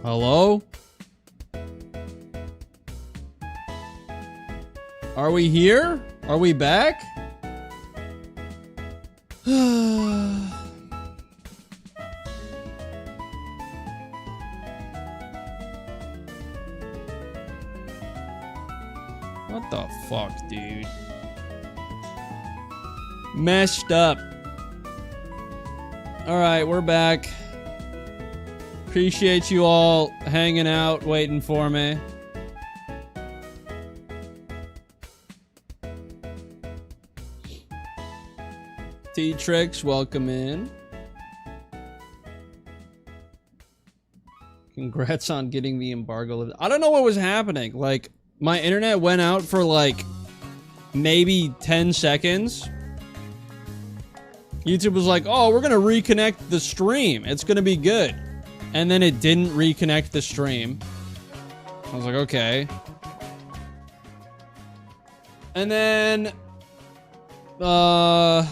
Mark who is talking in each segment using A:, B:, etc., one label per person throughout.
A: Hello? Are we here? Are we back? What the fuck, dude? Messed up. Alright, we're back. Appreciate you all hanging out, waiting for me. T-Trix, welcome in. Congrats on getting the embargo. I don't know what was happening. Like, my internet went out for like maybe 10 seconds. YouTube was like, oh, we're gonna reconnect the stream. It's gonna be good. And then it didn't reconnect the stream. I was like, okay. And then I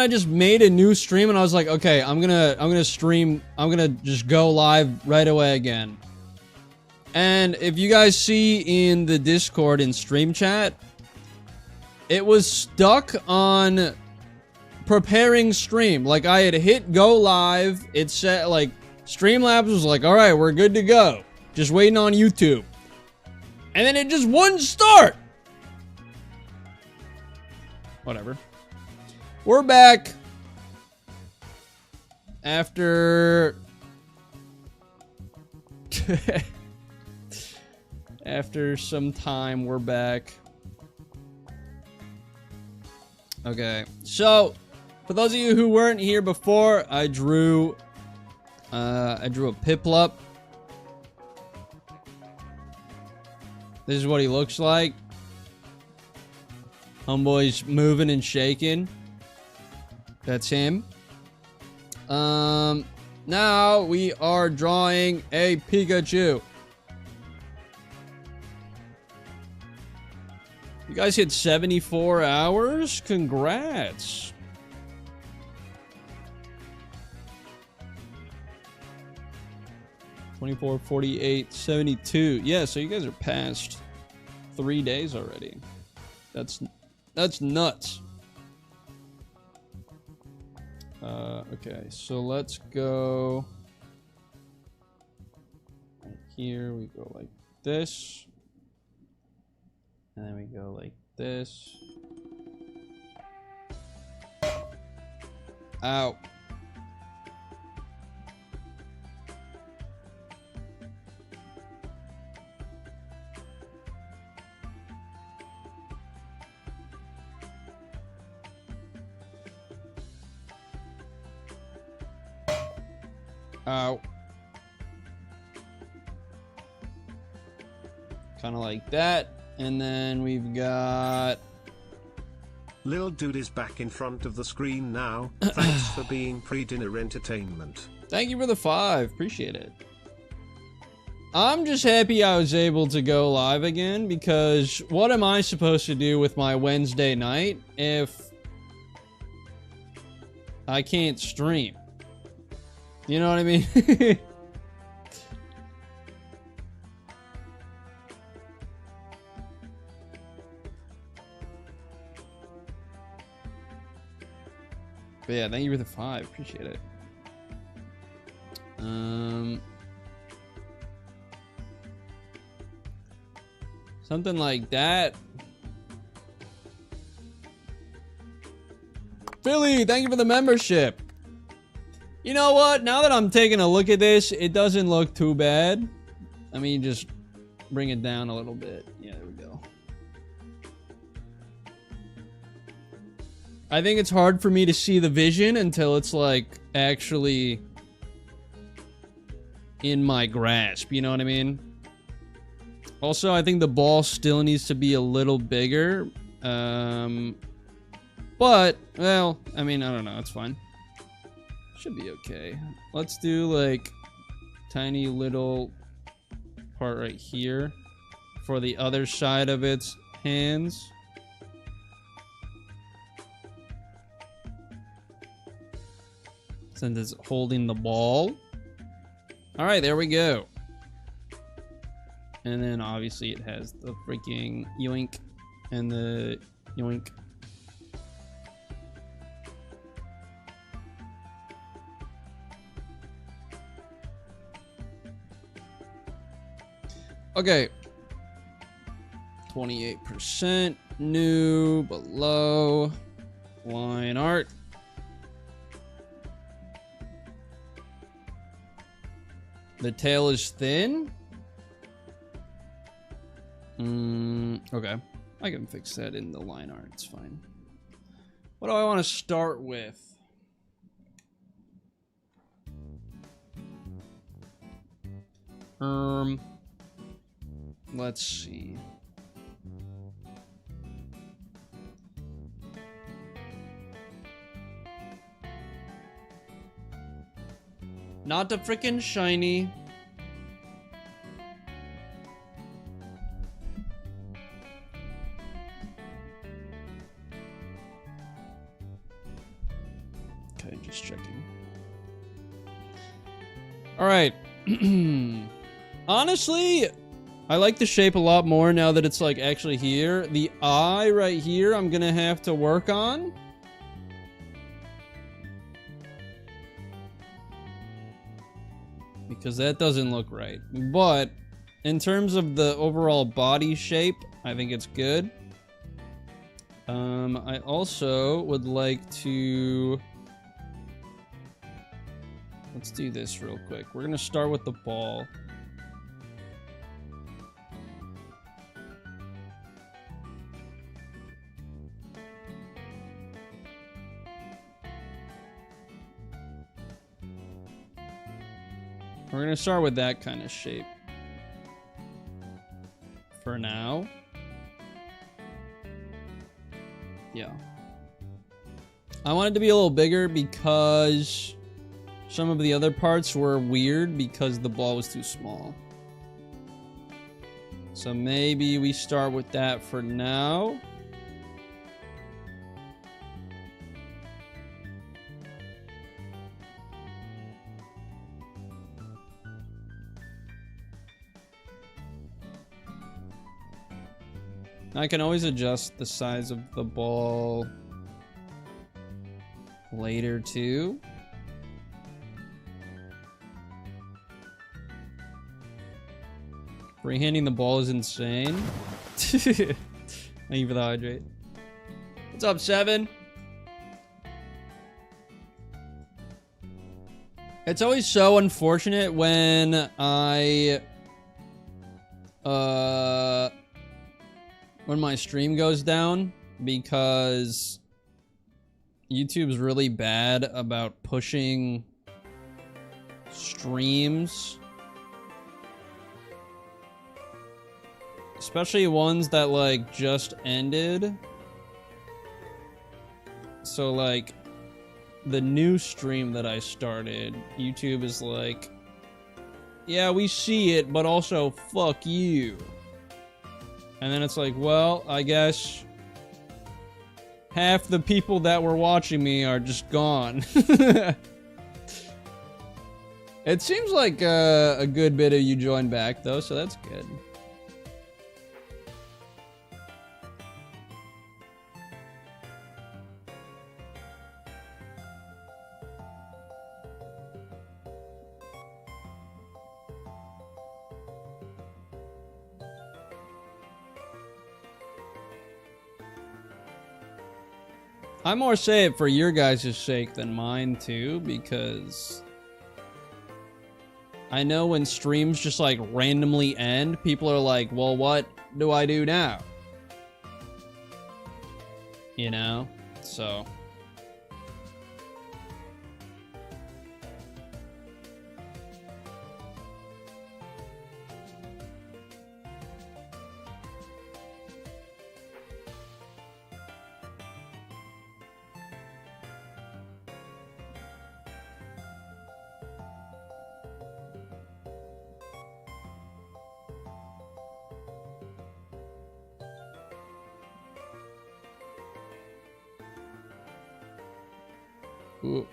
A: just made a new stream and I was like, okay, I'm gonna stream, I'm gonna just go live right away again. And if you guys see in the Discord in stream chat, it was stuck on preparing stream. Like, I had hit go live. It said, like, Streamlabs was like, all right, we're good to go. Just waiting on YouTube. And then it just wouldn't start. Whatever. We're back. After... After some time, we're back. Okay, so for those of you who weren't here before, I drew a Piplup. This is what he looks like. Homeboy's moving and shaking. That's him. Now we are drawing a Pikachu. You guys hit 74 hours? Congrats. $24, $48, $72. Yeah, so you guys are past 3 days already. That's nuts. Okay, so let's go right here. We go like this. And then we go like this. Ow. Ow. Kind of like that. And then we've got...
B: Lil Dude is back in front of the screen now. Thanks for being pre-dinner entertainment.
A: Thank you for the 5. Appreciate it. I'm just happy I was able to go live again, because what am I supposed to do with my Wednesday night if I can't stream? You know what I mean? But yeah, thank you for the 5. Appreciate it. Something like that. Philly, thank you for the membership. You know what? Now that I'm taking a look at this, it doesn't look too bad. I mean, just bring it down a little bit. Yeah, there we go. I think it's hard for me to see the vision until it's like actually in my grasp, you know what I mean? Also, I think the ball still needs to be a little bigger. But, well, I mean, I don't know, it's fine. Should be okay. Let's do like tiny little part right here for the other side of its hands. Since it's holding the ball. All right, there we go. And then obviously it has the freaking yoink and the yoink. Okay. 28% new below line art. The tail is thin. Okay. I can fix that in the line art. It's fine. What do I want to start with? Let's see. Not the frickin' shiny. Okay, just checking. All right. Honestly, I like the shape a lot more now that it's like actually here. The eye right here, I'm gonna have to work on. Because that doesn't look right. But in terms of the overall body shape, I think it's good. I also would like to... Let's do this real quick. We're gonna start with the ball. We're gonna start with that kind of shape. For now. Yeah. I want it to be a little bigger because some of the other parts were weird because the ball was too small. So maybe we start with that for now. I can always adjust the size of the ball later too. Freehanding the ball is insane. Thank you for the hydrate. What's up, Seven? It's always so unfortunate when when my stream goes down because YouTube's really bad about pushing streams. Especially ones that like just ended. So like the new stream that I started, YouTube is like, yeah, we see it, but also fuck you. And then it's like, well, I guess half the people that were watching me are just gone. It seems like a good bit of you joined back though, so that's good. I more say it for your guys' sake than mine too, because I know when streams just like randomly end, people are like, well, what do I do now? You know? So. Ooh.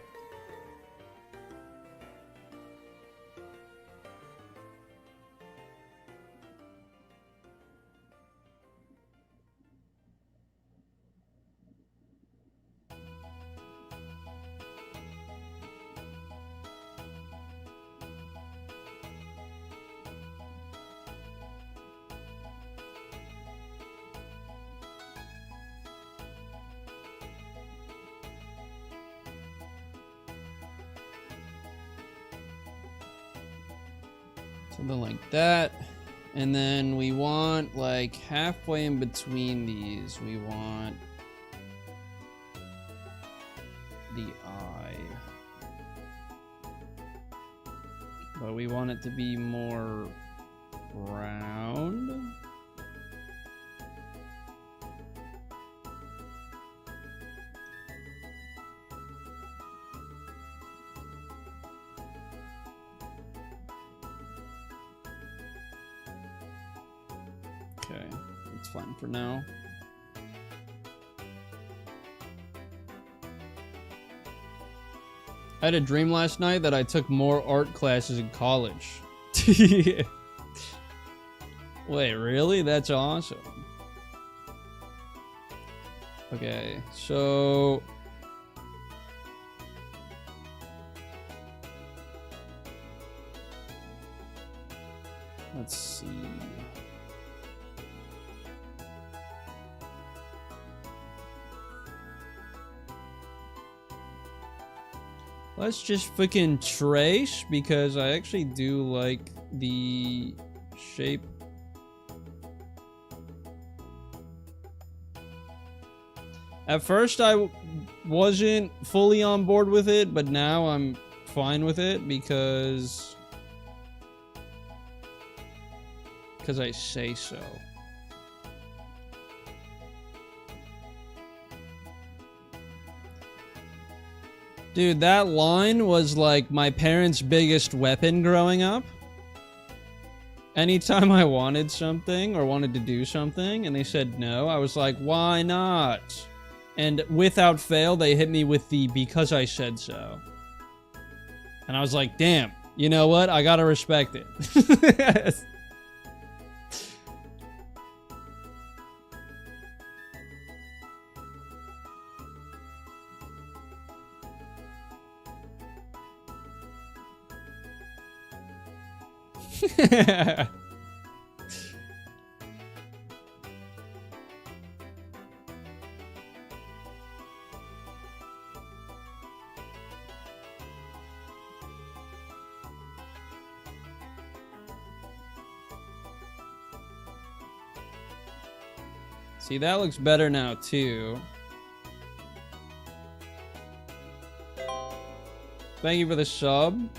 A: Something like that. And then we want, like, halfway in between these, we want the eye. But we want it to be more round. Okay, that's fine for now. I had a dream last night that I took more art classes in college. Wait, really? That's awesome. Okay, so... let's see... let's just freaking trace, because I actually do like the shape. At first I wasn't fully on board with it, but now I'm fine with it because I say so. Dude, that line was like my parents' biggest weapon growing up. Anytime I wanted something or wanted to do something and they said no, I was like, why not? And without fail, they hit me with the because I said so. And I was like, damn, you know what? I gotta respect it. See, that looks better now, too. Thank you for the sub.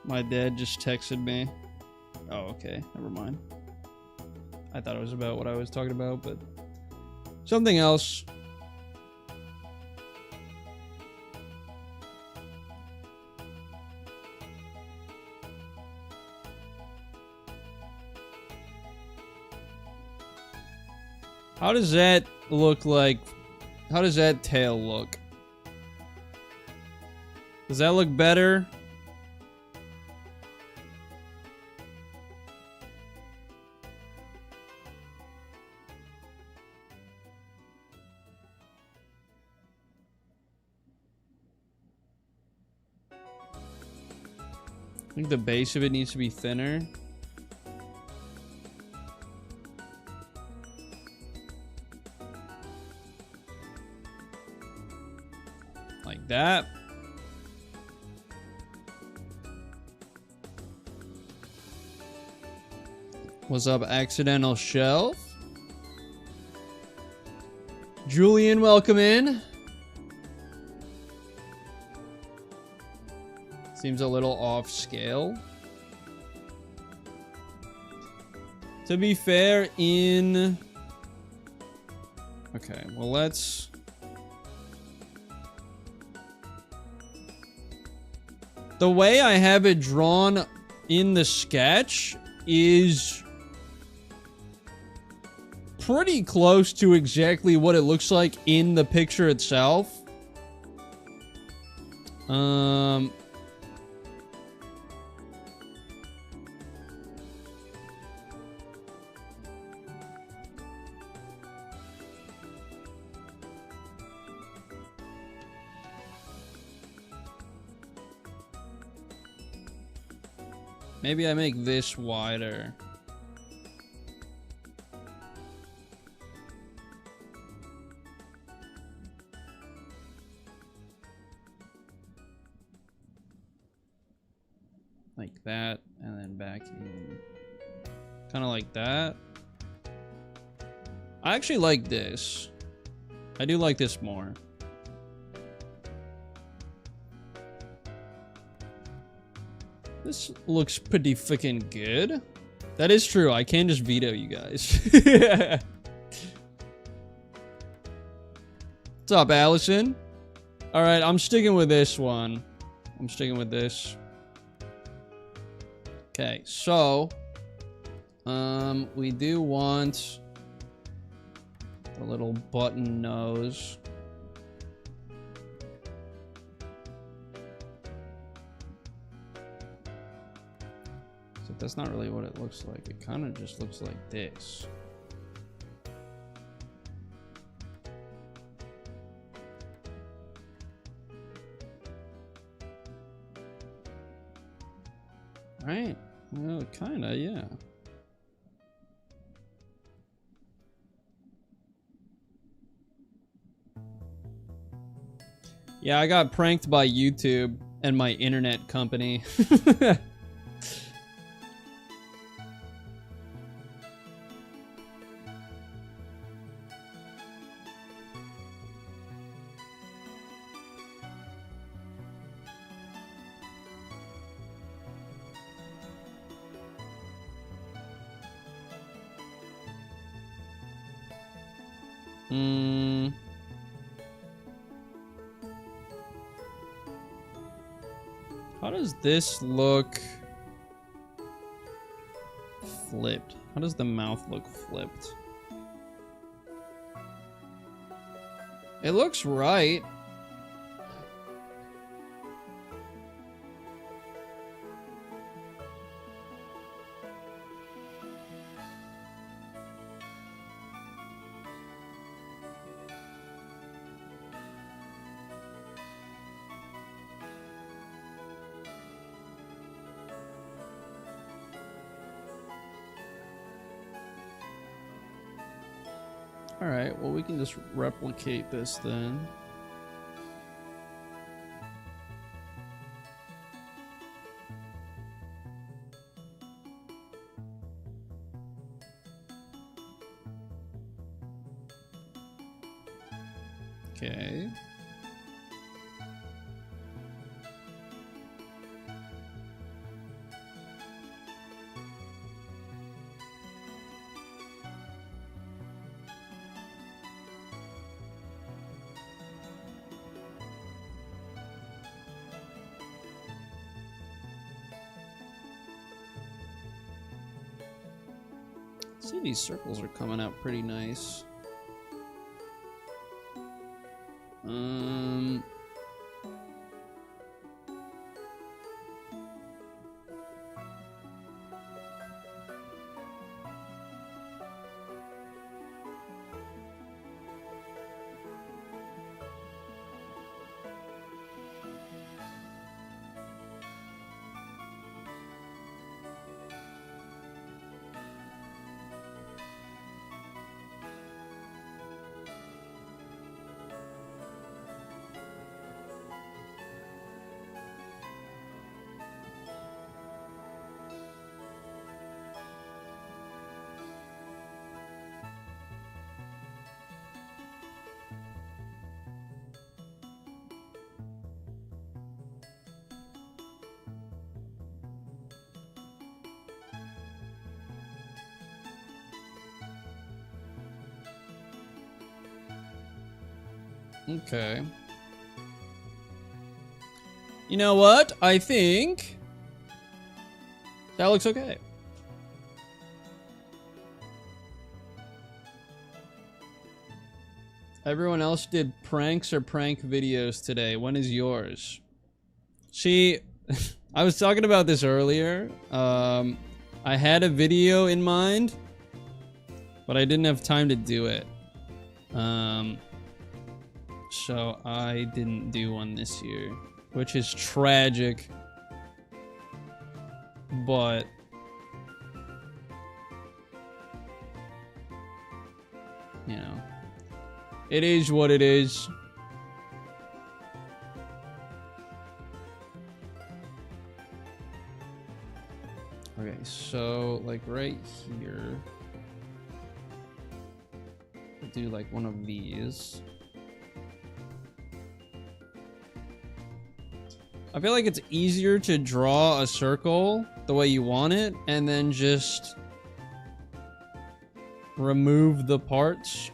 A: My dad just texted me. Oh, okay. Never mind. I thought it was about what I was talking about, but something else. How does that look like? How does that tail look? Does that look better? I think the base of it needs to be thinner. Like that. What's up, accidental shelf? Julian, welcome in. Seems a little off scale. To be fair, in... okay, well, let's... the way I have it drawn in the sketch is pretty close to exactly what it looks like in the picture itself. Maybe I make this wider. like that, and then back in. Kind of like that. I actually like this. I do like this more. This looks pretty freaking good. That is true. I can just veto you guys. What's up, Allison? All right, I'm sticking with this one. I'm sticking with this. Okay, so we do want the little button nose. So that's not really what it looks like. It kind of just looks like this. Right? Well, kinda, yeah. Yeah, I got pranked by YouTube and my internet company. How does this look flipped? How does the mouth look flipped? It looks right. Alright, well we can just replicate this then. Okay. See, these circles are coming out pretty nice. Okay. You know what? I think that looks okay. Everyone else did pranks or prank videos today. When is yours? See, I was talking about this earlier. I had a video in mind, but I didn't have time to do it. So I didn't do one this year, which is tragic, but you know, it is what it is. Okay, so like right here, we'll do like one of these. I feel like it's easier to draw a circle the way you want it and then just remove the parts.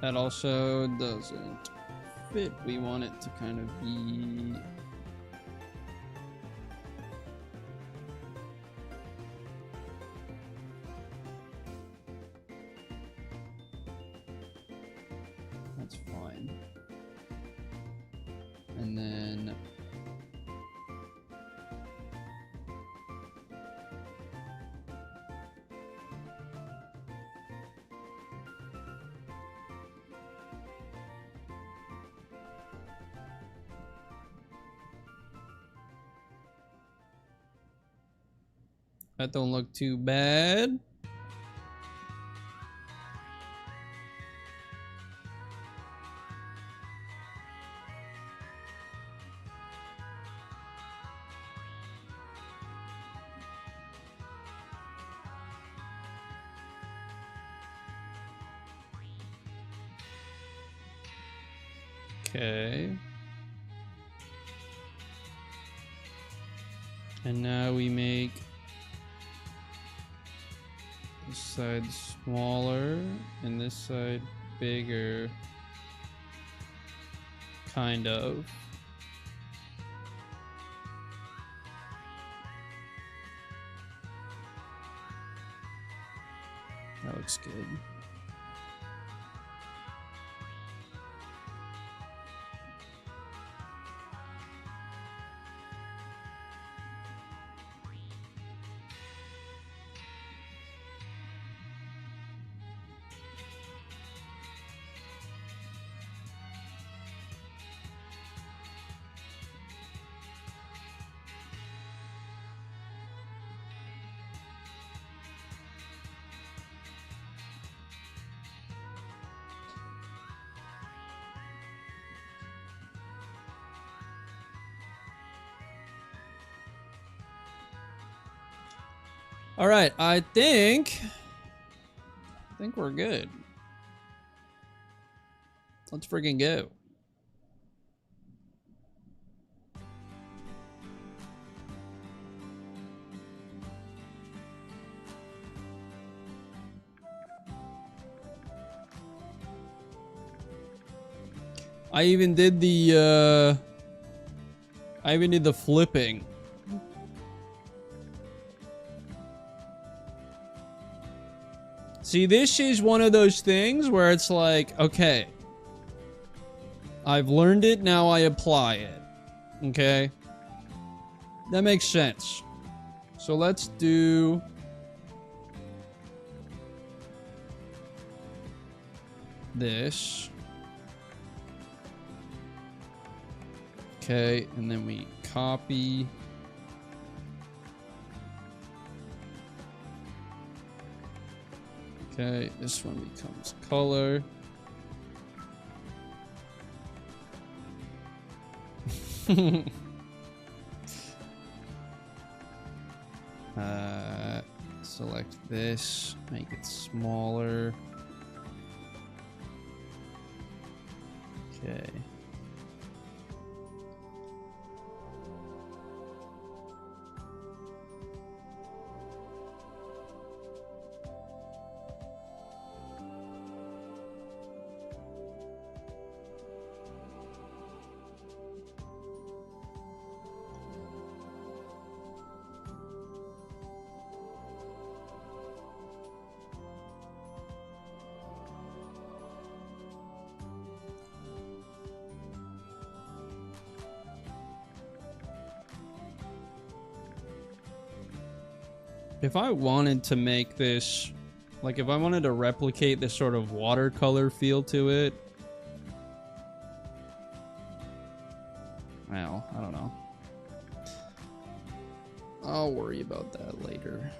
A: That also doesn't fit. We want it to kind of be... That's fine. And then... That don't look too bad. Okay. And now we make this side smaller and this side bigger. Kind of. That looks good. All right, I think we're good. Let's freaking go. I even did the flipping. See, this is one of those things where it's like, okay, I've learned it, now I apply it. Okay? That makes sense. So let's do... this. Okay, and then we copy... Okay, this one becomes color. Select this, make it smaller. Okay. If I wanted to make this, like if I wanted to replicate this sort of watercolor feel to it, well, I don't know. I'll worry about that later.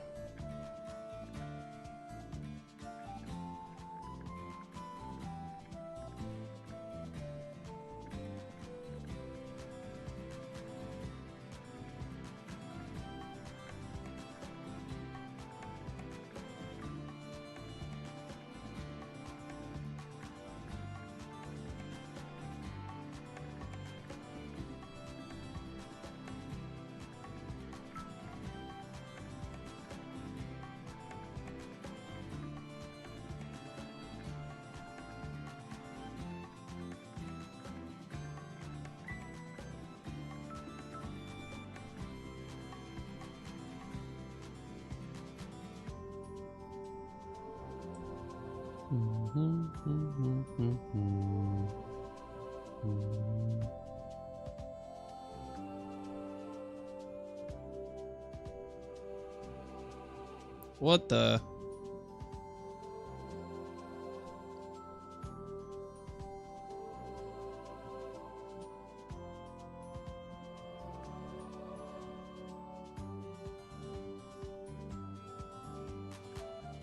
A: What the?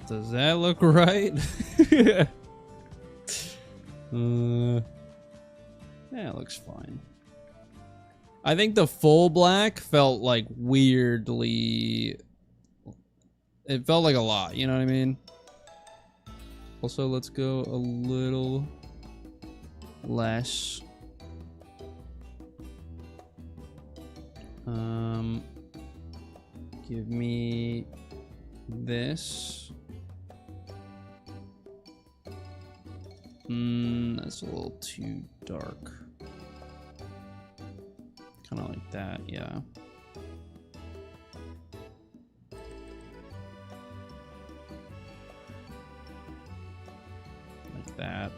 A: Does that look right? Yeah, it looks fine. I think the full black felt like weirdly... It felt like a lot, you know what I mean? Also, let's go a little less. Give me this. That's a little too dark. Kind of like that, yeah. Like that.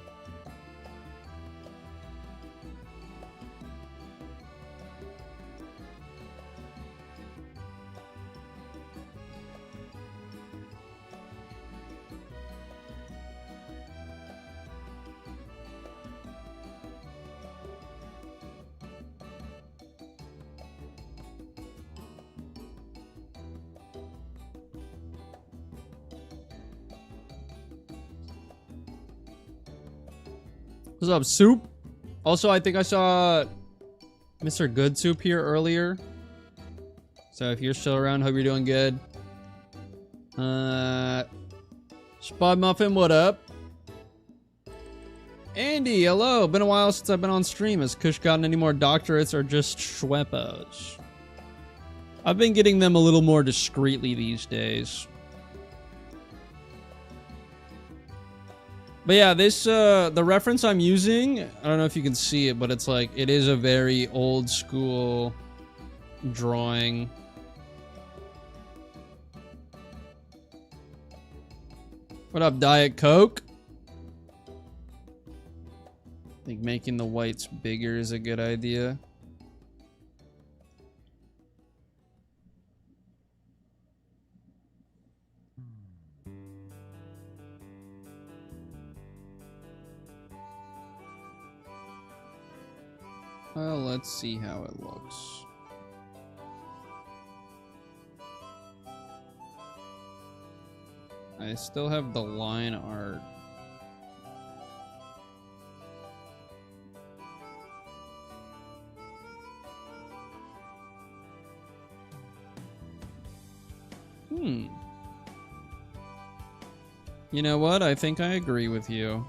A: What's up, Soup? Also, I think I saw Mr. Good Soup here earlier. So if you're still around, hope you're doing good. Spud Muffin, what up? Andy, hello. Been a while since I've been on stream. Has Kush gotten any more doctorates or just schweppos? I've been getting them a little more discreetly these days. But yeah, this, the reference I'm using, I don't know if you can see it, but it's like, it is a very old school drawing. What up, Diet Coke? I think making the whites bigger is a good idea. Well, let's see how it looks. I still have the line art. You know what? I think I agree with you.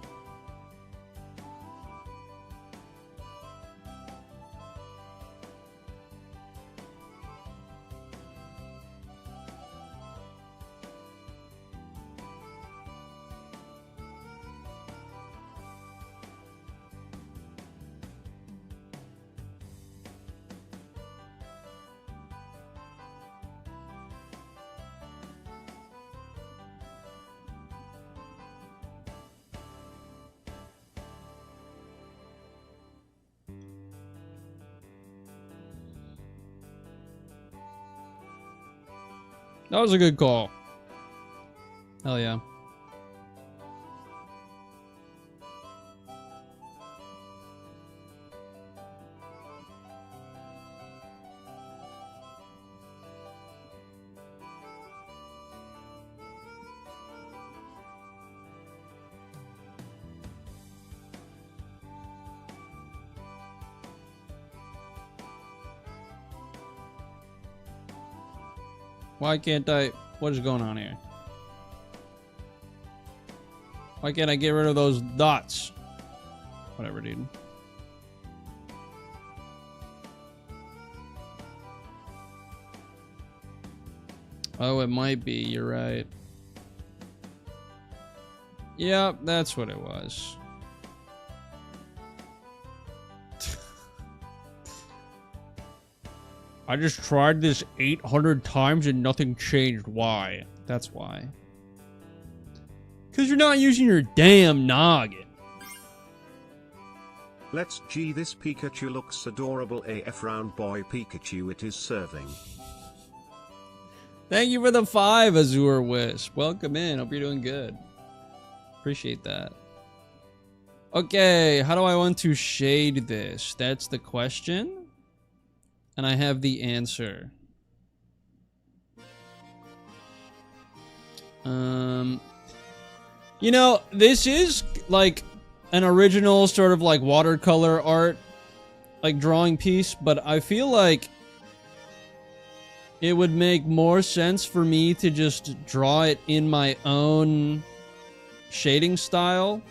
A: That was a good call. Hell yeah. Why can't I? What is going on here? Why can't I get rid of those dots? Whatever, dude. Oh, it might be. You're right. Yep, that's what it was. I just tried this 800 times and nothing changed. Why? That's why. Because you're not using your damn noggin.
B: Let's G this Pikachu looks adorable AF round boy Pikachu it is serving.
A: Thank you for the 5, Azure Wisp. Welcome in. Hope you're doing good. Appreciate that. Okay, how do I want to shade this? That's the question. And I have the answer. You know, this is like an original sort of like watercolor art, like drawing piece, but I feel like it would make more sense for me to just draw it in my own shading style.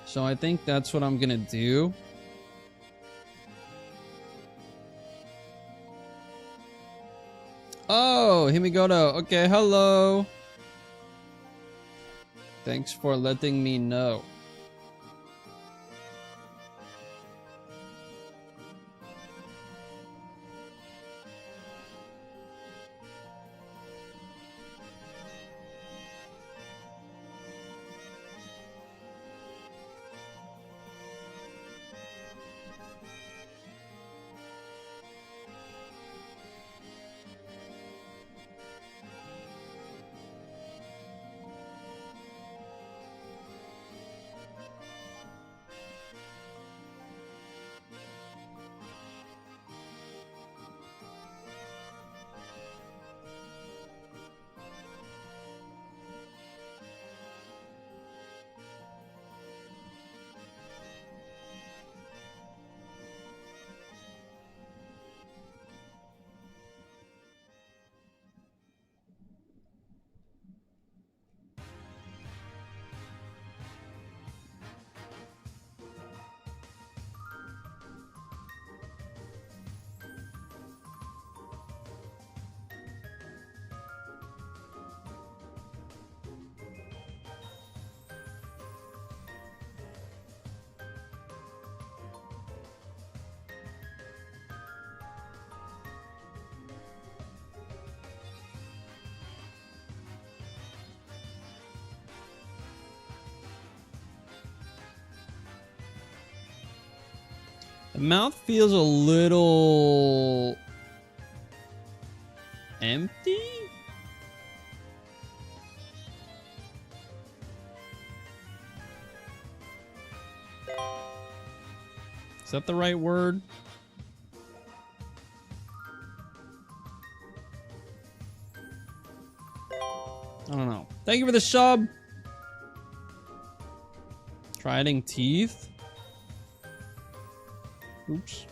A: So I think that's what I'm gonna do. Oh, Himigoto. Okay, hello. Thanks for letting me know. The mouth feels a little empty. Is that the right word? I don't know. Thank you for the sub. Try adding teeth. Oops.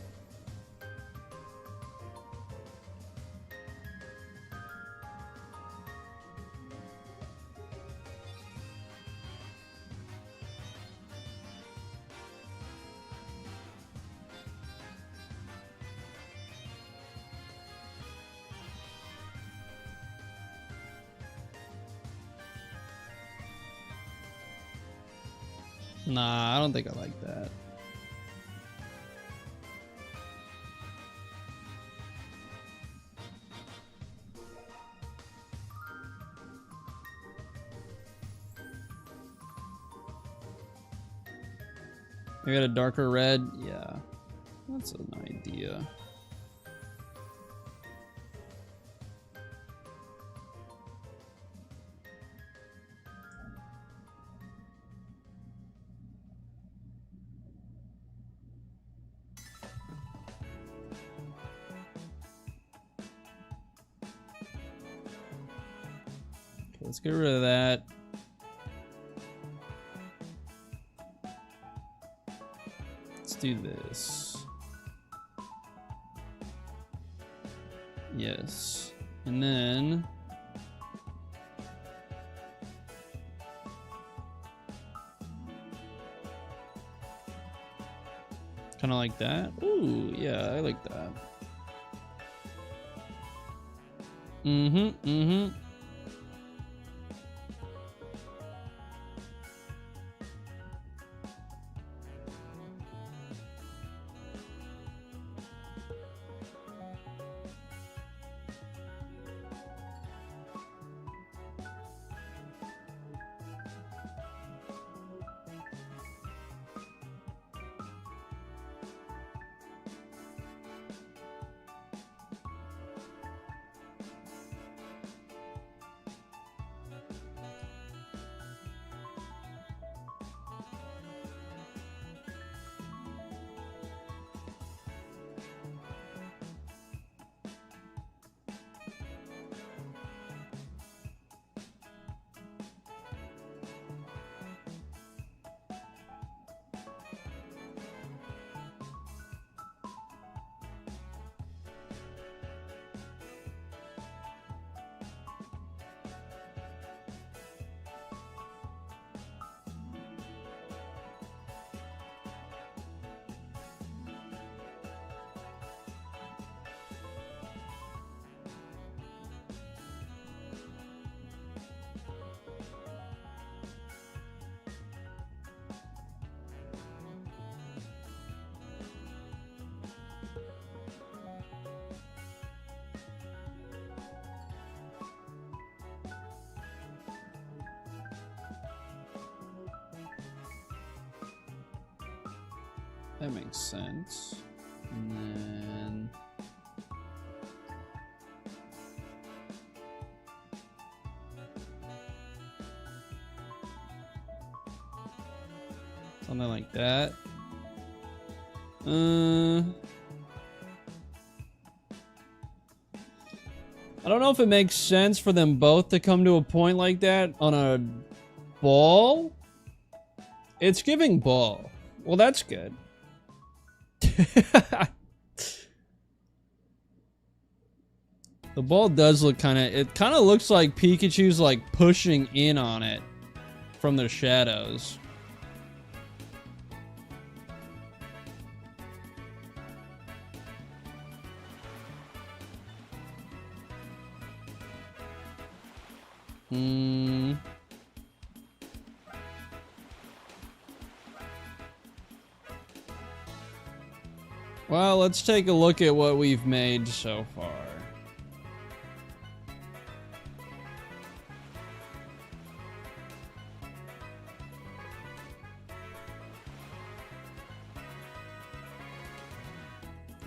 A: Nah, I don't think I like that. I got a darker red. Yeah, that's an idea. Okay, let's get rid of that. Do this. Yes. And then kind of like that. Ooh, yeah, I like that. Mm-hmm. That makes sense. And then... something like that. I don't know if it makes sense for them both to come to a point like that on a ball. It's giving ball. Well, that's good. The ball does look kind of... it kind of looks like Pikachu's like pushing in on it from the shadows. Well, let's take a look at what we've made so far.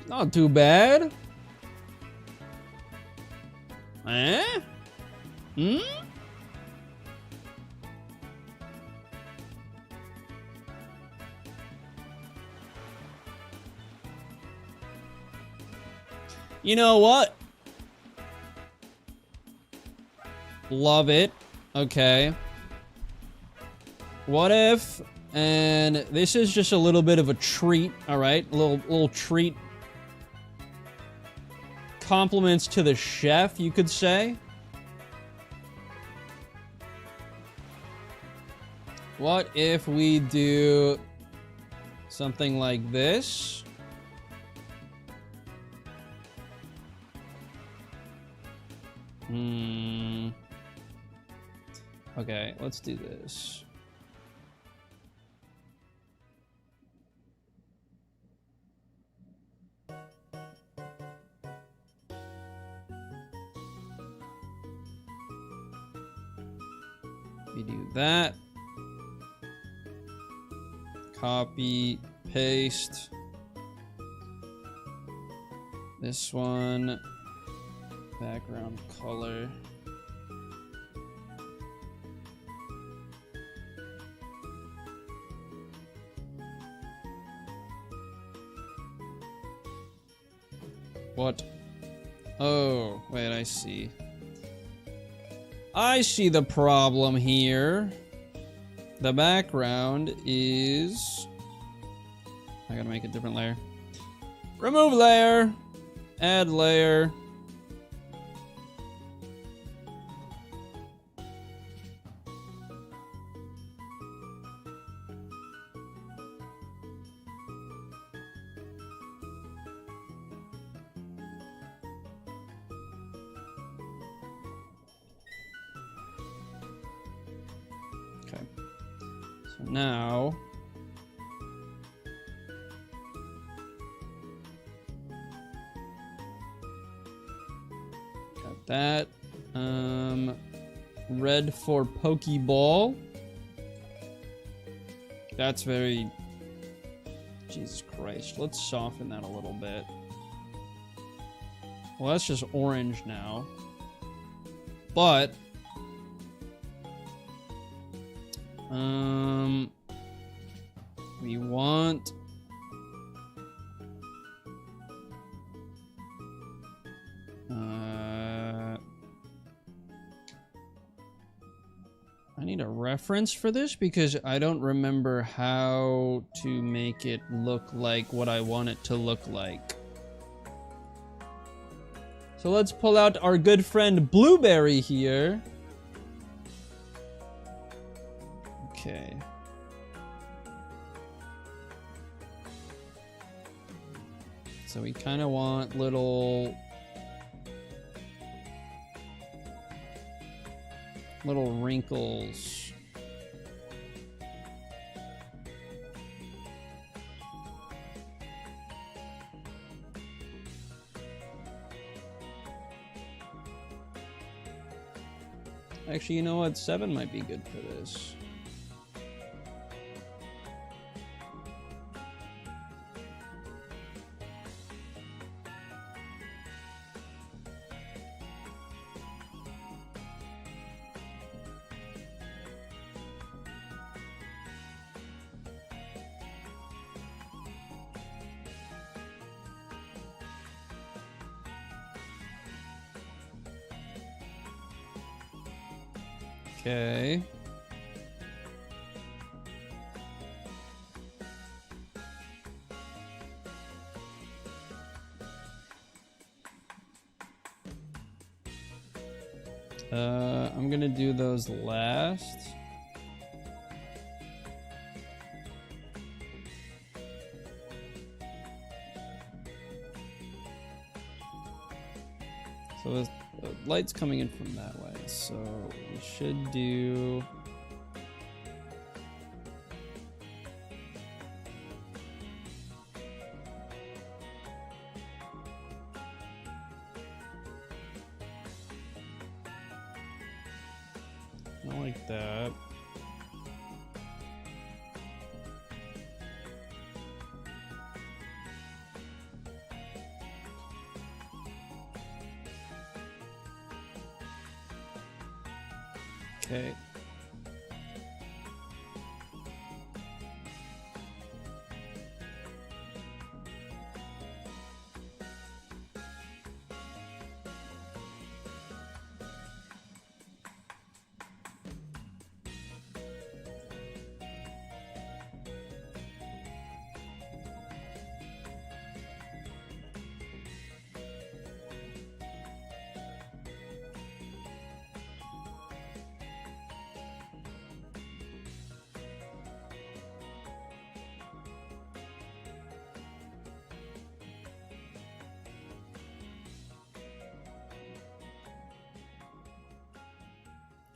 A: Not too bad. Eh? Hmm? You know what? Love it. Okay. What if, and this is just a little bit of a treat, all right? A little treat. Compliments to the chef, you could say. What if we do something like this? Okay, let's do this. We do that. Copy, paste. This one. Background color. What? Oh, wait, I see. I see the problem here. The background is... I gotta make a different layer. Remove layer. Add layer. Now, got that. Red for Pokeball. That's very... Jesus Christ. Let's soften that a little bit. Well, that's just orange now. But... we want... I need a reference for this because I don't remember how to make it look like what I want it to look like. So let's pull out our good friend Blueberry here. Okay. So we kind of want little wrinkles. Actually, you know what? 7 might be good for this. Okay. I'm gonna do those last. So the light's coming in from that way, so we should do... Not like that. Okay.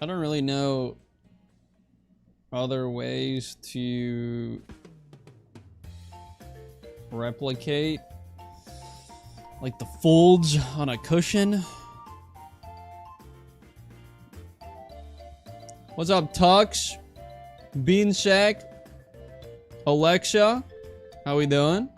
A: I don't really know other ways to replicate like the folds on a cushion. What's up, Tux? Beansack? Alexa? How we doing?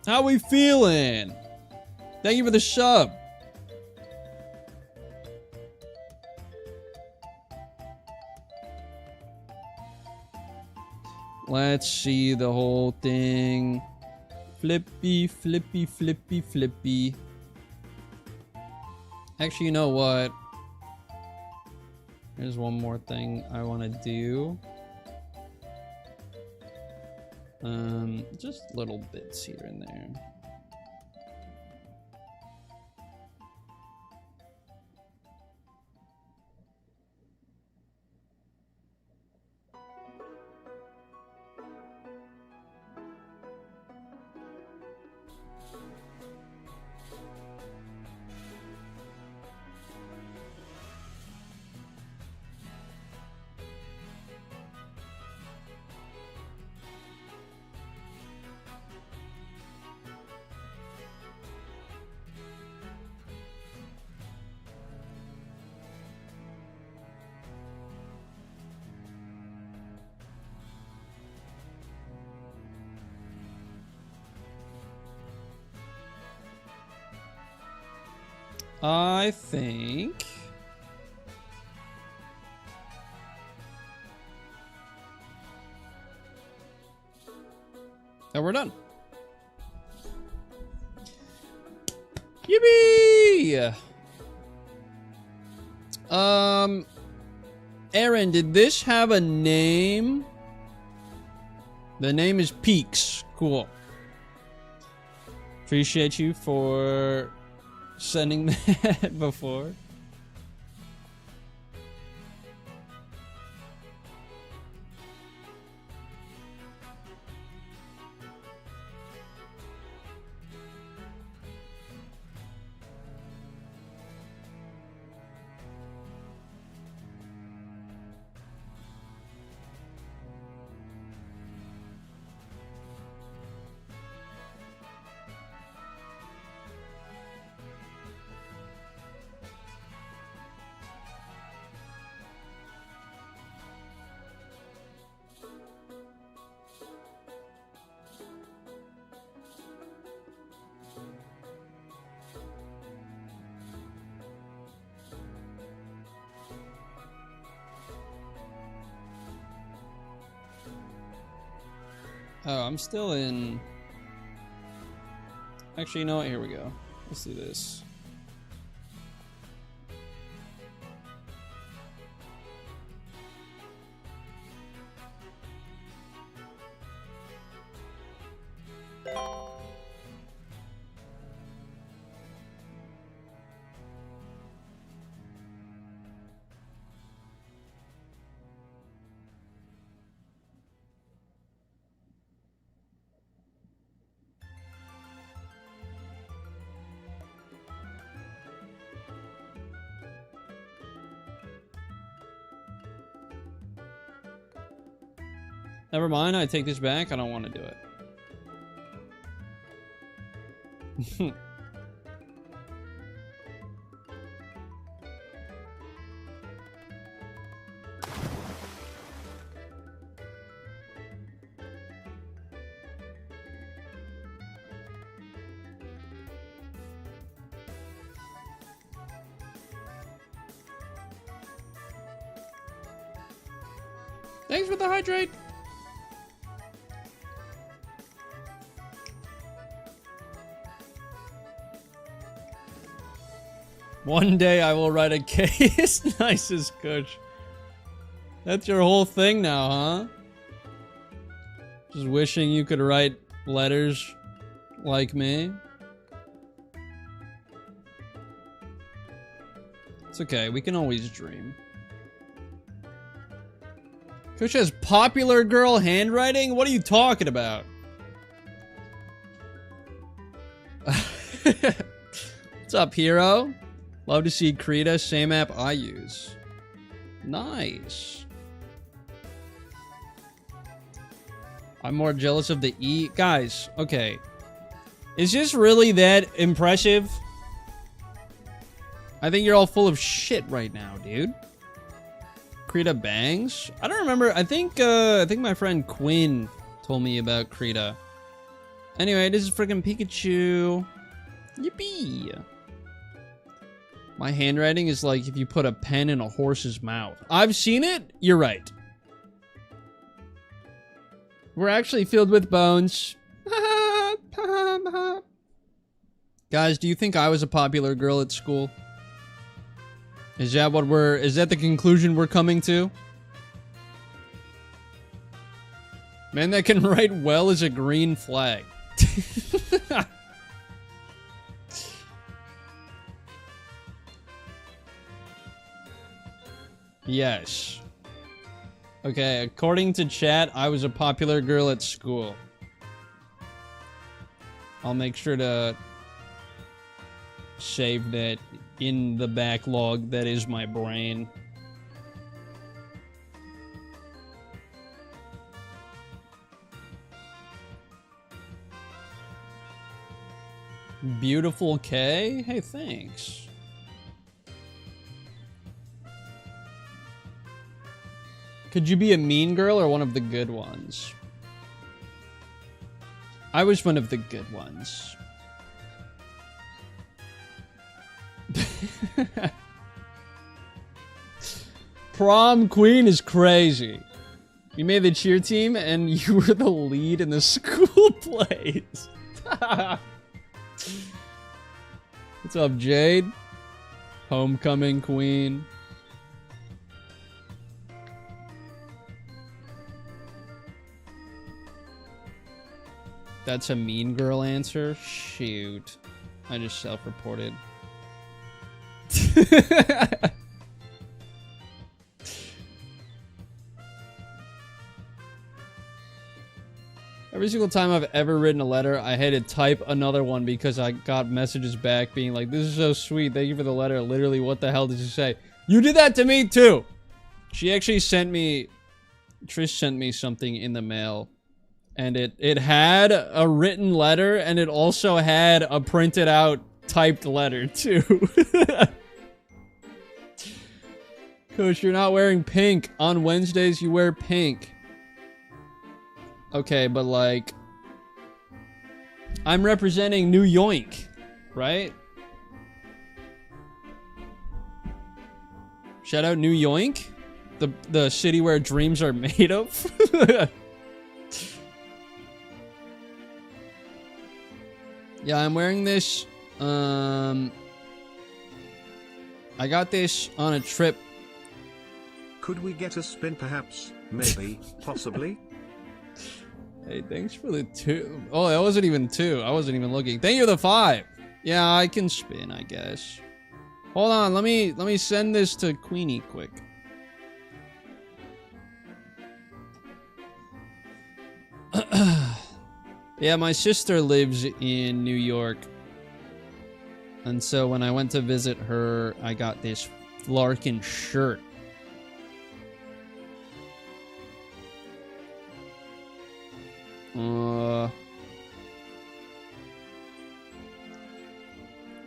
A: How we feeling? Thank you for the sub. Let's see the whole thing. Flippy, flippy, flippy, flippy. Actually, you know what? There's one more thing I want to do. Just little bits here and there. I think that we're done. Yippee! Aaron, did this have a name? The name is Peaks. Cool. Appreciate you for sending that before. Oh, I'm still in... Actually, you know what? Here we go. Let's do this. Never mind, I take this back. I don't want to do it. Thanks for the hydrate. One day I will write a case. Nice as Kush. That's your whole thing now, huh? Just wishing you could write letters like me. It's okay, we can always dream. Kush has popular girl handwriting? What are you talking about? What's up, hero? Love to see Krita, same app I use. Nice. I'm more jealous of the E. Guys, okay. Is this really that impressive? I think you're all full of shit right now, dude. Krita bangs? I don't remember. I think my friend Quinn told me about Krita. Anyway, this is freaking Pikachu. Yippee. My handwriting is like if you put a pen in a horse's mouth. I've seen it. You're right. We're actually filled with bones. Guys, do you think I was a popular girl at school? Is that the conclusion we're coming to? Man that can write well is a green flag. Yes. Okay, according to chat, I was a popular girl at school. I'll make sure to save that in the backlog that is my brain. Beautiful K? Hey, thanks. Could you be a mean girl or one of the good ones? I was one of the good ones. Prom queen is crazy. You made the cheer team and you were the lead in the school plays. What's up, Jade? Homecoming queen. That's a mean girl answer? Shoot. I just self-reported. Every single time I've ever written a letter, I had to type another one because I got messages back being like, this is so sweet, thank you for the letter. Literally, what the hell did you say? You did that to me too! She actually sent me... Trish sent me something in the mail. And it had a written letter, and it also had a printed out typed letter, too. Coach, you're not wearing pink. On Wednesdays, you wear pink. Okay, but like... I'm representing New Yoink, right? Shout out New Yoink? The city where dreams are made of? Yeah, I'm wearing this. I got this on a trip.
B: Could we get a spin perhaps? Maybe. Possibly?
A: Hey, thanks for the 2. Oh, that wasn't even 2. I wasn't even looking. Thank you for the 5. Yeah, I can spin, I guess. Hold on, let me send this to Queenie quick. Yeah, my sister lives in New York. And so when I went to visit her, I got this Larkin shirt.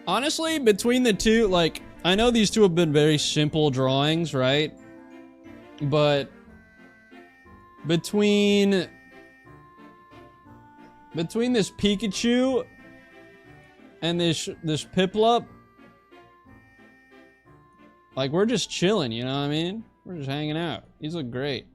A: Honestly, between the two, like, I know these two have been very simple drawings, right? But between this Pikachu and this Piplup, like, we're just chilling, you know what I mean? We're just hanging out. These look great.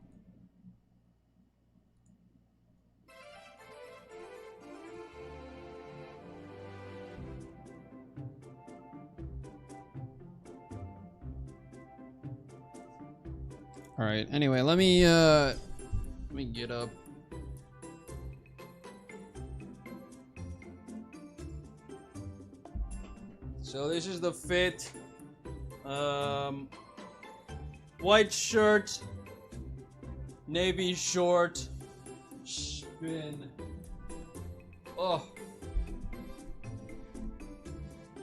A: All right. Anyway, let me get up. So this is the fit. White shirt, navy short, spin. Oh,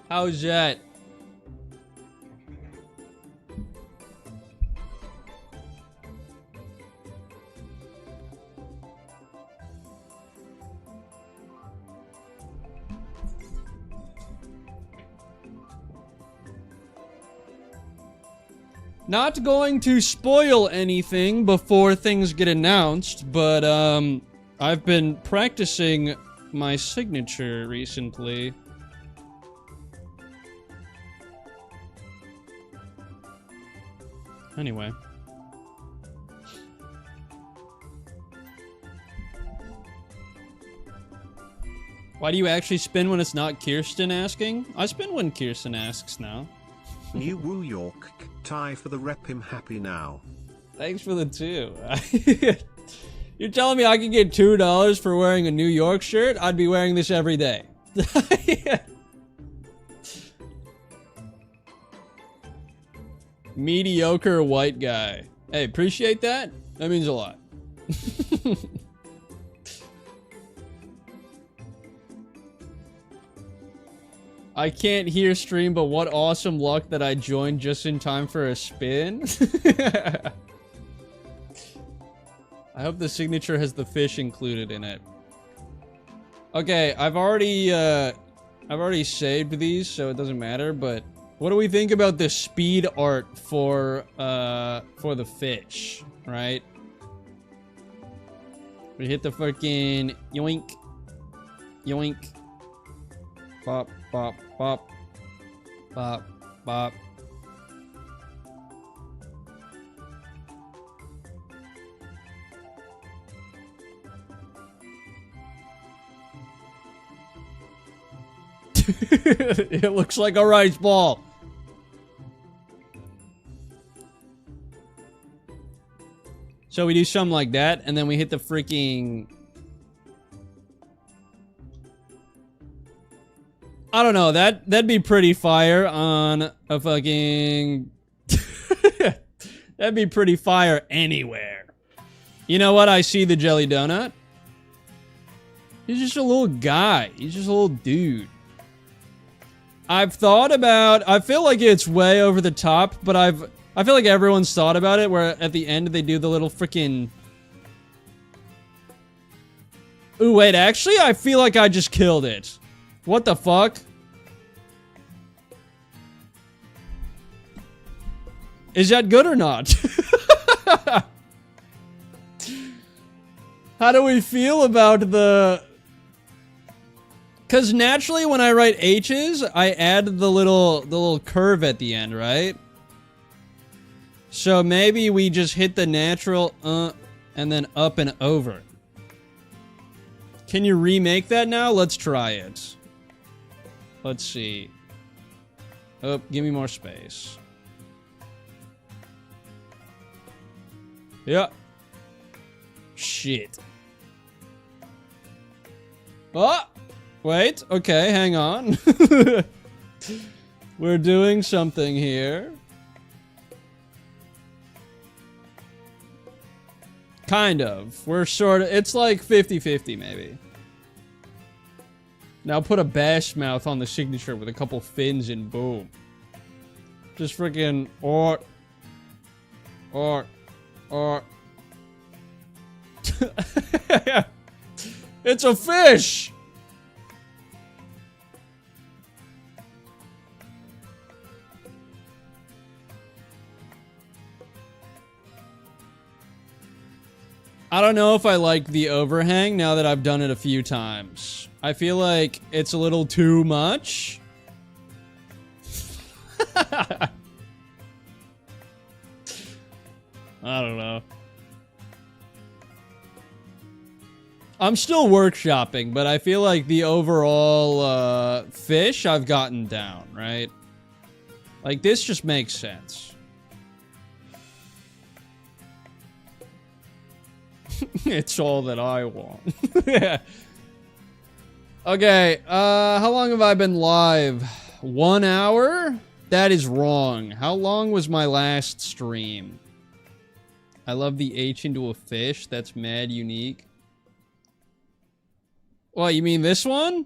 A: how's that? Not going to spoil anything before things get announced, but I've been practicing my signature recently. Anyway. Why do you actually spin when it's not Kirsten asking? I spin when Kirsten asks now.
B: New Woo York, tie for the rep, him happy now.
A: Thanks for the 2. You're telling me I can get $2 for wearing a New York shirt? I'd be wearing this every day. Mediocre white guy. Hey, appreciate that? That means a lot. I can't hear stream, but what awesome luck that I joined just in time for a spin. I hope the signature has the fish included in it. Okay, I've already saved these, so it doesn't matter, but what do we think about the speed art for the fish, right? We hit the fucking yoink, yoink. Bop, bop, bop. Bop, bop. It looks like a rice ball. So we do something like that, and then we hit the freaking... I don't know, that'd be pretty fire on a fucking... That'd be pretty fire anywhere. You know what? I see the jelly donut. He's just a little guy. He's just a little dude. I've thought about... I feel like it's way over the top, but I feel like everyone's thought about it, where at the end they do the little freaking... Ooh, wait, actually, I feel like I just killed it. What the fuck? Is that good or not? How do we feel about the... Because naturally when I write H's, I add the little curve at the end, right? So maybe we just hit the natural and then up and over. Can you remake that now? Let's try it. Let's see. Oh, give me more space. Yeah. Shit. Oh! Wait. Okay, hang on. We're doing something here. Kind of. We're sort of... It's like 50-50, maybe. Now put a bash mouth on the signature with a couple fins and boom. Just freaking... Or... It's a fish! I don't know if I like the overhang now that I've done it a few times. I feel like it's a little too much. I don't know. I'm still workshopping, but I feel like the overall fish I've gotten down, right? Like, this just makes sense. It's all that I want. Yeah. Okay, how long have I been live? 1 hour? That is wrong. How long was my last stream? I love the H into a fish. That's mad unique. What, you mean this one?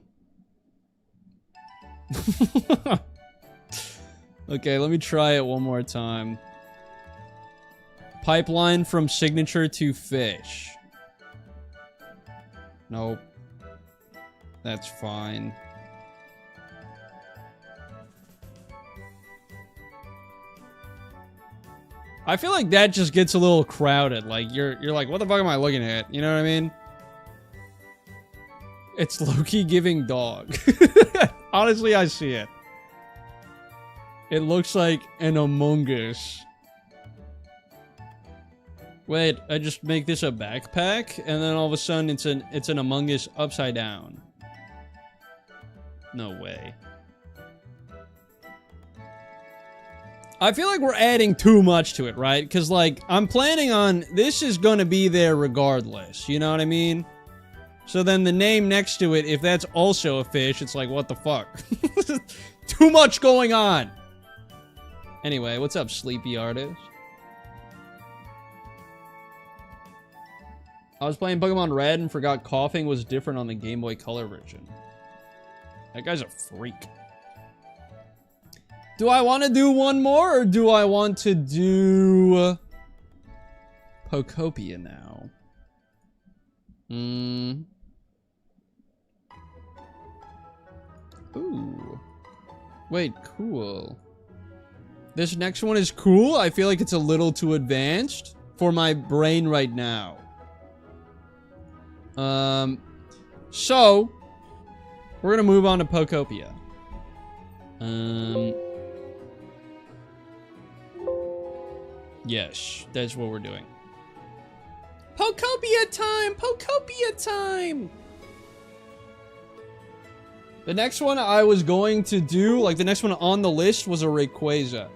A: Okay, let me try it one more time. Pipeline from signature to fish. Nope. That's fine. I feel like that just gets a little crowded. Like, you're like, what the fuck am I looking at? You know what I mean? It's Loki giving dog. Honestly, I see it. It looks like an Among Us. Wait, I just make this a backpack, and then all of a sudden it's an Among Us upside down. No way. I feel like we're adding too much to it, right? Because, like, I'm planning on... This is gonna be there regardless, you know what I mean? So then the name next to it, if that's also a fish, it's like, what the fuck? Too much going on! Anyway, what's up, sleepy artist? I was playing Pokemon Red and forgot coughing was different on the Game Boy Color version. That guy's a freak. Do I want to do one more, or do I want to do... POKOPIA now? Ooh. Wait, cool. This next one is cool? I feel like it's a little too advanced for my brain right now. So, we're gonna move on to POKOPIA. Yes, that's what we're doing. POKOPIA time! POKOPIA time! The next one I was going to do, like the next one on the list, was a Rayquaza.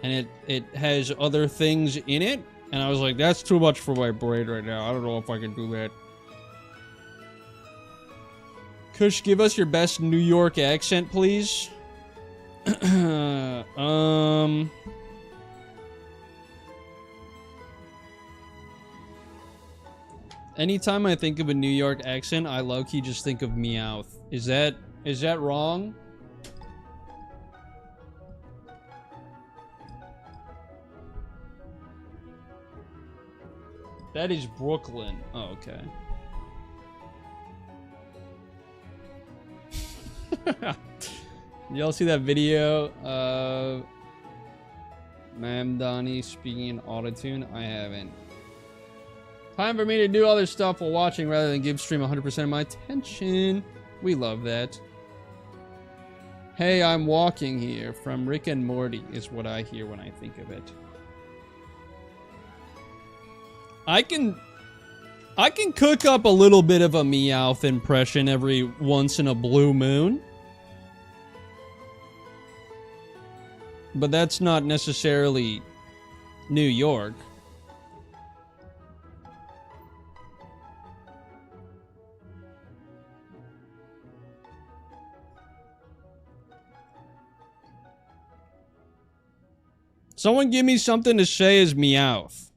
A: And it has other things in it. And I was like, that's too much for my brain right now. I don't know if I can do that. Kush, give us your best New York accent, please. Anytime I think of a New York accent, I low-key just think of Meowth. Is that wrong? That is Brooklyn. Oh, okay. Y'all see that video of Ma'am Donnie speaking in autotune? I haven't. Time for me to do other stuff while watching rather than give stream 100% of my attention. We love that. Hey, I'm walking here from Rick and Morty is what I hear when I think of it. I can cook up a little bit of a Meowth impression every once in a blue moon. But that's not necessarily New York. Someone give me something to say as Meowth.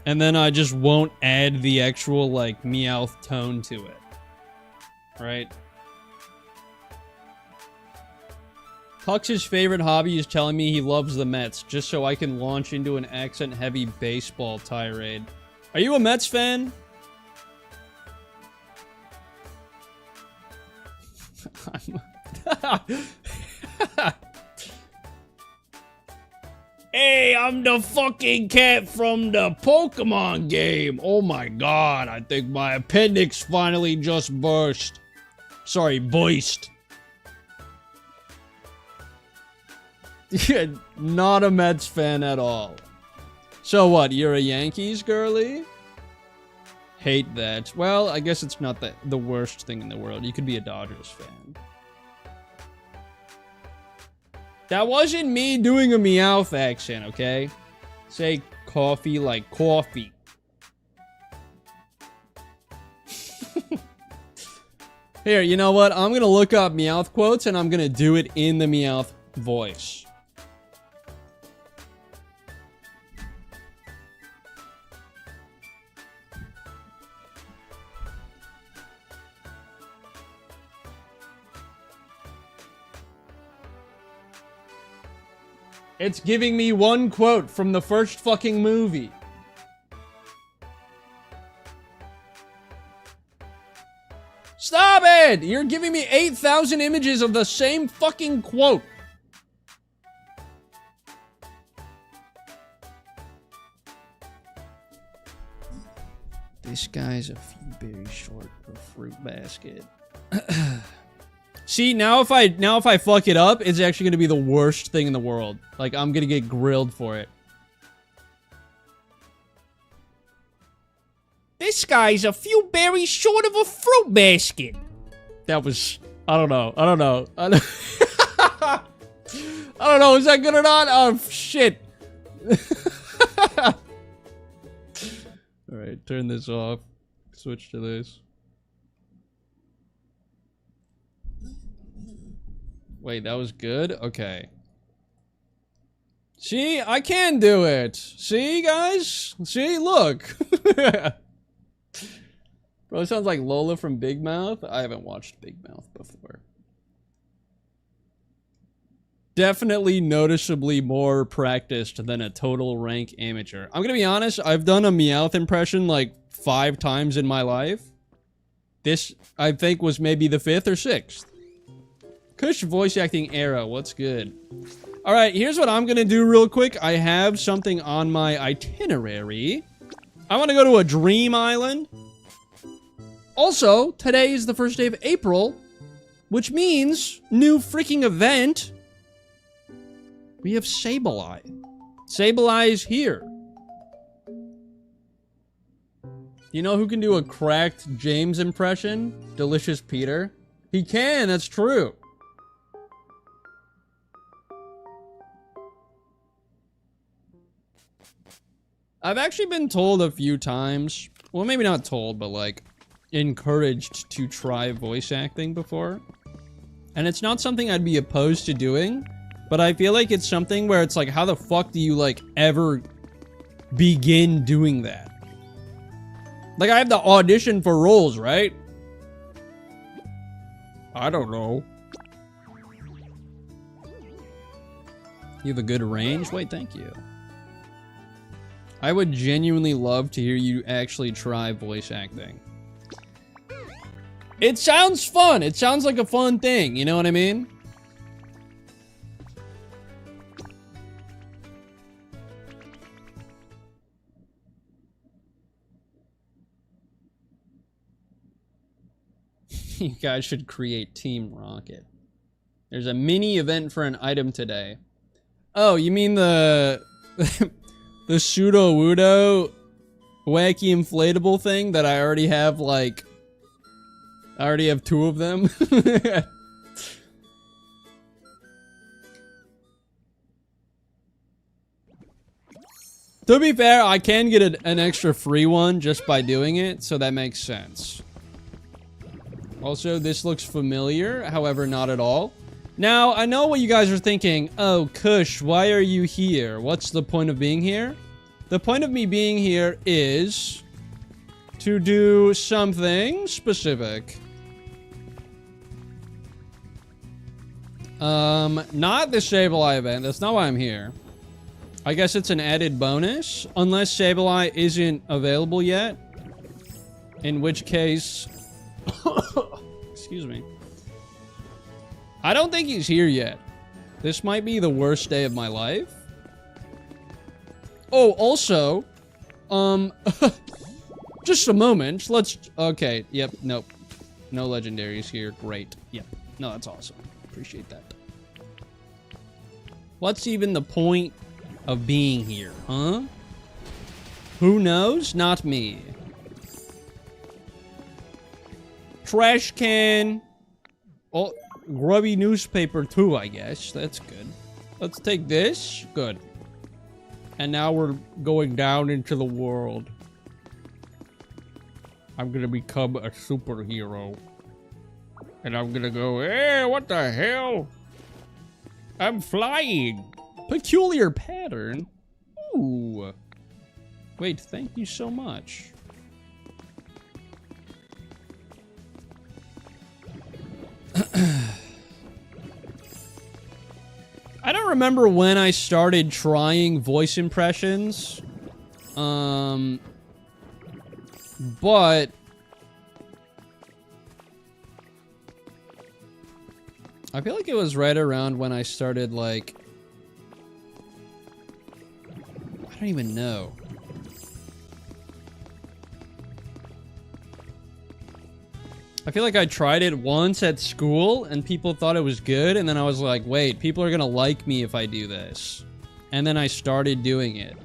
A: And then I just won't add the actual, like, Meowth tone to it. Right? Pux's favorite hobby is telling me he loves the Mets, just so I can launch into an accent-heavy baseball tirade. Are you a Mets fan? Hey, I'm the fucking cat from the Pokemon game. Oh my god, I think my appendix finally just burst. Sorry, burst. Yeah, not a Mets fan at all. So what, you're a Yankees girly? Hate that. Well, I guess it's not the worst thing in the world. You could be a Dodgers fan. That wasn't me doing a Meowth accent, okay? Say coffee like coffee. Here, you know what? I'm gonna look up Meowth quotes and I'm gonna do it in the Meowth voice. It's giving me one quote from the first fucking movie. Stop it! You're giving me 8,000 images of the same fucking quote. This guy's a few berries short of a fruit basket. See, now if I fuck it up, it's actually gonna be the worst thing in the world. Like, I'm gonna get grilled for it. This guy's a few berries short of a fruit basket. That was... I don't know. I don't know. I don't know. Is that good or not? Oh, shit. Alright, turn this off. Switch to this. Wait, that was good? Okay. See? I can do it! See, guys? See? Look! Bro, it sounds like Lola from Big Mouth. I haven't watched Big Mouth before. Definitely noticeably more practiced than a total rank amateur. I'm gonna be honest, I've done a Meowth impression like 5 times in my life. This, I think, was maybe the 5th or 6th. Kush voice acting era, what's good? Alright, here's what I'm gonna do real quick. I have something on my itinerary. I want to go to a dream island. Also, today is the first day of April, which means new freaking event. We have Sableye. Sableye is here. You know who can do a cracked James impression? Delicious Peter. He can, that's true. I've actually been told a few times, well, maybe not told, but like encouraged to try voice acting before. And it's not something I'd be opposed to doing, but I feel like it's something where it's like, how the fuck do you like ever begin doing that? Like, I have to audition for roles, right? I don't know. You have a good range? Wait, thank you. I would genuinely love to hear you actually try voice acting. It sounds fun. It sounds like a fun thing. You know what I mean? You guys should create Team Rocket. There's a mini event for an item today. Oh, you mean the... the pseudo-wudo wacky inflatable thing that I already have, like... I already have 2 of them. To be fair, I can get an extra free one just by doing it, so that makes sense. Also, this looks familiar, however, not at all. Now, I know what you guys are thinking. Oh, Kush, why are you here? What's the point of being here? The point of me being here is to do something specific. Not the Sableye event. That's not why I'm here. I guess it's an added bonus, unless Sableye isn't available yet. In which case... Excuse me. I don't think he's here yet. This might be the worst day of my life. Oh, also... just a moment. Let's... Okay, yep, nope. No legendaries here. Great. Yep. No, that's awesome. Appreciate that. What's even the point of being here, huh? Who knows? Not me. Trash can. Oh, grubby newspaper too, I guess. That's good. Let's take this. Good. And now we're going down into the world. I'm gonna become a superhero. And I'm gonna go, hey, what the hell? I'm flying. Peculiar pattern? Ooh. Wait, thank you so much. I don't remember when I started trying voice impressions. But... I feel like it was right around when I started, like... I don't even know. I feel like I tried it once at school, and people thought it was good, and then I was like, wait, people are gonna like me if I do this. And then I started doing it.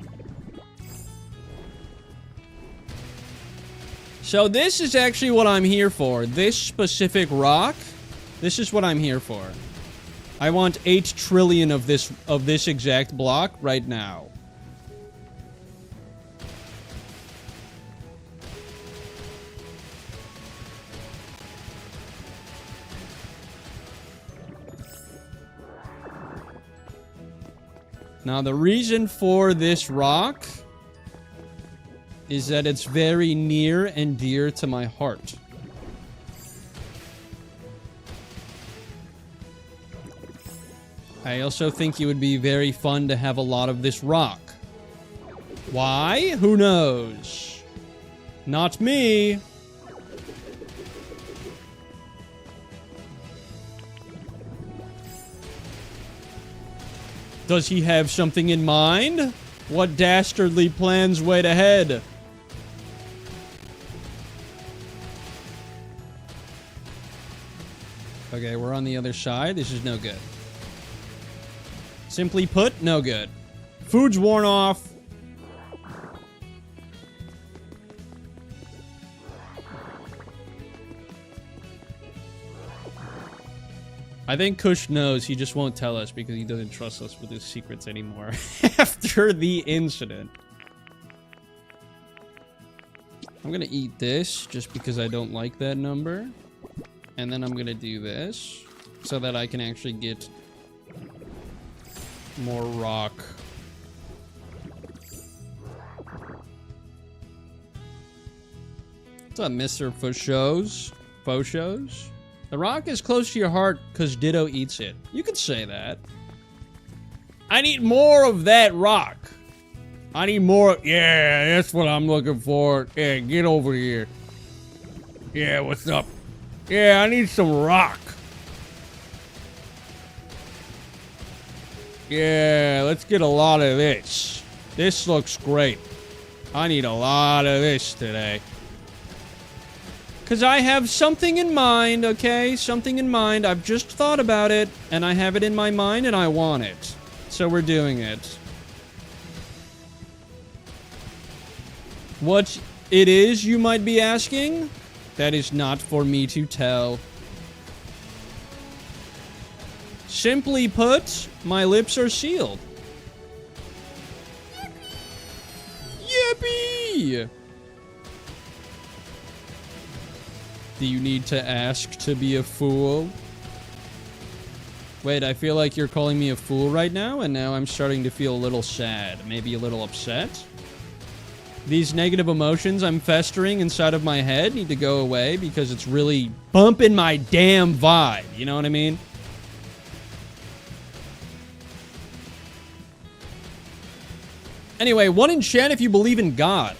A: So this is actually what I'm here for. This specific rock, this is what I'm here for. I want 8 trillion of this exact block right now. Now, the reason for this rock is that it's very near and dear to my heart. I also think it would be very fun to have a lot of this rock. Why? Who knows? Not me. Does he have something in mind? What dastardly plans wait ahead? Okay, we're on the other side. This is no good. Simply put, no good. Food's worn off. I think Kush knows, he just won't tell us because he doesn't trust us with his secrets anymore after the incident. I'm gonna eat this just because I don't like that number. And then I'm gonna do this so that I can actually get more rock. What's up, Mr. Faux shows? The rock is close to your heart because Ditto eats it. You could say that. I need more of that rock. I need more. Yeah, that's what I'm looking for. Yeah, get over here. Yeah, what's up? Yeah, I need some rock. Yeah, let's get a lot of this. This looks great. I need a lot of this today. Because I have something in mind, okay? Something in mind. I've just thought about it, and I have it in my mind, and I want it. So we're doing it. What it is, you might be asking? That is not for me to tell. Simply put, my lips are sealed. Yippee! Do you need to ask to be a fool? Wait, I feel like you're calling me a fool right now, and now I'm starting to feel a little sad, maybe a little upset. These negative emotions I'm festering inside of my head need to go away because it's really bumping my damn vibe, you know what I mean? Anyway, 1 enchant if you believe in God.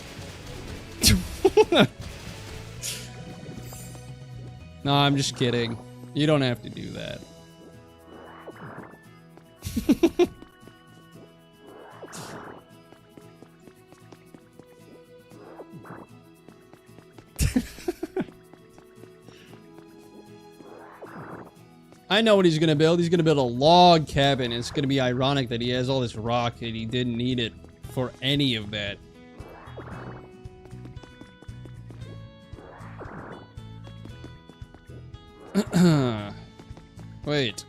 A: No, I'm just kidding. You don't have to do that. I know what he's gonna build. He's gonna build a log cabin. It's gonna be ironic that he has all this rock and he didn't need it for any of that. Wait.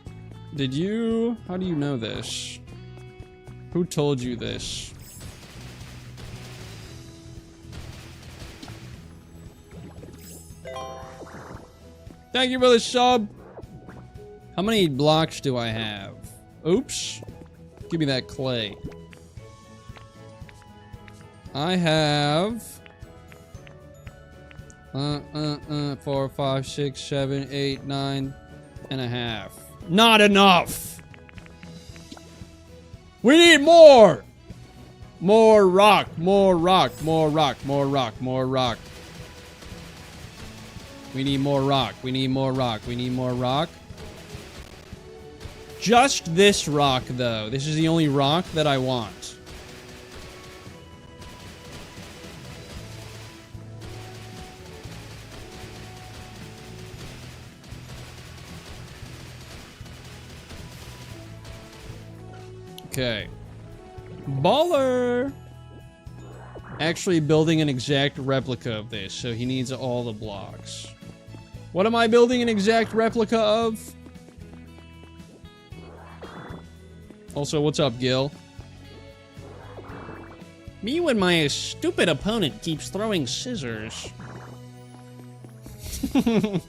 A: Did you... How do you know this? Who told you this? Thank you for the sub! How many blocks do I have? Oops. Give me that clay. I have... 4, 5, 6, 7, 8, 9 and a half. Not enough! We need more! More rock, more rock, more rock, more rock, more rock. We need more rock, we need more rock, we need more rock. Just this rock, though. This is the only rock that I want. Okay. Baller! Actually building an exact replica of this, so he needs all the blocks. What am I building an exact replica of? Also, what's up, Gil? Me when my stupid opponent keeps throwing scissors. That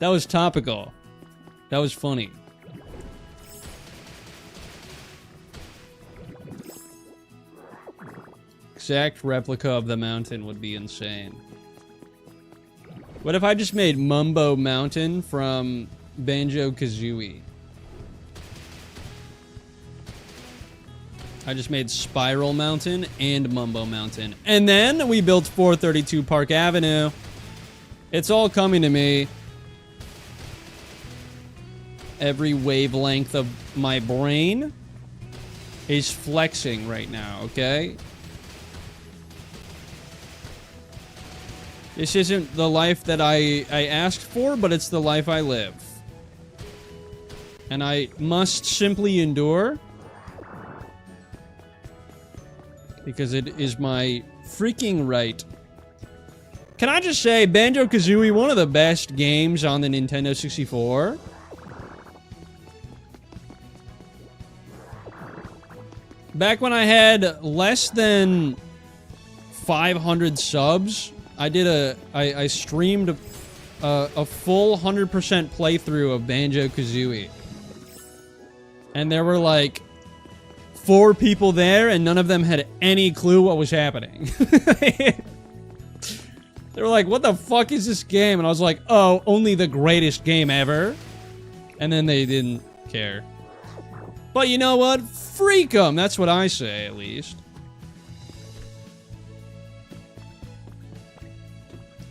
A: was topical. That was funny. Exact replica of the mountain would be insane. What if I just made Mumbo Mountain from Banjo-Kazooie? I just made Spiral Mountain and Mumbo Mountain. And then we built 432 Park Avenue. It's all coming to me. Every wavelength of my brain is flexing right now, okay? This isn't the life that I asked for, but it's the life I live. And I must simply endure. Because it is my freaking right. Can I just say, Banjo-Kazooie, one of the best games on the Nintendo 64. Back when I had less than 500 subs, I streamed a full 100% playthrough of Banjo-Kazooie. And there were like 4 people there, and none of them had any clue what was happening. They were like, what the fuck is this game? And I was like, oh, only the greatest game ever. And then they didn't care. But you know what? Freak 'em! That's what I say, at least.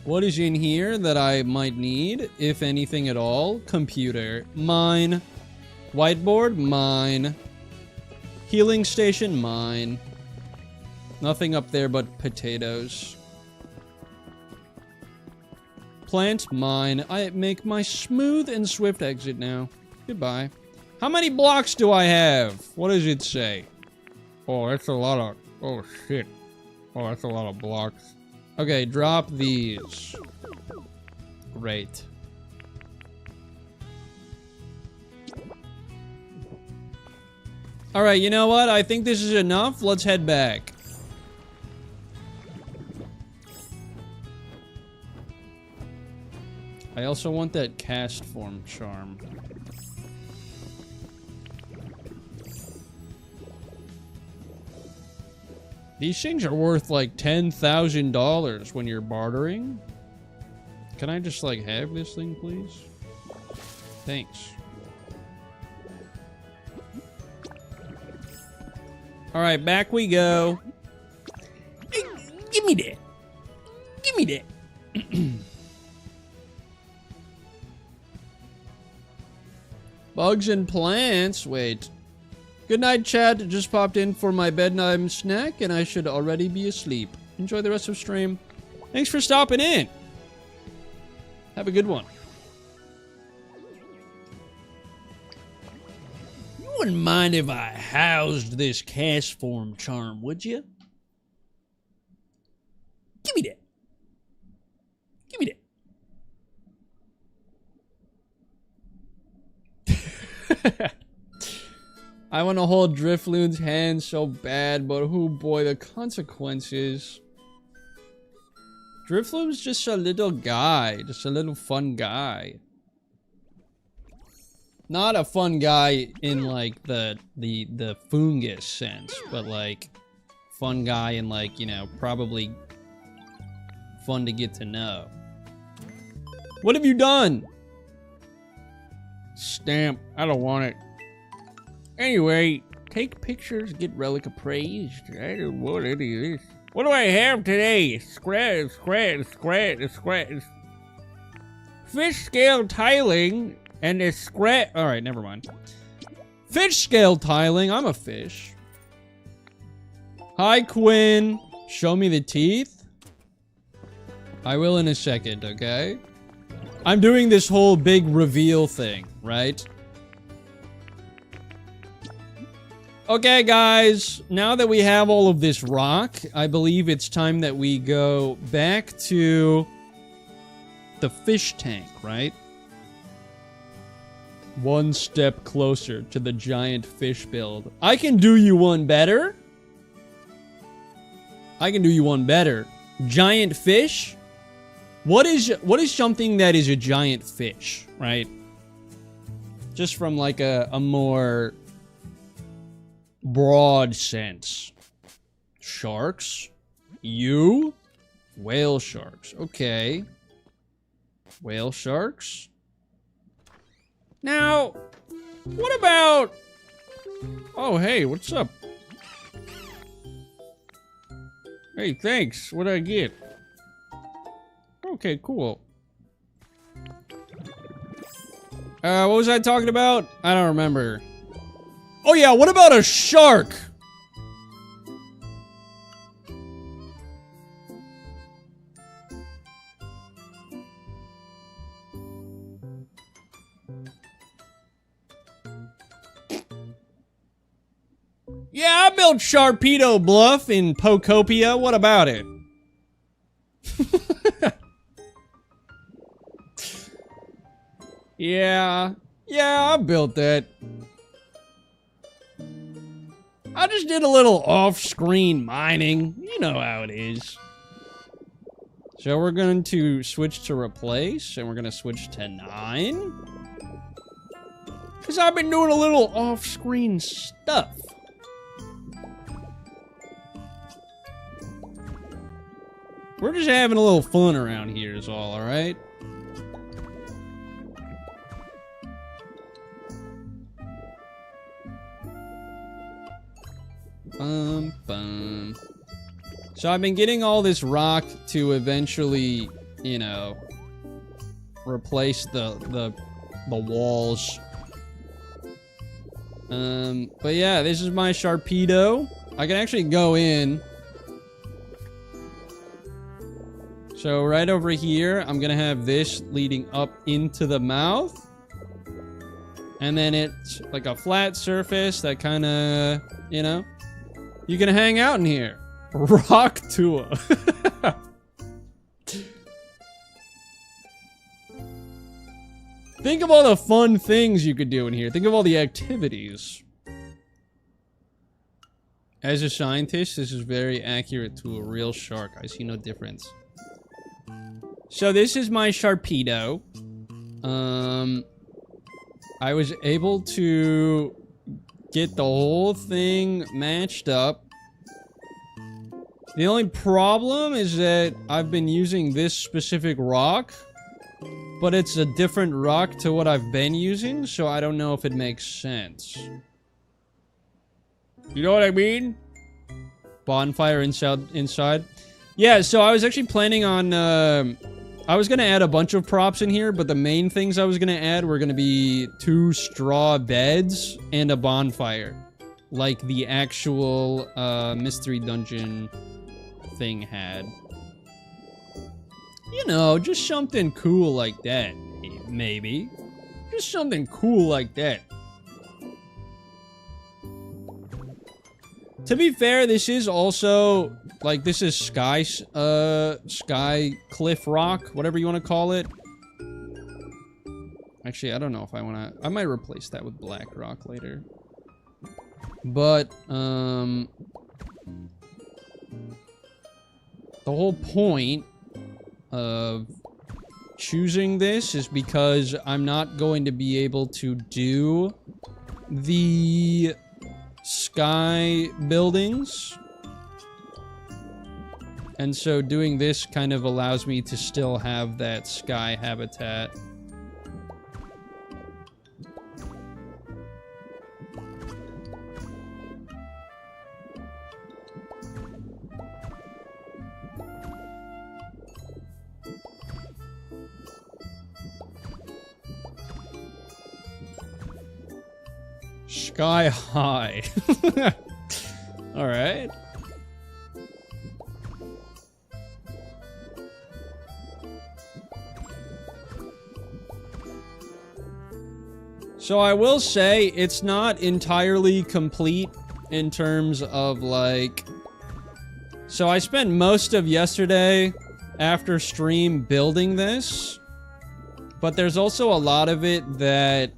A: What is in here that I might need, if anything at all? Computer. Mine. Whiteboard. Mine. Healing station. Mine. Nothing up there but potatoes. Plant. Mine. I make my smooth and swift exit now. Goodbye. How many blocks do I have? What does it say? Oh, that's a lot of... Oh, shit. Oh, that's a lot of blocks. Okay, drop these. Great. Alright, you know what? I think this is enough. Let's head back. I also want that cast form charm. These things are worth like $10,000 when you're bartering. Can I just like have this thing, please? Thanks. Alright, back we go. Hey, give me that. Give me that. Bugs and plants. Wait. Good night, chat. Just popped in for my bedtime snack, and I should already be asleep. Enjoy the rest of stream. Thanks for stopping in. Have a good one. You wouldn't mind if I housed this cast form charm, would you? Give me that. Give me that. I want to hold Drifloon's hand so bad, but oh boy, the consequences. Drifloon's just a little guy, just a little fun guy. Not a fun guy in like the fungus sense, but like fun guy in like, you know, probably fun to get to know. What have you done? Stamp. I don't want it. Anyway, take pictures, get relic appraised. I don't want any of this. What do I have today? Scratch. Fish scale tiling and a scratch. Alright, never mind. Fish scale tiling. I'm a fish. Hi, Quinn. Show me the teeth. I will in a second, okay? I'm doing this whole big reveal thing, right? Okay, guys, now that we have all of this rock, I believe it's time that we go back to the fish tank, right? One step closer to the giant fish build. I can do you one better. I can do you one better. Giant fish? What is something that is a giant fish, right? Just from like a more broad sense. Sharks? You? Whale sharks. Okay. Whale sharks? Now, what about... Oh, hey, what's up? Hey, thanks. What'd I get? Okay, cool. What was I talking about? I don't remember. Oh yeah, what about a shark? Yeah, I built Sharpedo Bluff in POKOPIA. What about it? Yeah, I built that. I just did a little off-screen mining. You know how it is. So we're going to switch to replace, and we're going to switch to 9. Because I've been doing a little off-screen stuff. We're just having a little fun around here is all, alright? Bum. So I've been getting all this rock to eventually, you know, replace the walls. But yeah, this is my Sharpedo. I can actually go in. So right over here, I'm gonna have this leading up into the mouth. And then it's like a flat surface that kind of, you know, you can hang out in here. Rock tour. Think of all the fun things you could do in here. Think of all the activities. As a scientist, this is very accurate to a real shark. I see no difference. So this is my Sharpedo. I was able to get the whole thing matched up. The only problem is that I've been using this specific rock, but it's a different rock to what I've been using, so I don't know if it makes sense. You know what I mean? Bonfire inside. Yeah, so I was actually planning on, I was gonna add a bunch of props in here, but the main things I was gonna add were gonna be 2 straw beds and a bonfire. Like the actual, mystery dungeon thing had. You know, just something cool like that, maybe. Just something cool like that. To be fair, this is also, like, this is sky cliff rock, whatever you want to call it. Actually, I don't know if I want to, I might replace that with black rock later. But, the whole point of choosing this is because I'm not going to be able to do the sky buildings, and so doing this kind of allows me to still have that sky habitat. Sky high. All right. So I will say it's not entirely complete in terms of like, so I spent most of yesterday after stream building this, but there's also a lot of it that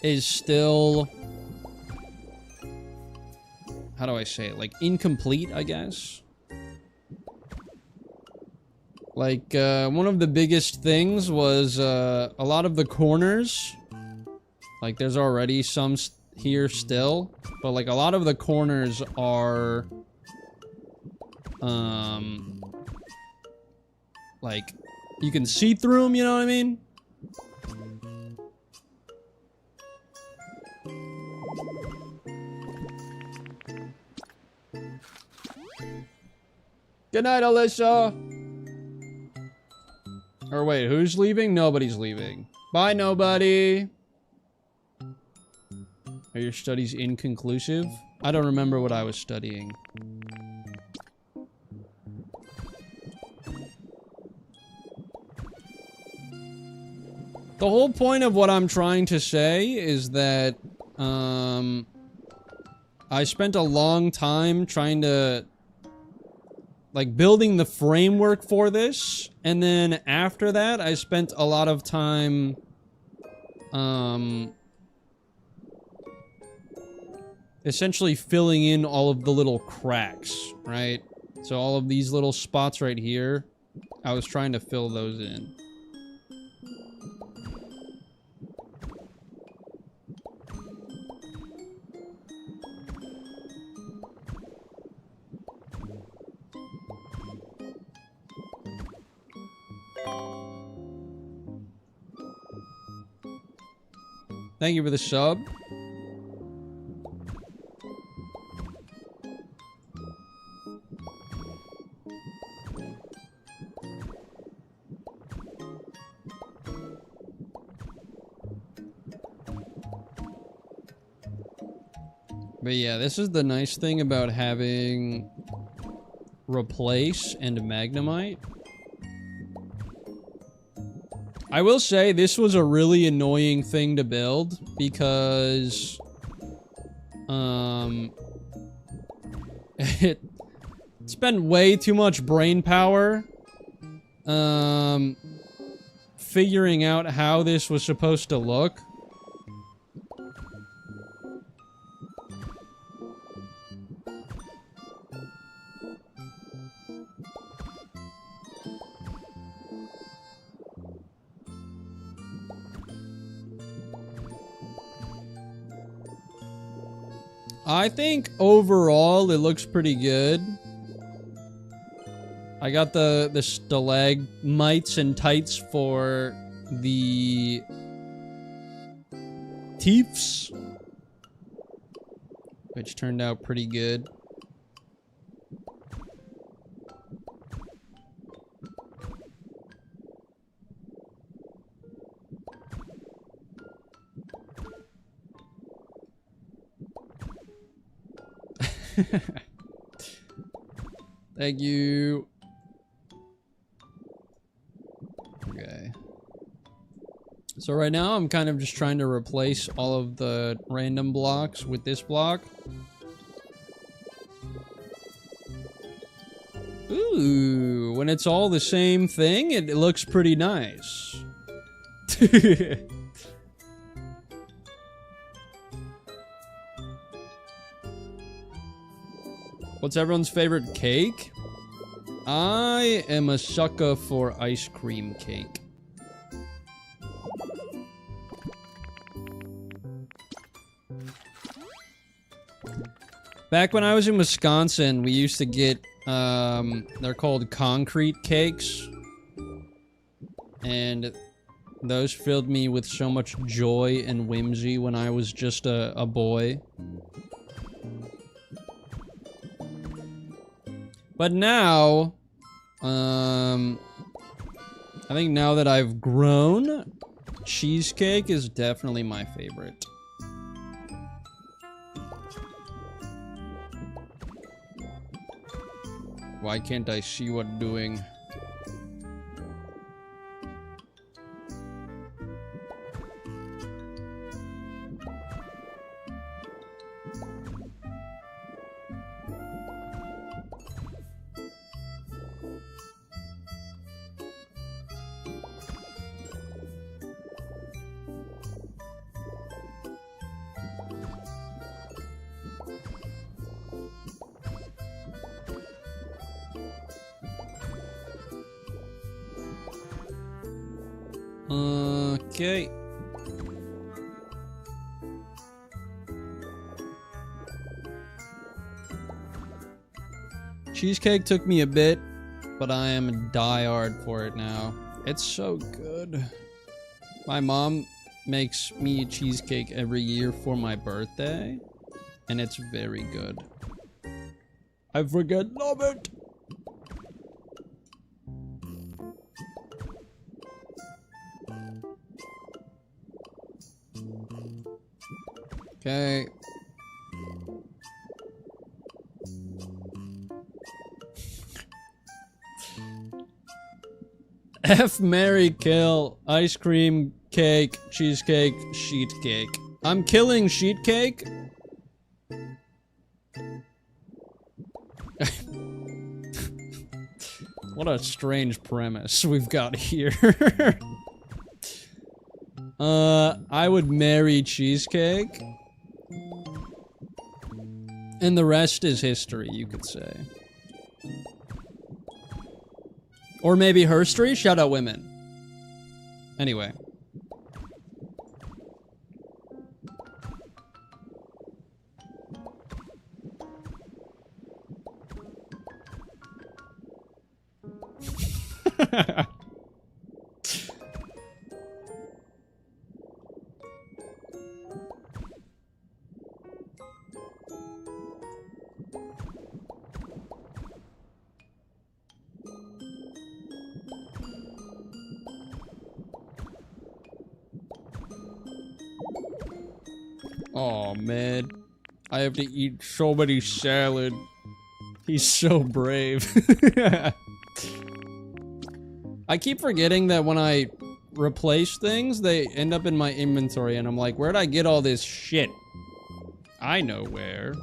A: is still, how do I say it, like incomplete, I guess. Like, one of the biggest things was, a lot of the corners, like there's already some here still, but like a lot of the corners are, like, you can see through them, you know what I mean? Good night, Alyssa. Or wait, who's leaving? Nobody's leaving. Bye, nobody. Are your studies inconclusive? I don't remember what I was studying. The whole point of what I'm trying to say is that, I spent a long time trying to, like, building the framework for this, and then after that, I spent a lot of time, essentially filling in all of the little cracks, right? So all of these little spots right here, I was trying to fill those in. Thank you for the sub. But yeah, this is the nice thing about having Replace and Magnemite. I will say this was a really annoying thing to build because, spent way too much brain power figuring out how this was supposed to look. I think overall it looks pretty good. I got the stalagmites and tights for the teeths, which turned out pretty good. Thank you. Okay. So right now I'm kind of just trying to replace all of the random blocks with this block. Ooh, when it's all the same thing, it looks pretty nice. What's everyone's favorite cake? I am a sucker for ice cream cake. Back when I was in Wisconsin, we used to get, they're called concrete cakes. And those filled me with so much joy and whimsy when I was just a boy. But now, I think now that I've grown, cheesecake is definitely my favorite. Why can't I see what I'm doing? Okay. Cheesecake took me a bit, but I am a diehard for it now. It's so good. My mom makes me a cheesecake every year for my birthday, and it's very good. I freaking love it! Okay. F, marry, kill, ice cream, cake, cheesecake, sheet cake. I'm killing sheet cake. What a strange premise we've got here. I would marry cheesecake. And the rest is history, you could say. Or maybe herstory? Shout out women. Anyway. Oh man, I have to eat so many salad. He's so brave. I keep forgetting that when I replace things, they end up in my inventory, and I'm like, where'd I get all this shit? I know where.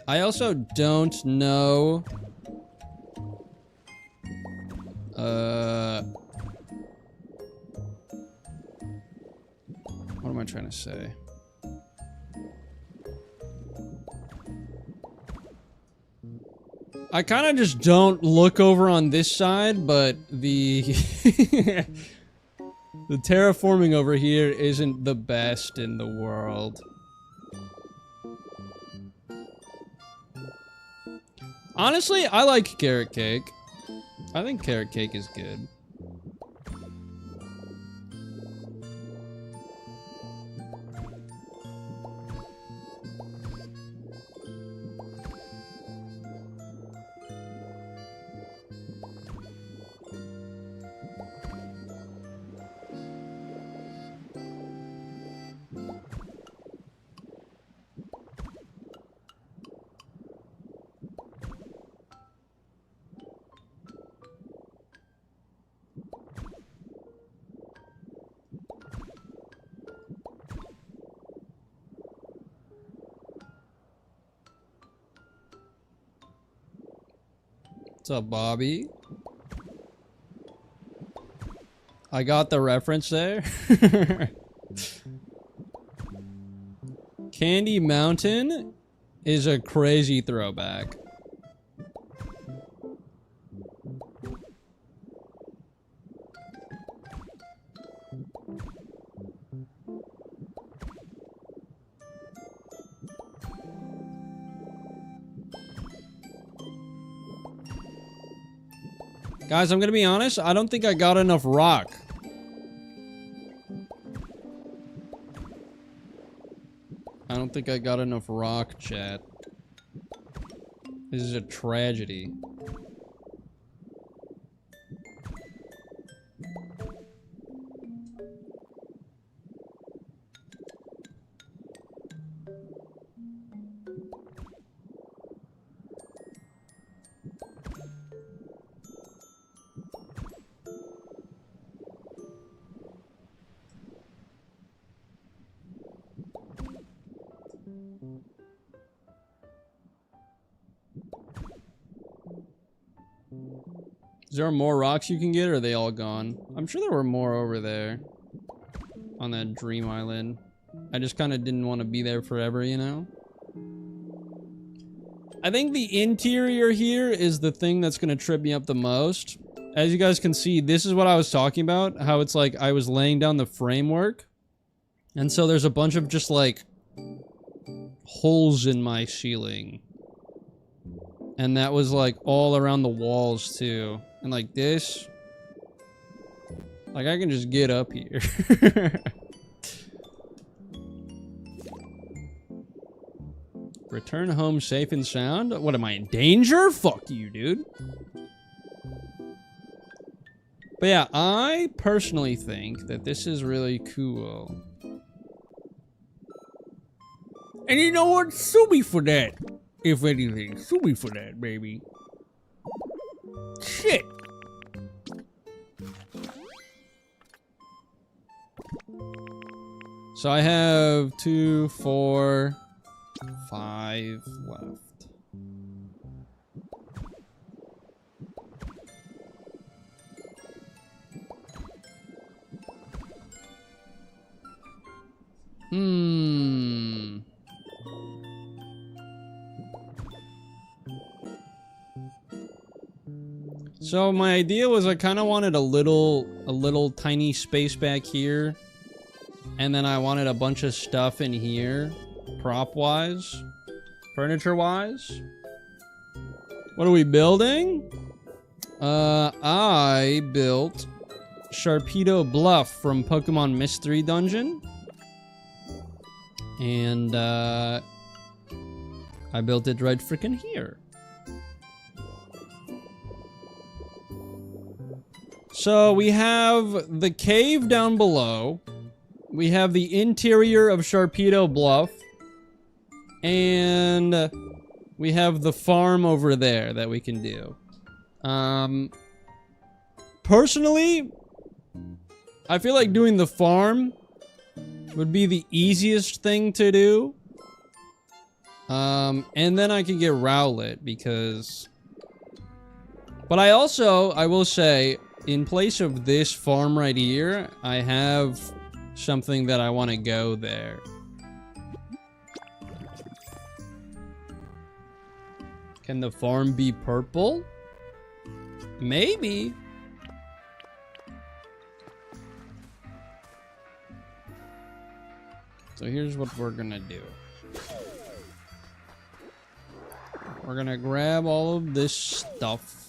A: I also don't know... What am I trying to say? I kind of just don't look over on this side, but the... the terraforming over here isn't the best in the world. Honestly, I like carrot cake. I think carrot cake is good. What's up, Bobby? I got the reference there. Candy Mountain is a crazy throwback. Guys, I'm gonna be honest, I don't think I got enough rock. I don't think I got enough rock, chat. This is a tragedy. Is there more rocks you can get, or are they all gone? I'm sure there were more over there. On that dream island. I just kind of didn't want to be there forever, you know? I think the interior here is the thing that's going to trip me up the most. As you guys can see, this is what I was talking about. How it's like I was laying down the framework. And so there's a bunch of just like... holes in my ceiling. And that was like all around the walls too. And like this. Like I can just get up here. Return home safe and sound? What, am I in danger? Fuck you, dude. But yeah, I personally think that this is really cool. And you know what? Sue me for that. If anything, sue me for that, baby. Shit. So I have 2, 4, 5 left. So my idea was I kind of wanted a little tiny space back here. And then I wanted a bunch of stuff in here. Prop-wise. Furniture-wise. What are we building? I built Sharpedo Bluff from Pokemon Mystery Dungeon. And, I built it right freaking here. So we have the cave down below. We have the interior of Sharpedo Bluff. And we have the farm over there that we can do. Personally, I feel like doing the farm would be the easiest thing to do. And then I can get Rowlet because... But I will say, in place of this farm right here, I have something that I want to go there. Can the farm be purple? Maybe. So here's what we're gonna do. We're gonna grab all of this stuff.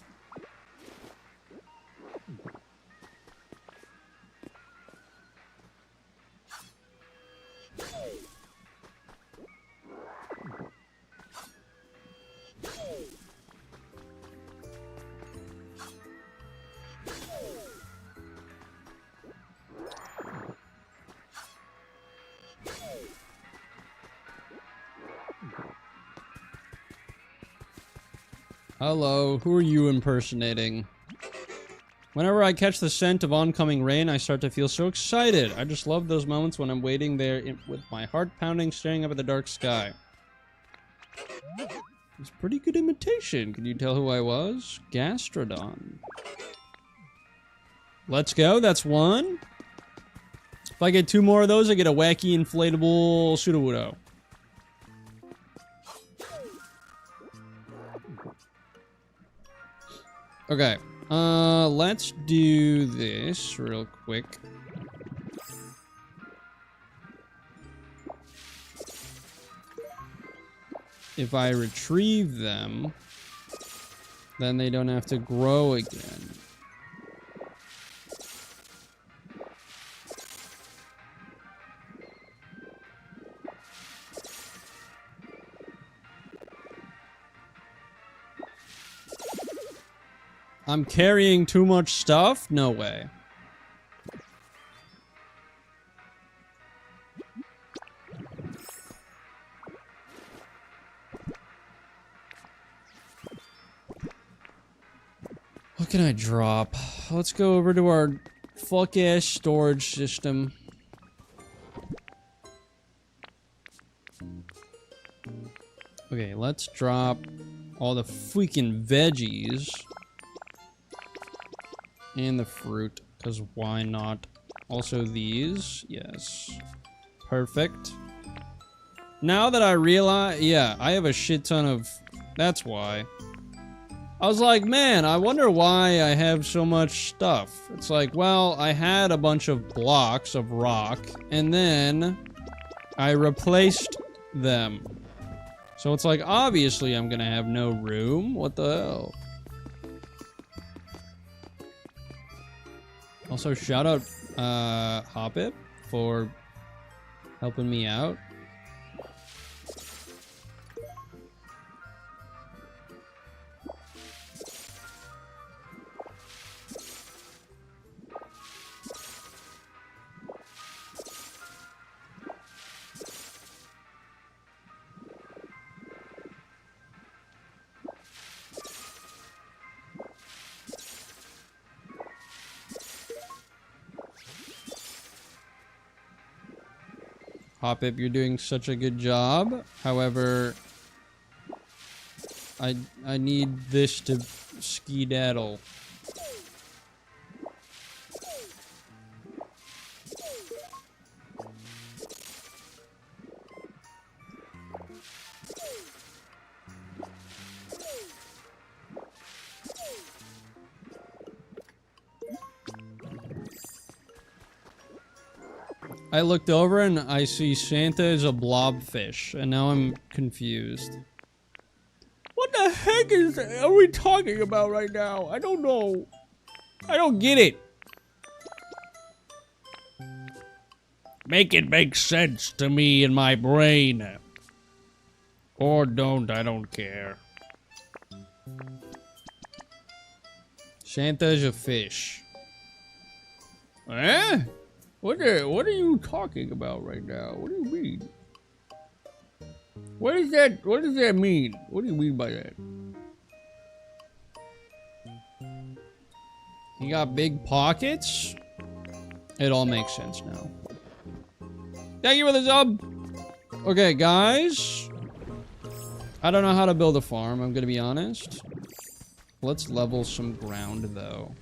A: Hello, who are you impersonating? Whenever I catch the scent of oncoming rain, I start to feel so excited. I just love those moments when I'm waiting there with my heart pounding, staring up at the dark sky. It's a pretty good imitation. Can you tell who I was? Gastrodon. Let's go, that's one. If I get 2 more of those, I get a wacky inflatable Sudowoodo. Okay, let's do this real quick. If I retrieve them, then they don't have to grow again. I'm carrying too much stuff? No way. What can I drop? Let's go over to our fuck-ass storage system. Okay, let's drop all the freaking veggies. And the fruit, because why not? Also these, yes. Perfect. Now that I realize, yeah, I have a shit ton of, that's why. I was like, man, I wonder why I have so much stuff. It's like, well, I had a bunch of blocks of rock, and then I replaced them. So it's like, obviously I'm gonna have no room. What the hell? Also, shout out Hoppip for helping me out. Hoppip, you're doing such a good job. However, I need this to skedaddle. I looked over and I see Santa is a blobfish, and now I'm confused. What the heck are we talking about right now? I don't know. I don't get it. Make it make sense to me in my brain. Or don't, I don't care. Santa's a fish. Eh? What are you talking about right now? What do you mean? What does that mean? What do you mean by that? You got big pockets? It all makes sense now. Thank you for the sub! Okay, guys. I don't know how to build a farm, I'm gonna be honest. Let's level some ground, though.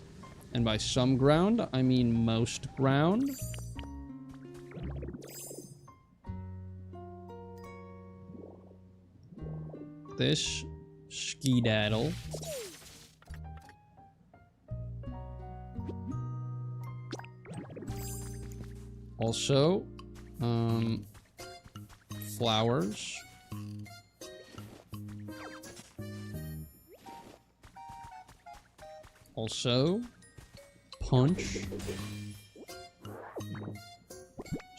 A: And by some ground, I mean most ground. This skedaddle. Also, flowers. Also, punch.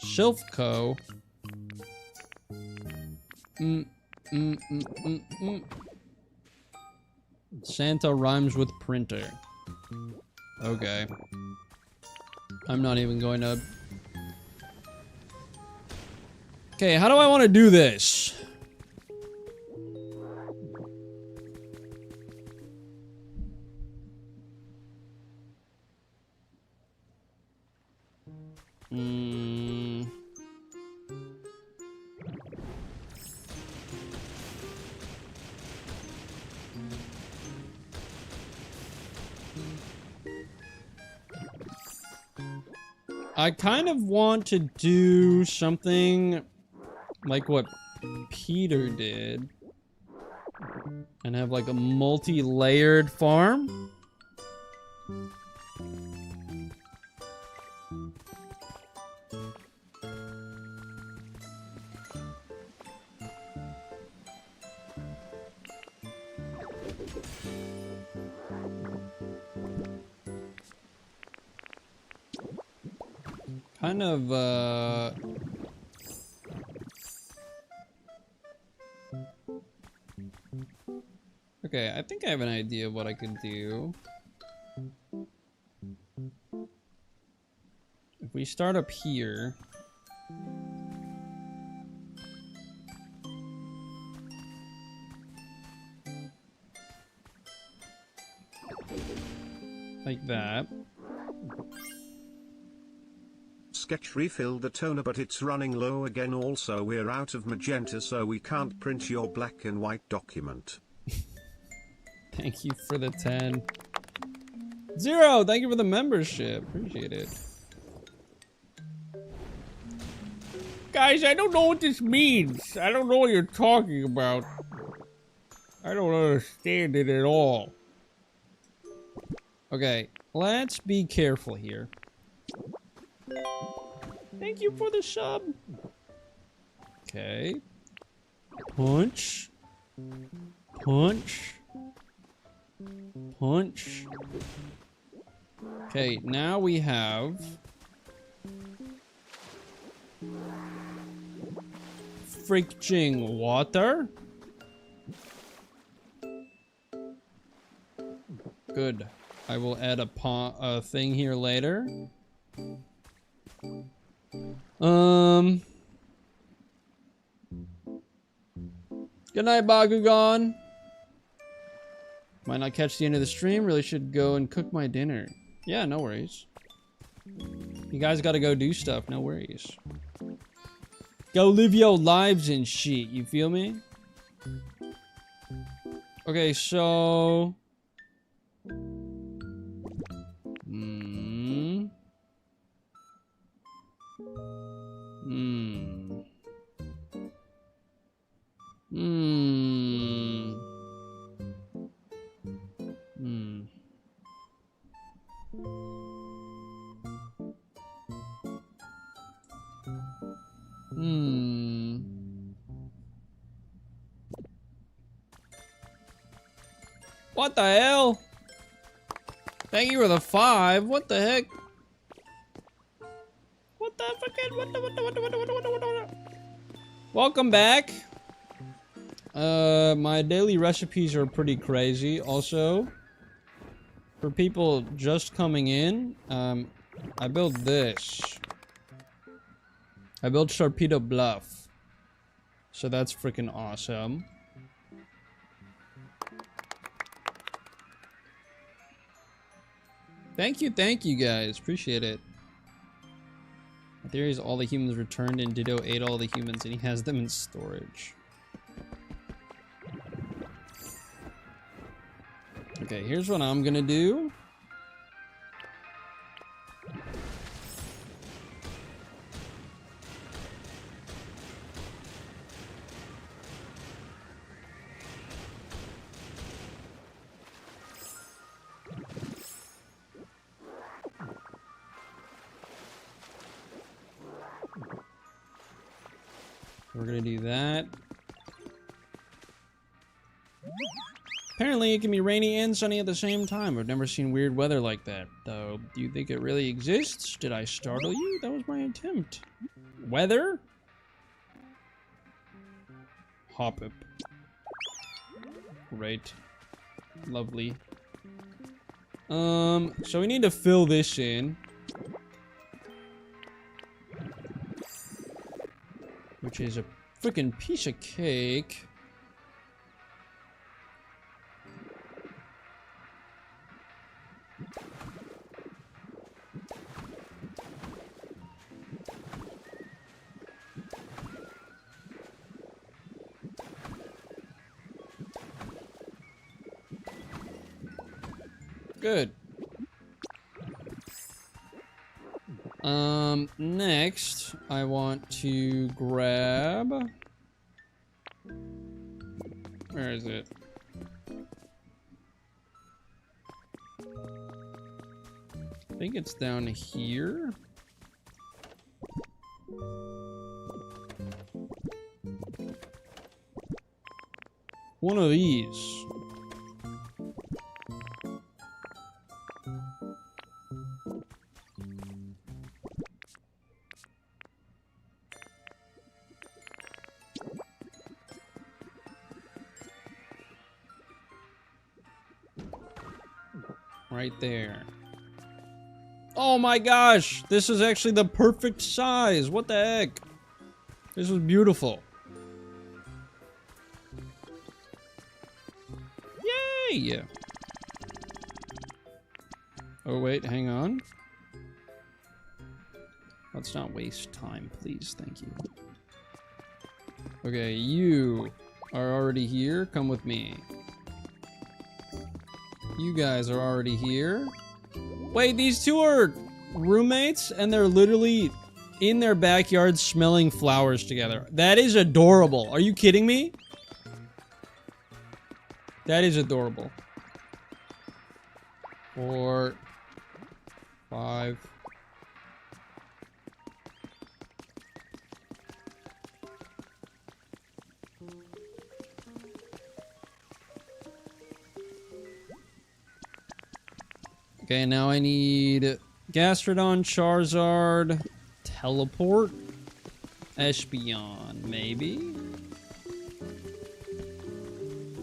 A: Silphco. Santa rhymes with printer. Okay. I'm not even going to... Okay, how do I want to do this? I kind of want to do something like what Peter did and have like a multi-layered farm. Kind of, okay, I think I have an idea of what I could do. If we start up here... like that.
B: Sketch refilled the toner, but it's running low again. Also, we're out of magenta, so we can't print your black and white document.
A: Thank you for the 10. Zero, thank you for the membership. Appreciate it.
C: Guys, I don't know what this means. I don't know what you're talking about. I don't understand it at all.
A: Okay, let's be careful here. Thank you for the sub. Okay. Punch. Punch. Punch. Okay, now we have... freaking water. Good. I will add a thing here later. Good night, Bakugan. Might not catch the end of the stream. Really should go and cook my dinner. Yeah, no worries. You guys gotta go do stuff. No worries. Go live your lives and shit. You feel me? Okay, so... What the hell? Thank you for the 5. What the heck? What the fucking what? Welcome back. My daily recipes are pretty crazy. Also, for people just coming in, I built this. I built Torpedo Bluff. So that's freaking awesome. Thank you guys. Appreciate it. My theory is all the humans returned and Ditto ate all the humans and he has them in storage. Okay, here's what I'm gonna do. We're gonna do that. Apparently it can be rainy and sunny at the same time. I've never seen weird weather like that, though. Do you think it really exists? Did I startle you? That was my attempt. Weather? Hop up. Great. Lovely. So we need to fill this in. Which is a freaking piece of cake. Good. Next, I want to grab... Where is it? I think it's down here. One of these. Right there. Oh my gosh! This is actually the perfect size! What the heck? This was beautiful. Yay! Oh wait, hang on. Let's not waste time, please. Thank you. Okay, you are already here. Come with me. You guys are already here. Wait, these two are roommates and they're literally in their backyard smelling flowers together. That is adorable. Are you kidding me? That is adorable. 4, 5. Okay, now I need Gastrodon, Charizard, Teleport, Espeon, maybe?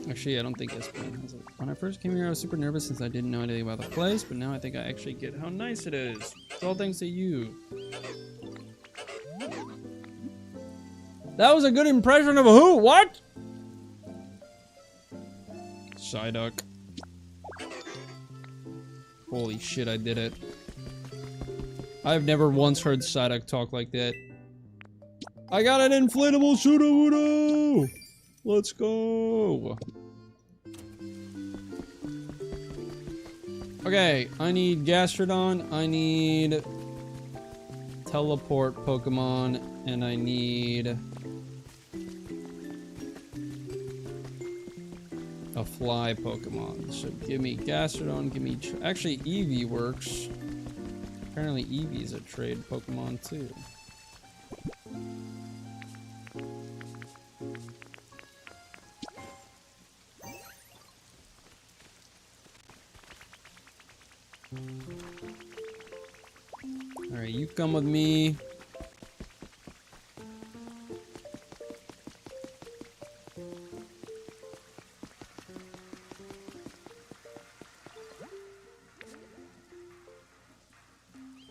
A: Actually, I don't think Espeon has it. When I first came here, I was super nervous since I didn't know anything about the place, but now I think I actually get how nice it is. It's all thanks to you. That was a good impression of who? What? Psyduck. Holy shit, I did it. I've never once heard Psyduck talk like that. I got an inflatable Sudowoodo! Let's go! Okay, I need Gastrodon, I need Teleport Pokemon, and I need a fly Pokemon. So give me Gastrodon, give me... Actually, Eevee works. Apparently Eevee is a trade Pokemon too. Alright, you come with me.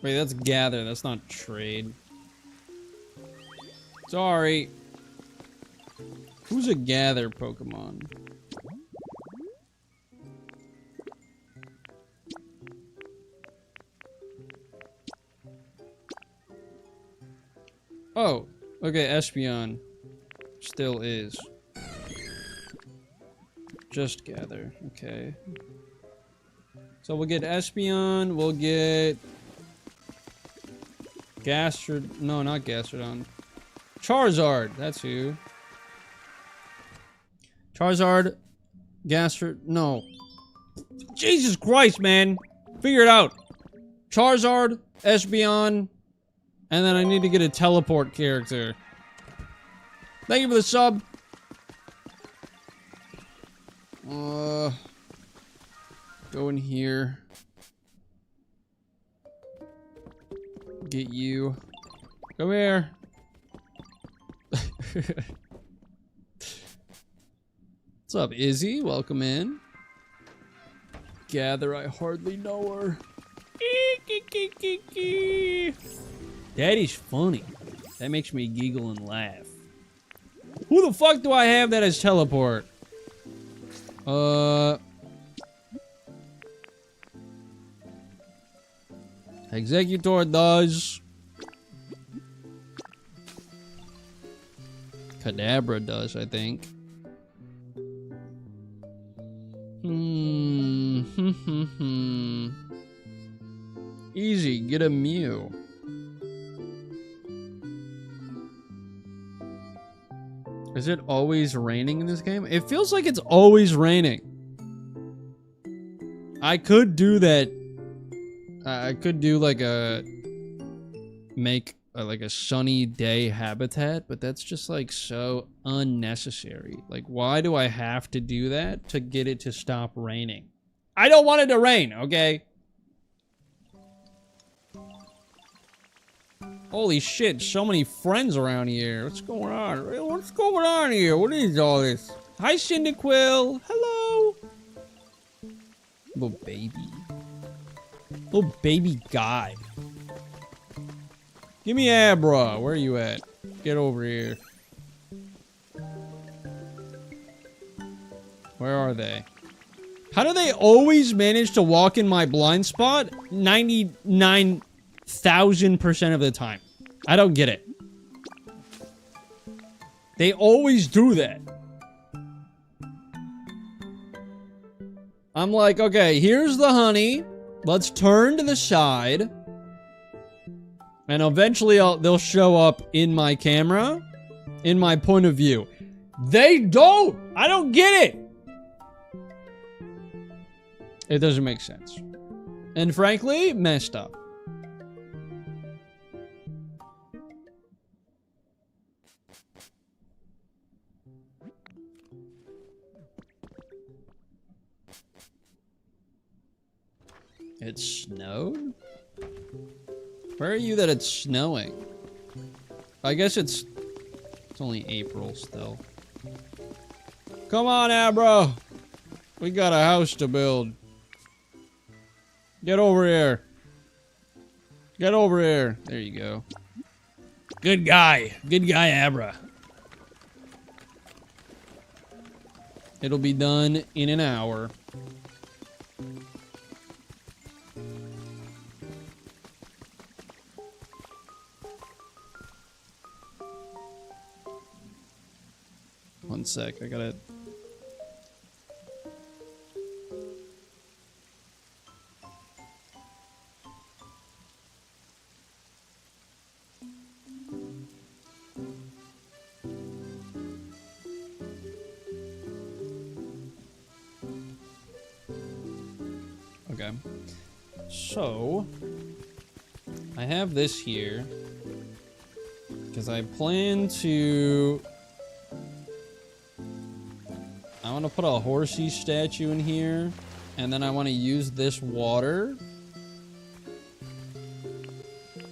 A: Wait, that's gather, that's not trade. Sorry. Who's a gather Pokemon? Oh, okay, Espeon still is. Just gather, okay. So we'll get Espeon, we'll get no, not Gastrodon. Charizard, that's who. Charizard, no. Jesus Christ, man. Figure it out. Charizard, Espeon, and then I need to get a teleport character. Thank you for the sub. Go in here. Get you. Come here. What's up, Izzy? Welcome in. Gather, I hardly know her. Daddy's funny. That makes me giggle and laugh. Who the fuck do I have that as teleport? Executor does. Kadabra does, I think. Easy, get a Mew. Is it always raining in this game? It feels like it's always raining. I could do that. I could do like make like a sunny day habitat, but that's just like so unnecessary. Like, why do I have to do that to get it to stop raining? I don't want it to rain, okay? Holy shit, so many friends around here. What's going on? What's going on here? What is all this? Hi, Cyndaquil. Hello. Little baby. Little baby guy. Give me Abra. Where are you at? Get over here. Where are they? How do they always manage to walk in my blind spot 99,000% of the time? I don't get it. They always do that. I'm like, okay, here's the honey. Let's turn to the side. And eventually they'll show up in my camera, in my point of view. They don't! I don't get it! It doesn't make sense. And frankly, messed up. It snowed? Where are you that it's snowing? I guess it's only April still. Come on, Abra! We got a house to build. Get over here. Get over here. There you go. Good guy. Good guy, Abra. It'll be done in an hour. One sec, I gotta... Okay. So, I have this here because I plan to... I want to put a horsey statue in here, and then I want to use this water.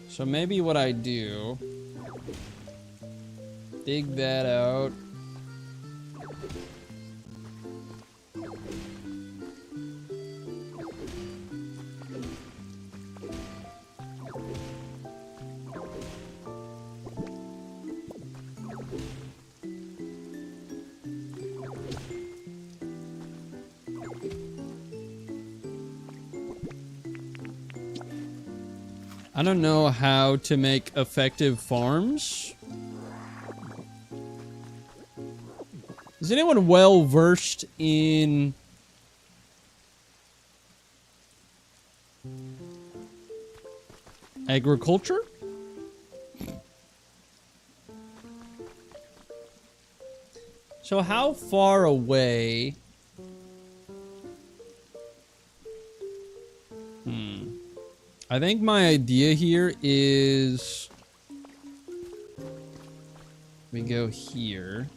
A: So maybe what I do, dig that out. I don't know how to make effective farms. Is anyone well versed in Agriculture? So how far away... I think my idea here is... we go here.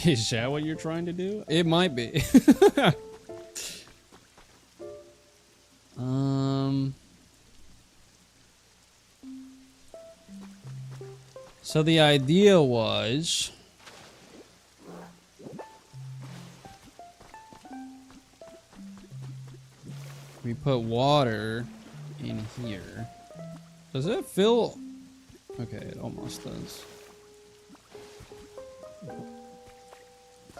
A: Is that what you're trying to do? It might be. So the idea was... we put water in here. Does it fill? Okay, it almost does.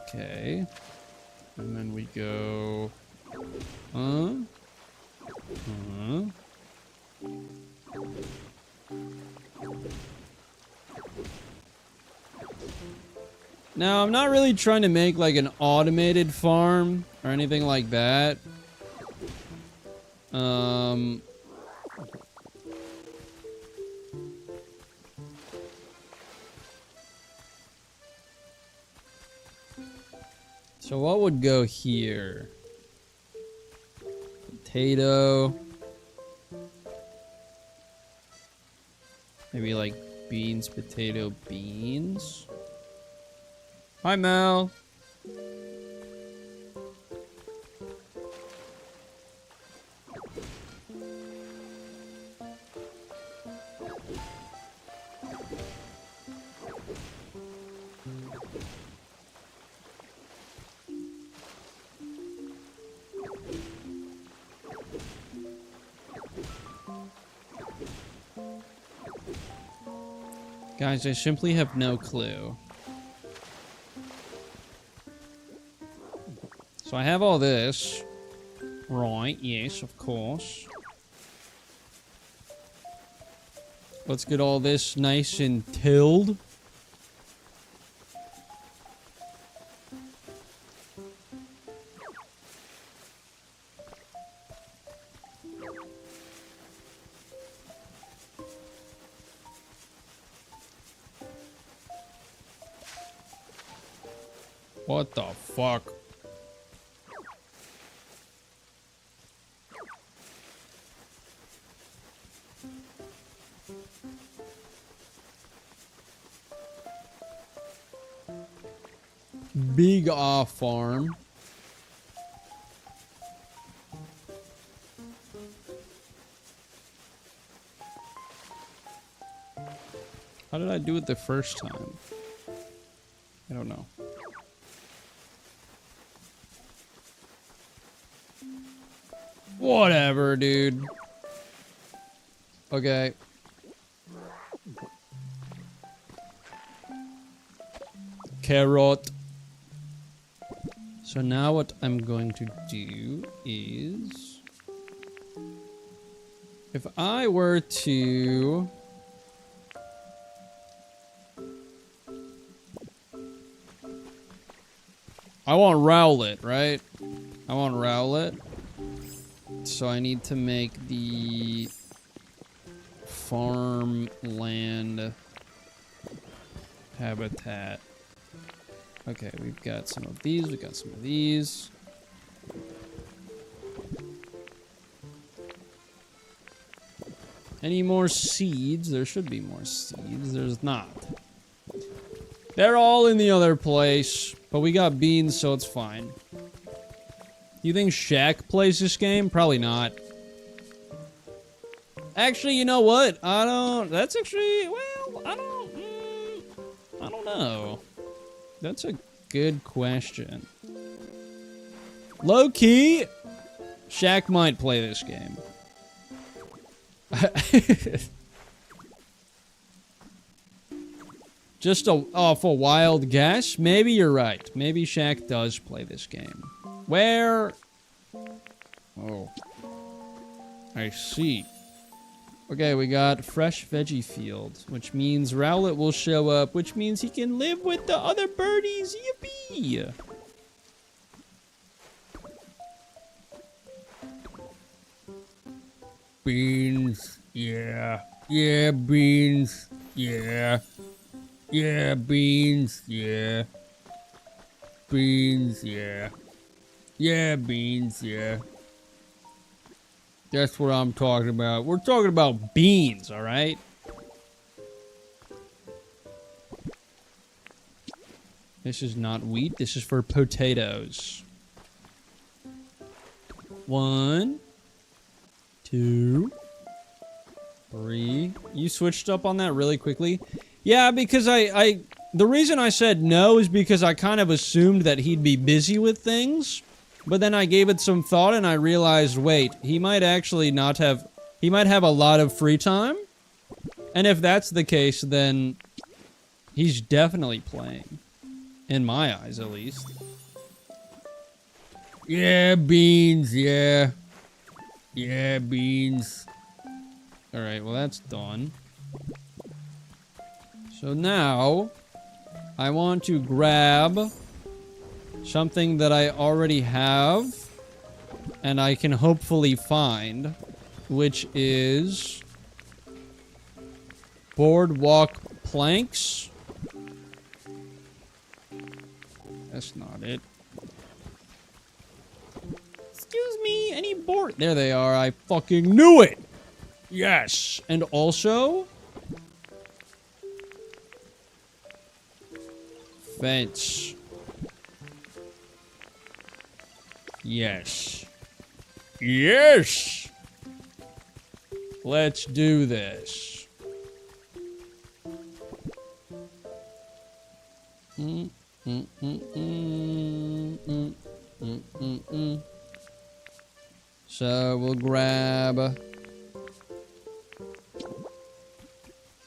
A: Okay. And then we go... Now, I'm not really trying to make like an automated farm or anything like that. So what would go here? Potato. Maybe like beans, potato, beans. Hi, Mel. Guys, I simply have no clue. So I have all this. Right, yes, of course. Let's get all this nice and tilled. What the fuck? Big off farm. How did I do it the first time? I don't know. Whatever, dude. Okay. Carrot. So now what I'm going to do is... if I were to... I want Rowlet, right? I want Rowlet. So I need to make the farmland habitat. Okay, we've got some of these, we've got some of these. Any more seeds? There should be more seeds. There's not. They're all in the other place, but we got beans, so it's fine. Do you think Shaq plays this game? Probably not. Actually, you know what? That's actually, well, I don't know. That's a good question. Low key, Shaq might play this game. Just off a wild guess. Maybe you're right. Maybe Shaq does play this game. Where? Oh. I see. Okay, we got fresh veggie field, which means Rowlet will show up, which means he can live with the other birdies. Yippee!
C: Beans, yeah. Yeah, beans, yeah. Yeah, beans, yeah. Beans, yeah. Yeah, beans, yeah. That's what I'm talking about.
A: We're talking about beans, alright? This is not wheat, this is for potatoes. 1, 2, 3. You switched up on that really quickly? Yeah, because the reason I said no is because I kind of assumed that he'd be busy with things. But then I gave it some thought and I realized, wait, he might actually not have... He might have a lot of free time. And if that's the case, then he's definitely playing. In my eyes, at least.
C: Yeah, beans, yeah. Yeah, beans.
A: Alright, well that's done. So now, I want to grab something that I already have, and I can hopefully find, which is boardwalk planks. That's not it. Excuse me, any board? There they are, I fucking knew it! Yes! And also... fence. Yes. Yes! Let's do this. So we'll grab...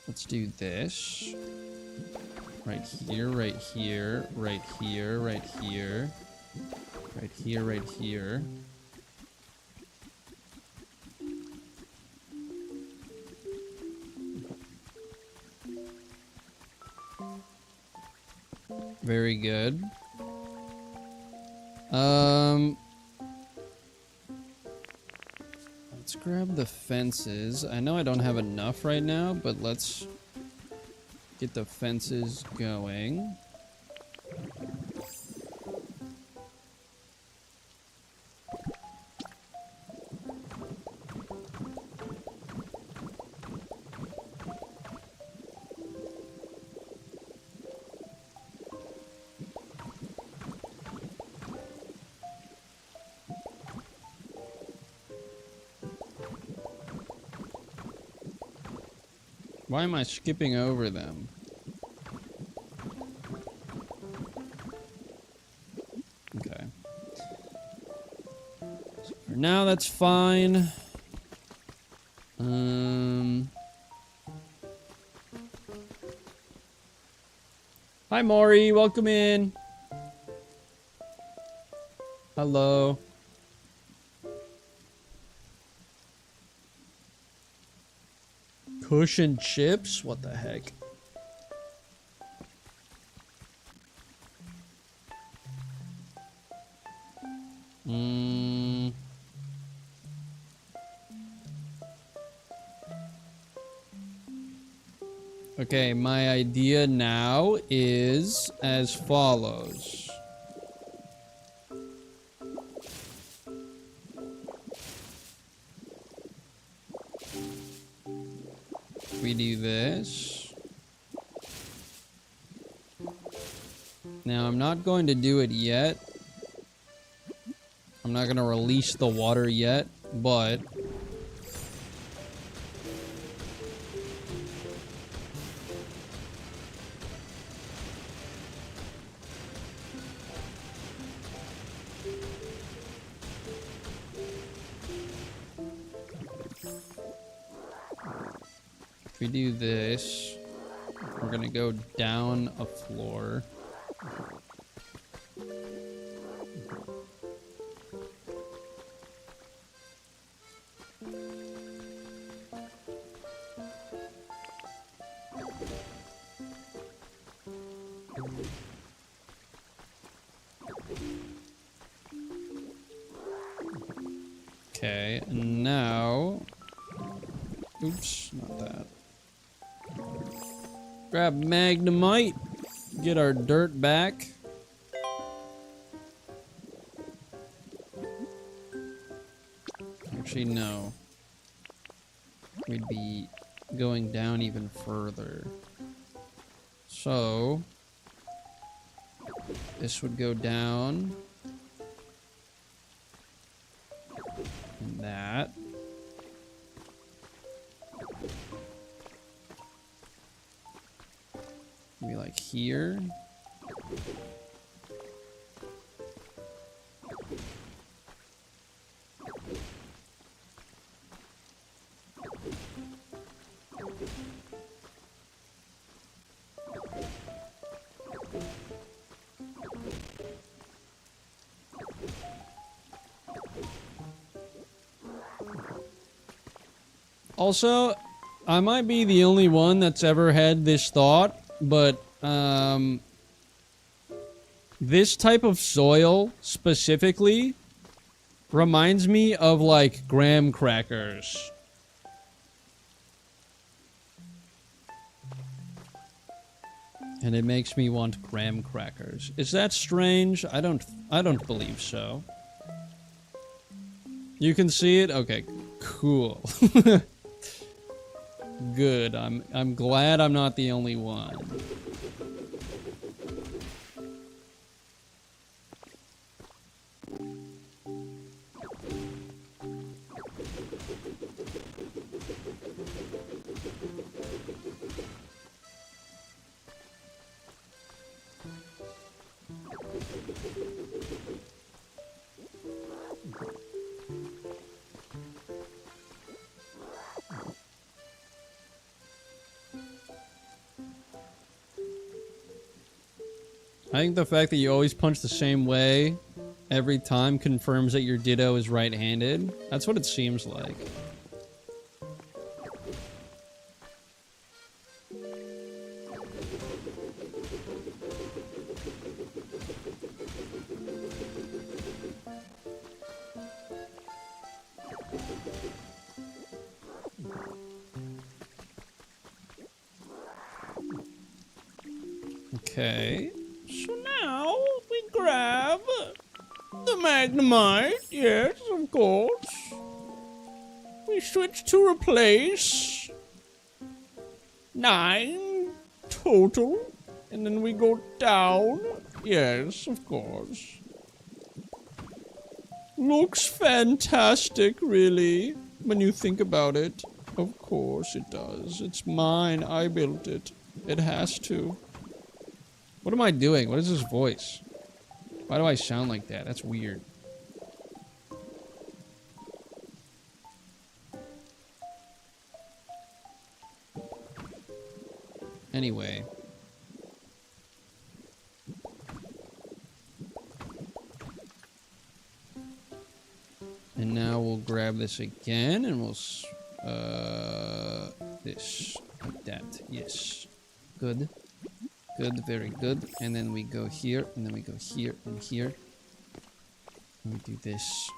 A: Let's do this. Right here, right here, right here, right here. Right here, right here. Very good. Let's grab the fences. I know I don't have enough right now, but let's get the fences going. Why am I skipping over them? Okay. So for now, that's fine. Hi, Maury. Welcome in. Hello. Cushion chips? What the heck? Okay, my idea now is as follows. We do this. Now, I'm not going to do it yet. I'm not going to release the water yet, but... if we do this, we're going to go down a floor. Okay, and now... oops, not that. Grab Magnemite. Get our dirt back. Actually, no. We'd be going down even further. So... this would go down. And that. Maybe like here. Also, I might be the only one that's ever had this thought, but this type of soil specifically reminds me of like graham crackers. And it makes me want graham crackers. Is that strange? I don't believe so. You can see it? Okay, cool. Good. I'm glad I'm not the only one. I think the fact that you always punch the same way every time confirms that your Ditto is right-handed. That's what it seems like. Okay.
C: So now we grab the Magnemite. Yes, of course. We switch to replace 9 total. And then we go down. Yes, of course. Looks fantastic, really, when you think about it. Of course it does. It's mine. I built it. It has to.
A: What am I doing? What is this voice? Why do I sound like that? That's weird. Anyway. And now we'll grab this again and we'll... this. Like that. Yes. Good. Good, very good. And then we go here, and then we go here, and here. And we do this.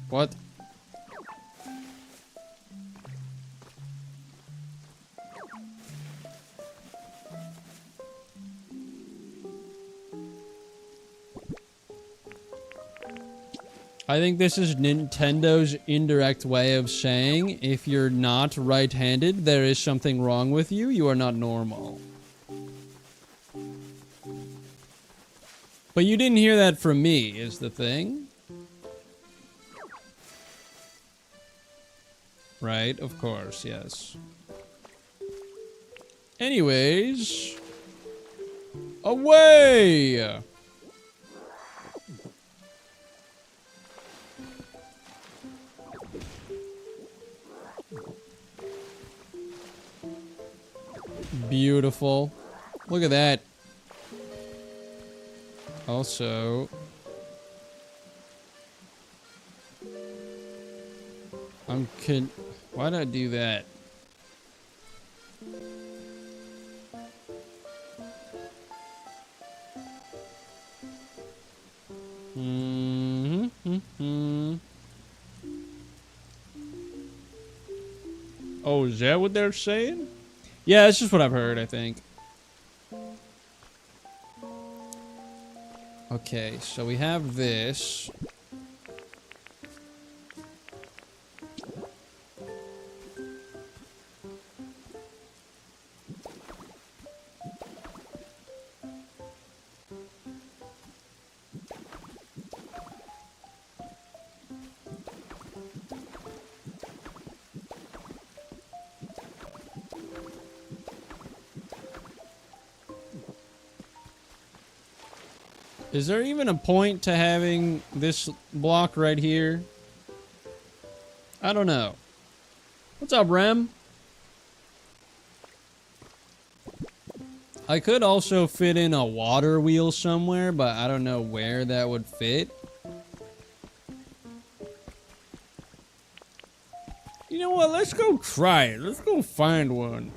A: What? I think this is Nintendo's indirect way of saying if you're not right-handed, there is something wrong with you. You are not normal. But you didn't hear that from me, is the thing. Right, of course, yes. Anyways. Away! Beautiful. Look at that. Also, why did I do that? Oh, is that what they're saying? Yeah, it's just what I've heard, I think. Okay, so we have this. Is there even a point to having this block right here? I don't know. What's up, Rem? I could also fit in a water wheel somewhere, but I don't know where that would fit.
C: You know what? Let's go try it. Let's go find one.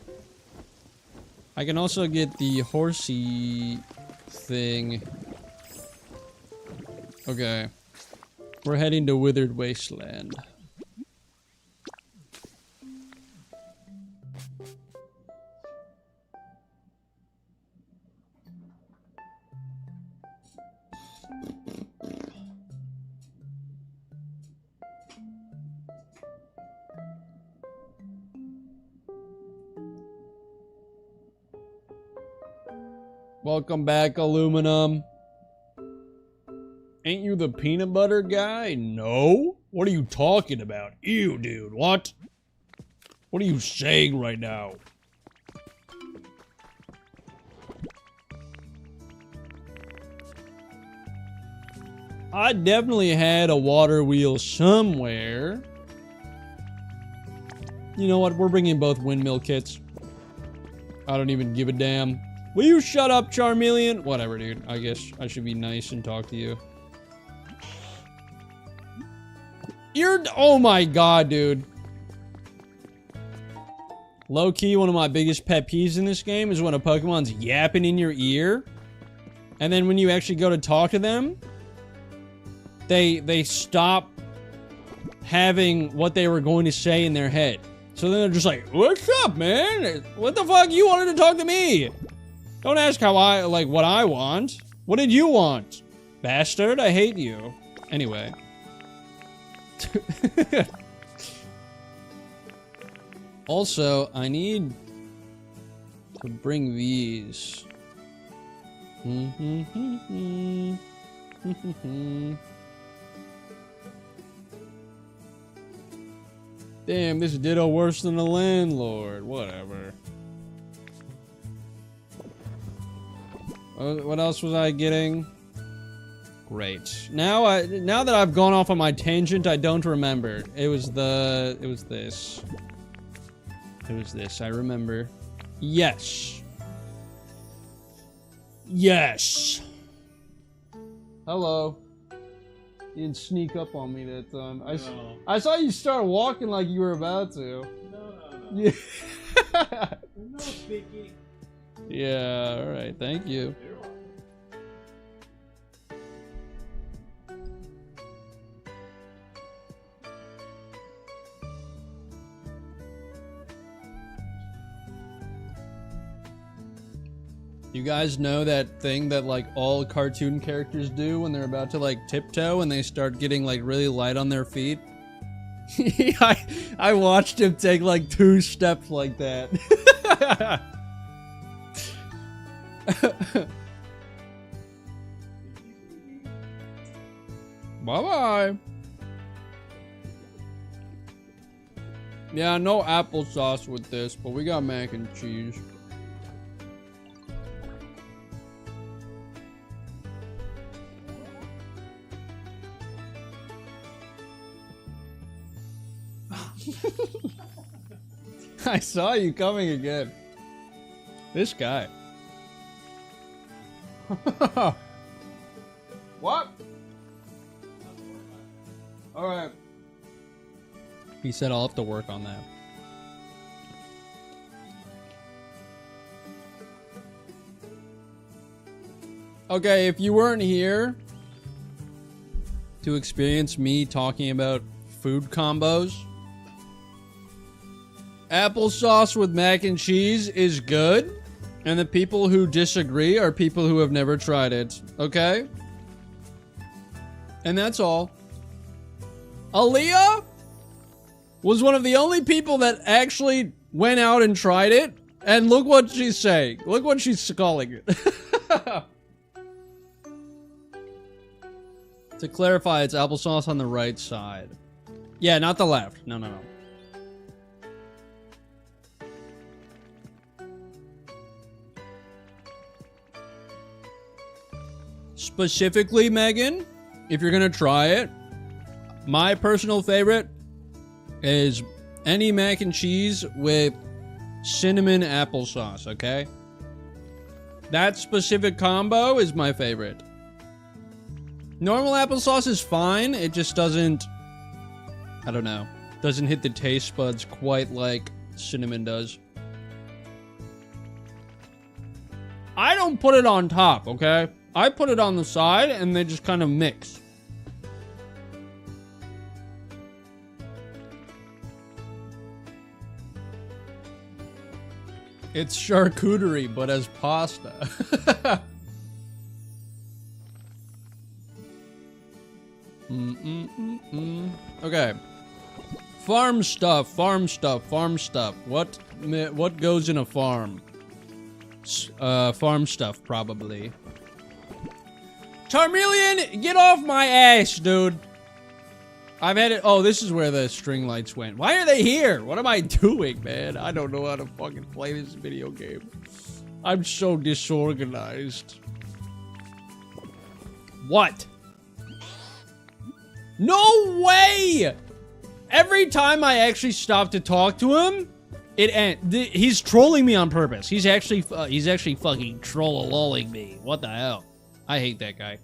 A: I can also get the horsey thing. Okay. We're heading to Withered Wasteland. Welcome back, Aluminum.
C: Ain't you the peanut butter guy? No? What are you talking about? Ew, dude, what? What are you saying right now?
A: I definitely had a water wheel somewhere. You know what? We're bringing both windmill kits. I don't even give a damn. Will you shut up, Charmeleon? Whatever, dude. I guess I should be nice and talk to you. Oh my god, dude. Low-key, one of my biggest pet peeves in this game is when a Pokemon's yapping in your ear. And then when you actually go to talk to them, they stop having what they were going to say in their head. So then they're just like, what's up, man? What the fuck? You wanted to talk to me. Don't ask how what I want. What did you want? Bastard, I hate you. Anyway. Also, I need to bring these. Damn, this Ditto worse than the landlord. Whatever. What else was I getting? Great. Now that I've gone off on my tangent, I don't remember. It was this. It was this, I remember. Yes. Yes. Hello. You didn't sneak up on me that time. I saw you start walking like you were about to.
D: No.
A: Yeah.
D: No speaking.
A: Yeah, alright, thank you. You guys know that thing that like all cartoon characters do when they're about to like tiptoe and they start getting like really light on their feet? I watched him take like 2 steps like that. Bye-bye. Yeah, no applesauce with this, but we got mac and cheese. I saw you coming again. This guy. What? Alright. He said I'll have to work on that. Okay, if you weren't here to experience me talking about food combos, applesauce with mac and cheese is good, and the people who disagree are people who have never tried it, okay? And that's all. Aaliyah was one of the only people that actually went out and tried it, and look what she's saying. Look what she's calling it. To clarify, it's applesauce on the right side. Yeah, not the left. No, no, no. Specifically, Megan, if you're gonna try it, my personal favorite is any mac and cheese with cinnamon applesauce, okay? That specific combo is my favorite. Normal applesauce is fine, it just doesn't, I don't know, doesn't hit the taste buds quite like cinnamon does. I don't put it on top, okay? I put it on the side and they just kind of mix. It's charcuterie, but as pasta. Okay. Farm stuff, farm stuff, farm stuff. What goes in a farm? Farm stuff, probably. Charmeleon, get off my ass, dude. I've had it. Oh, this is where the string lights went. Why are they here? What am I doing, man? I don't know how to fucking play this video game. I'm so disorganized. What? No way! Every time I actually stop to talk to him, he's trolling me on purpose. He's actually fucking troll-lolling me. What the hell? I hate that guy.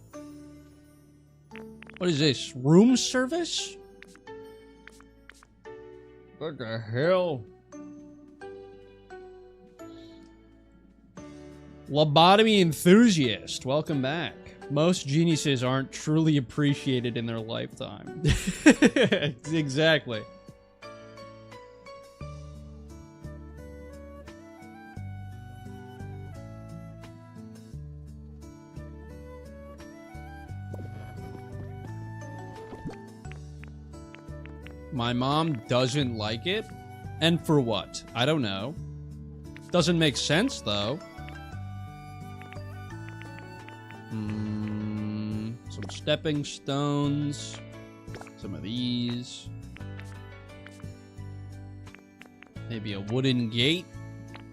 A: What is this? Room service? What the hell? Lobotomy enthusiast. Welcome back. Most geniuses aren't truly appreciated in their lifetime. Exactly. My mom doesn't like it. And for what? I don't know. Doesn't make sense, though. Some stepping stones. Some of these. Maybe a wooden gate.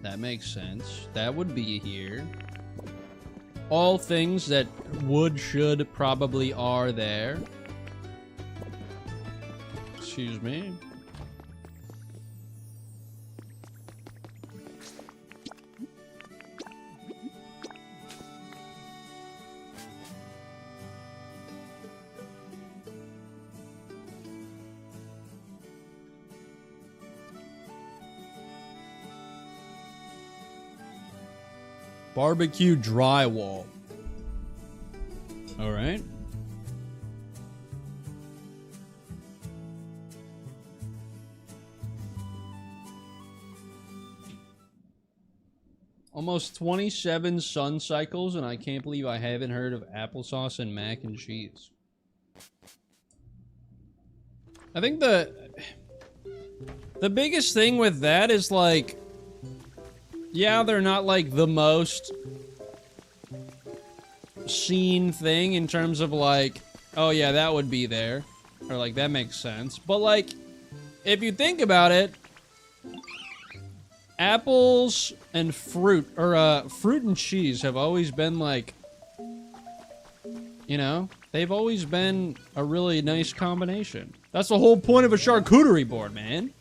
A: That makes sense. That would be here. All things that would, should, probably are there. Excuse me. Barbecue drywall. All right. Almost 27 sun cycles, and I can't believe I haven't heard of applesauce and mac and cheese. I think the biggest thing with that is, like, yeah, they're not, like, the most seen thing in terms of, like, oh, yeah, that would be there. Or, like, that makes sense. But, like, if you think about it, apples and fruit, or, fruit and cheese have always been, like, you know, they've always been a really nice combination. That's the whole point of a charcuterie board, man.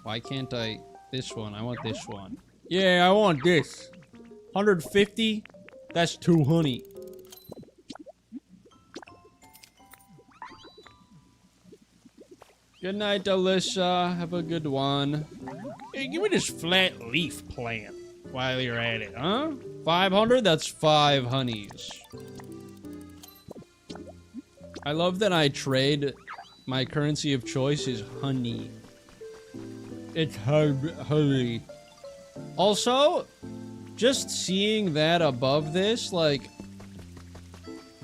A: Why can't I... This one. I want this one.
C: Yeah, I want this.
A: 150? That's too honey. Good night, Alyssa. Have a good one.
C: Hey, give me this flat leaf plant while you're at it, huh?
A: 500? That's 5 honeys. I love that I trade... My currency of choice is honey.
C: It's honey.
A: Also, just seeing that above this, like...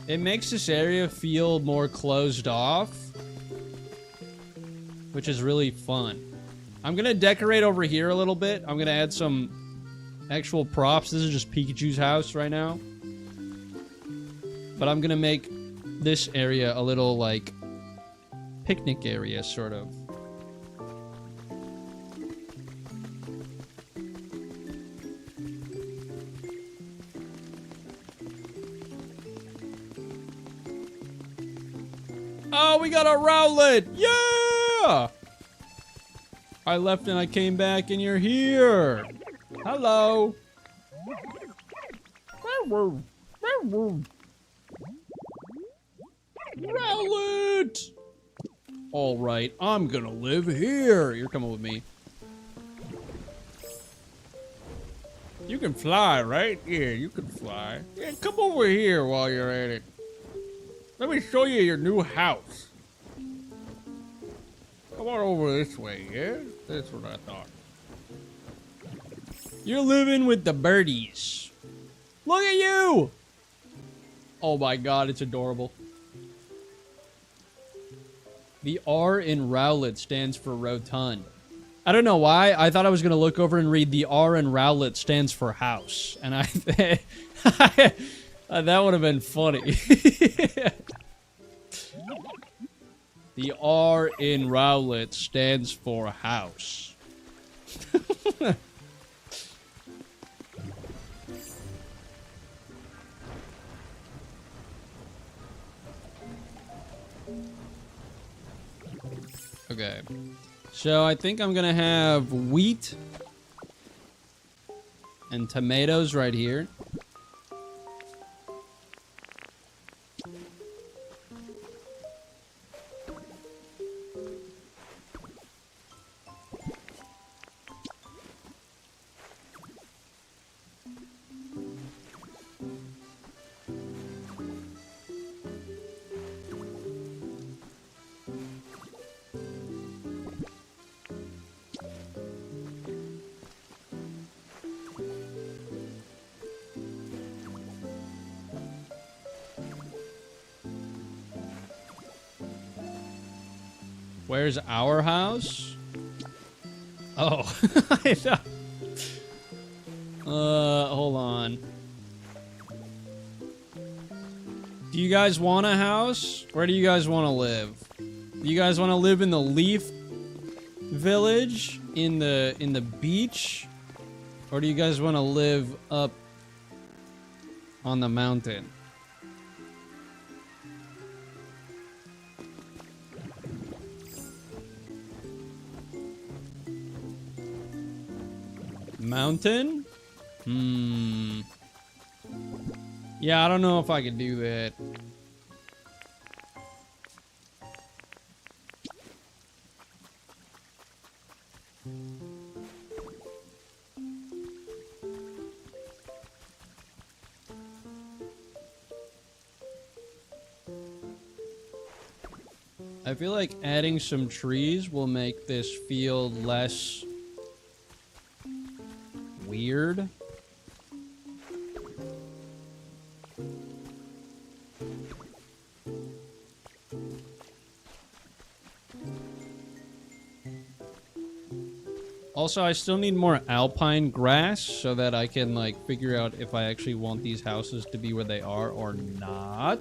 A: It makes this area feel more closed off. Which is really fun. I'm gonna decorate over here a little bit. I'm gonna add some actual props. This is just Pikachu's house right now. But I'm gonna make this area a little, like, picnic area, sort of. Oh, we got a Rowlet! Yeah! I left and I came back and you're here! Hello! Rowlet! Alright, I'm gonna live here! You're coming with me.
C: You can fly, right? Yeah, you can fly. Yeah, come over here while you're at it. Let me show you your new house. Come on over this way, yeah? That's what I thought.
A: You're living with the birdies. Look at you! Oh my god, it's adorable. The R in Rowlet stands for rotund. I don't know why. I thought I was going to look over and read the R in Rowlet stands for house. And I... that would have been funny. The R in Rowlet stands for house. Okay. So I think I'm gonna have wheat and tomatoes right here. Where's our house? Oh, I thought... hold on. Do you guys want a house? Where do you guys want to live? Do you guys want to live in the Leaf Village? In the beach? Or do you guys want to live up on the mountain? Mountain? Yeah, I don't know if I could do that. I feel like adding some trees will make this feel less weird. Also, I still need more alpine grass so that I can, like, figure out if I actually want these houses to be where they are or not.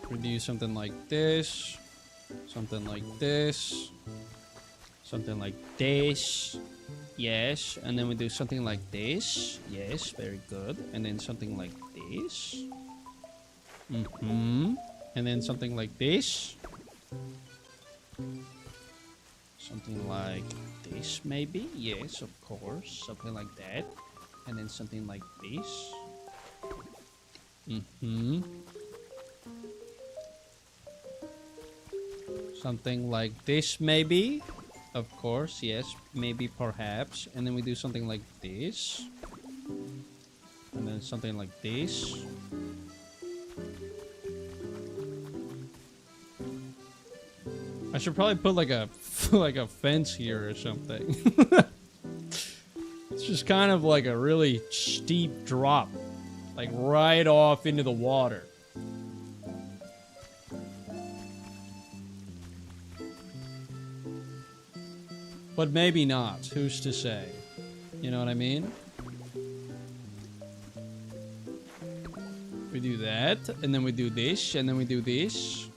A: We do something like this, something like this, something like this. Yes, and then we do something like this. Yes, very good. And then something like this. Mm-hmm. And then something like this. Something like this, maybe? Yes, of course. Something like that. And then something like this. Mm-hmm. Something like this, maybe? Of course, yes. Maybe, perhaps. And then we do something like this. And then something like this. I should probably put like a like a fence here or something. It's just kind of like a really steep drop, like right off into the water. But maybe not. Who's to say? You know what I mean? We do that, and then we do this, and then we do this.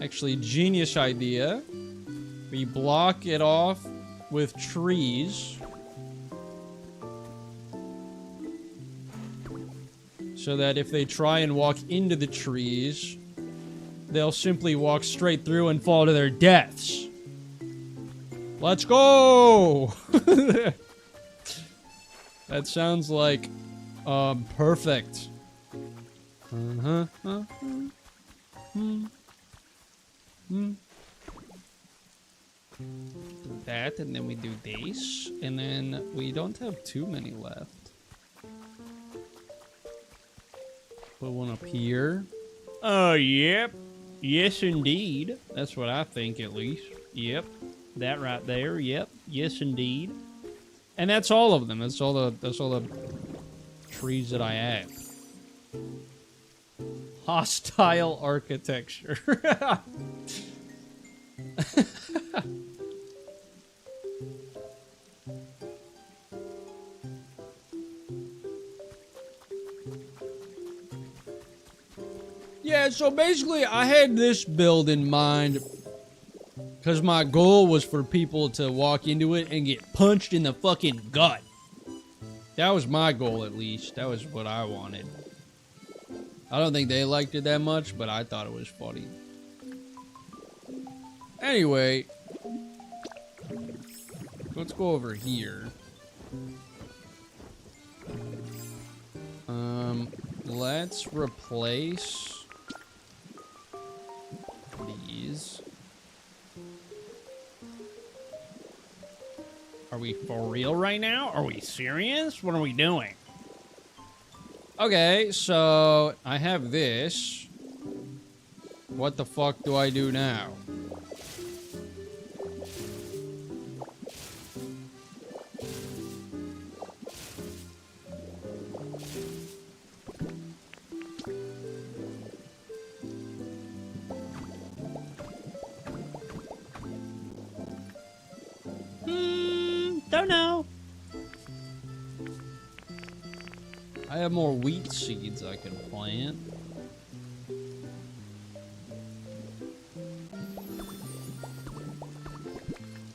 A: Actually, genius idea. We block it off with trees. So that if they try and walk into the trees, they'll simply walk straight through and fall to their deaths. Let's go! That sounds like perfect. Do that, and then we do this, and then we don't have too many left. Put one up here. Oh, yep. Yes, indeed. That's what I think, at least. Yep. That right there. Yep. Yes, indeed. And that's all of them. That's all the trees that I have. Hostile architecture. Yeah, so basically I had this build in mind because my goal was for people to walk into it and get punched in the fucking gut. That was my goal, at least. That was what I wanted. I don't think they liked it that much, but I thought it was funny. Anyway, let's go over here. Let's replace these. Are we for real right now? Are we serious? What are we doing? Okay, so I have this. What the fuck do I do now? Don't know. I have more wheat seeds I can plant.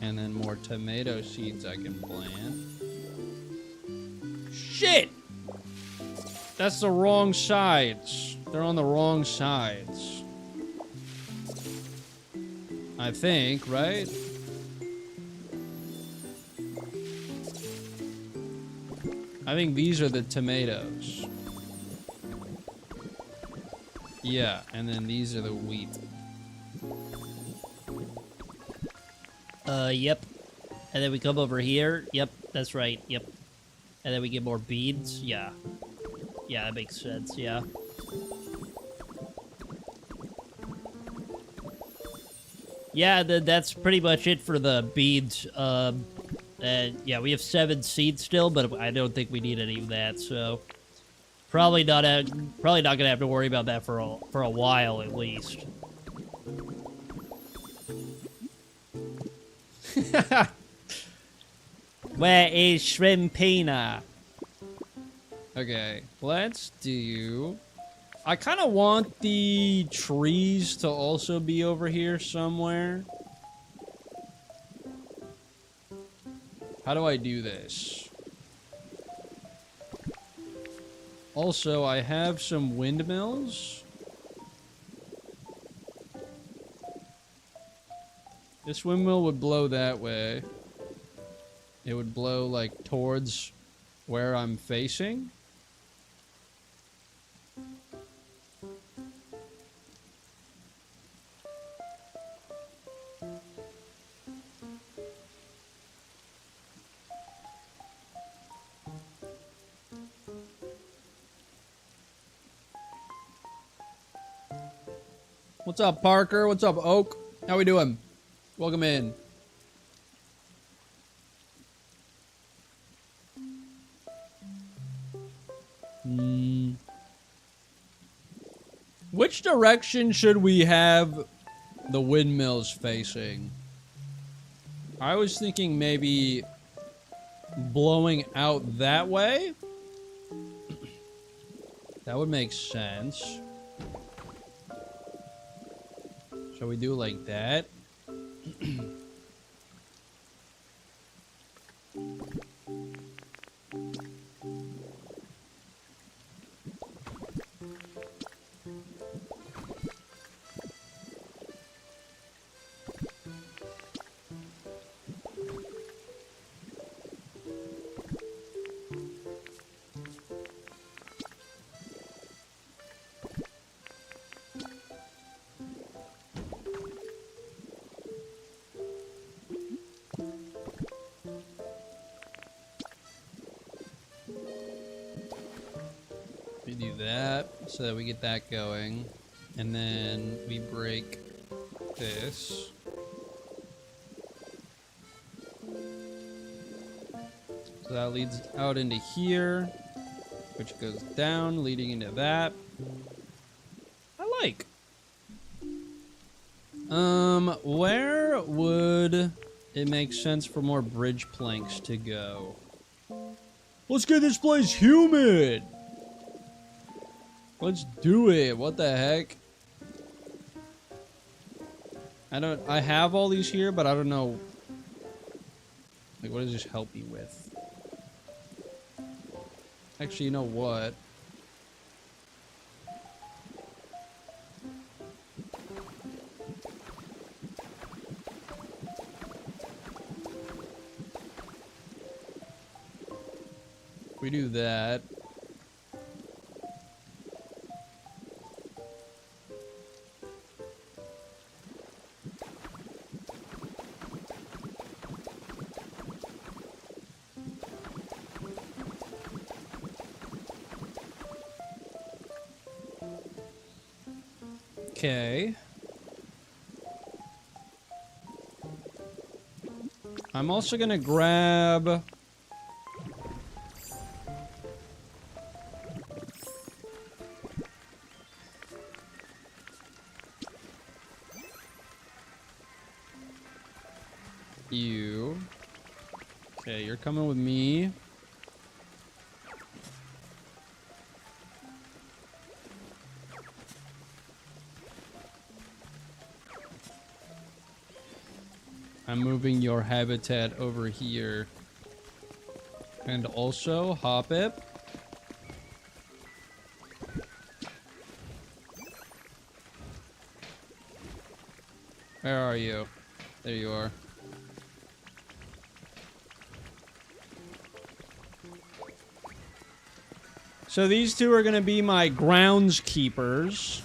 A: And then more tomato seeds I can plant. Shit! That's the wrong sides. They're on the wrong sides. I think, right? I think these are the tomatoes. Yeah, and then these are the wheat.
E: Yep. And then we come over here. Yep, that's right. Yep. And then we get more beads. Yeah. Yeah, that makes sense. Yeah. Yeah, that's pretty much it for the beads. Yeah, we have 7 seeds still, but I don't think we need any of that, so probably not gonna have to worry about that for a while at least. Where is Shrimpina?
A: Okay, let's do... I kind of want the trees to also be over here somewhere. How do I do this? Also, I have some windmills. This windmill would blow that way. It would blow, like, towards where I'm facing. What's up, Parker? What's up, Oak? How we doing? Welcome in. Which direction should we have the windmills facing? I was thinking maybe blowing out that way. That would make sense. Shall we do it like that? We do that so that we get that going, and then we break this. So that leads out into here, which goes down, leading into that. I like. Where would it make sense for more bridge planks to go? Let's get this place humid! Let's do it. What the heck? I have all these here, but I don't know. Like, what does this help me with? Actually, you know what? We do that. Okay. I'm also gonna grab... you. Okay, you're coming with me. I'm moving your habitat over here. And also, hop it. Where are you? There you are. So these two are gonna be my groundskeepers.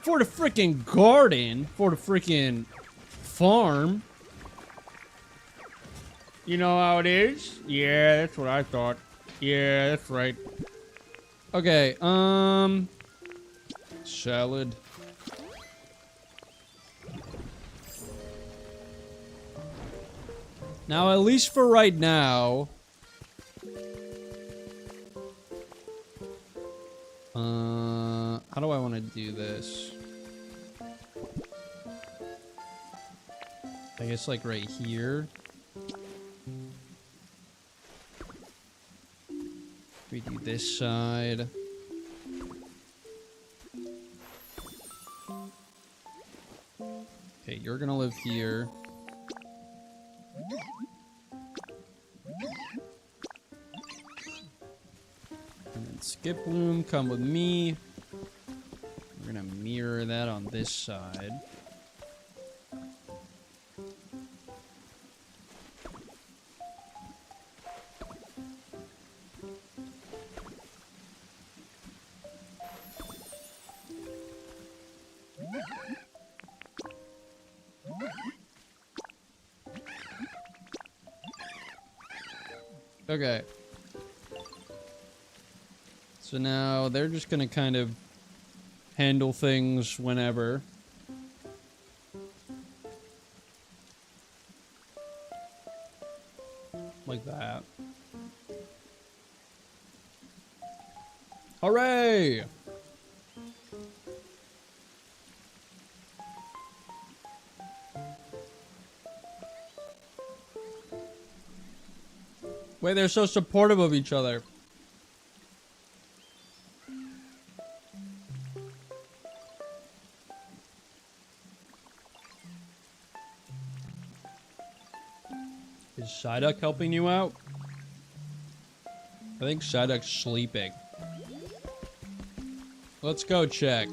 A: For the freaking garden. For the freaking farm.
C: You know how it is? Yeah, that's what I thought. Yeah, that's right.
A: Okay, salad. Now, at least for right now... how do I want to do this? I guess, like, right here. We do this side. Okay, you're gonna live here. And then Skip Bloom, come with me. We're gonna mirror that on this side. Okay. So now they're just gonna kind of handle things whenever. Like that. Hooray! Wait, they're so supportive of each other. Is Psyduck helping you out? I think Psyduck's sleeping. Let's go check.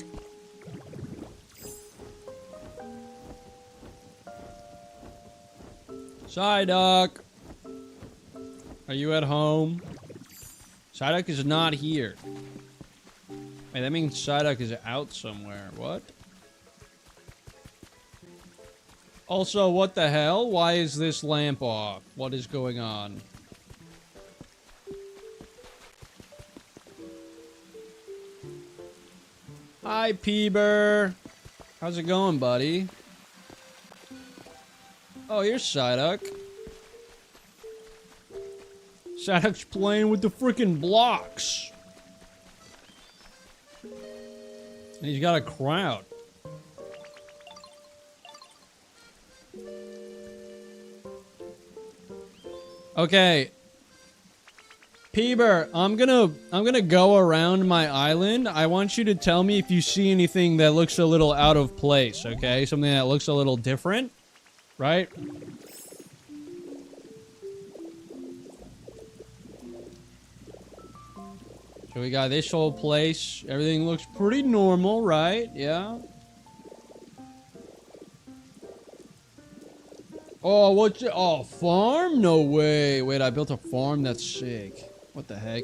A: Psyduck! Are you at home? Psyduck is not here. Wait, that means Psyduck is out somewhere. What? Also, what the hell? Why is this lamp off? What is going on? Hi, Peeber. How's it going, buddy? Oh, here's Psyduck. Psyduck's playing with the freaking blocks. And he's got a crowd. Okay. Peeber, I'm gonna go around my island. I want you to tell me if you see anything that looks a little out of place, okay? Something that looks a little different, right? So we got this whole place. Everything looks pretty normal, right? Yeah. Oh, what's it? Oh, farm? No way. Wait, I built a farm? That's sick. What the heck?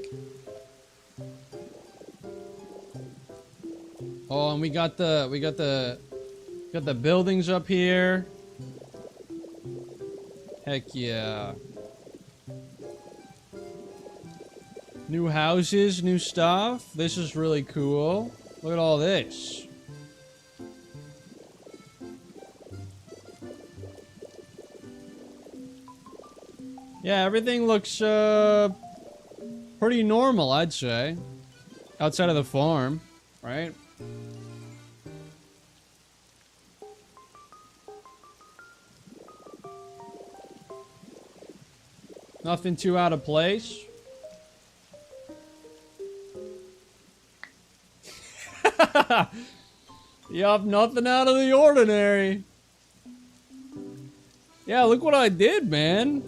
A: Oh, and we got the buildings up here. Heck yeah. New houses, new stuff. This is really cool. Look at all this. Yeah, everything looks pretty normal, I'd say. Outside of the farm, right? Nothing too out of place. Yup, nothing out of the ordinary. Yeah, look what I did, man.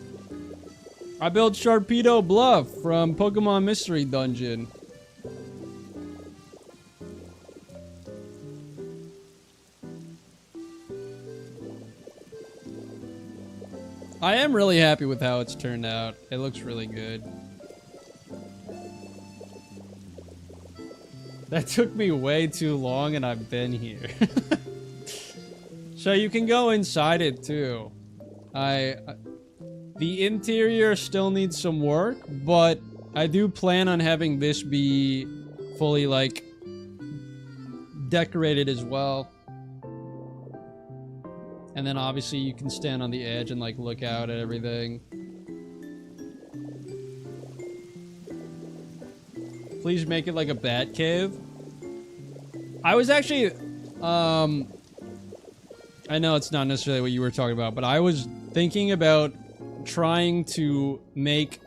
A: I built Sharpedo Bluff from Pokemon Mystery Dungeon. I am really happy with how it's turned out. It looks really good. That took me way too long and I've been here. So you can go inside it too. The interior still needs some work, but I do plan on having this be fully, like, decorated as well. And then obviously you can stand on the edge and like look out at everything. Please make it like a bat cave. I was actually, I know it's not necessarily what you were talking about, but I was thinking about trying to make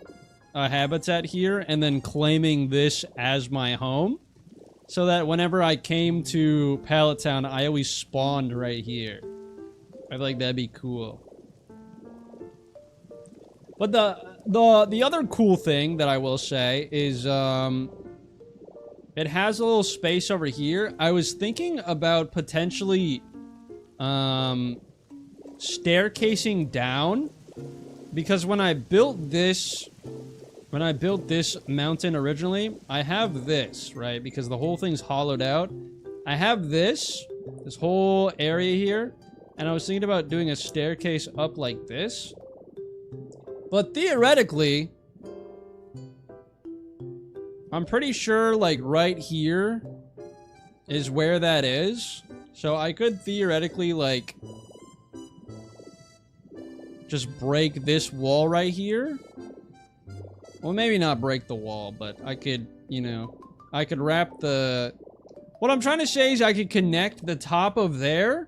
A: a habitat here and then claiming this as my home so that whenever I came to Pallet Town, I always spawned right here. I feel like that'd be cool. But the other cool thing that I will say is, it has a little space over here. I was thinking about potentially, staircasing down, because when I built this mountain originally, I have this, right? Because the whole thing's hollowed out. I have this whole area here, and I was thinking about doing a staircase up like this. But theoretically, I'm pretty sure, like, right here is where that is. So I could theoretically, like, just break this wall right here. Well, maybe not break the wall, but I could, you know, I could wrap the... What I'm trying to say is I could connect the top of there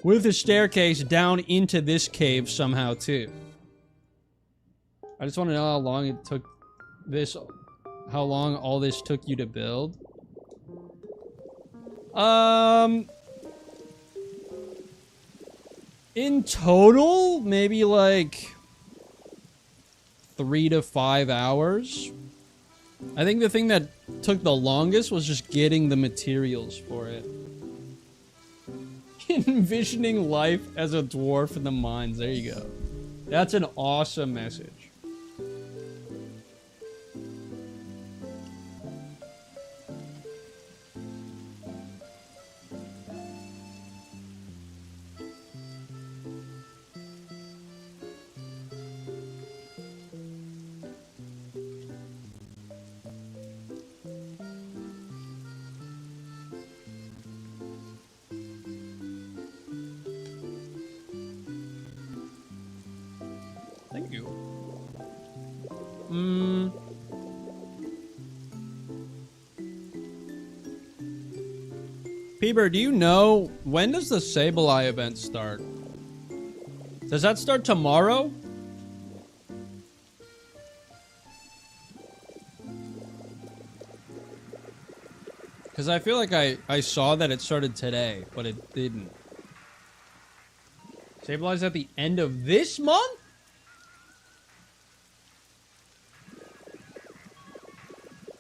A: with a staircase down into this cave somehow, too. I just want to know how long it took this... How long all this took you to build? In total, maybe like 3 to 5 hours. I think the thing that took the longest was just getting the materials for it. Envisioning life as a dwarf in the mines. There you go. That's an awesome message. Thank you. Peeber, do you know, when does the Sableye event start? Does that start tomorrow? Because I feel like I saw that it started today, but it didn't. Sableye's at the end of this month?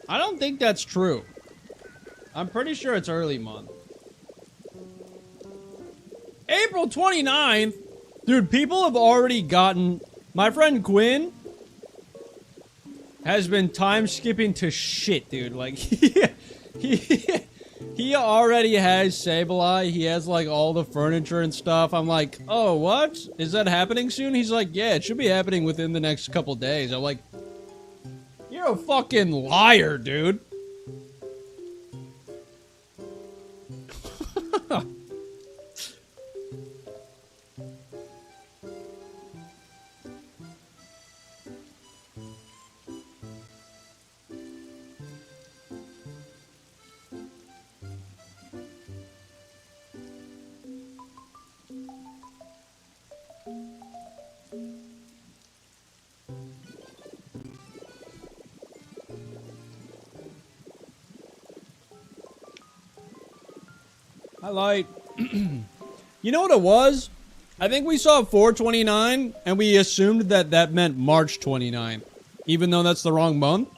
A: I don't think that's true. I'm pretty sure it's early month. April 29th? Dude, people have already gotten... My friend Quinn has been time skipping to shit, dude. Like, he already has Sableye. He has, like, all the furniture and stuff. I'm like, oh, what? Is that happening soon? He's like, yeah, it should be happening within the next couple days. I'm like, you're a fucking liar, dude. Highlight. You know what it was? I think we saw 4/29 and we assumed that that meant March 29th, even though that's the wrong month.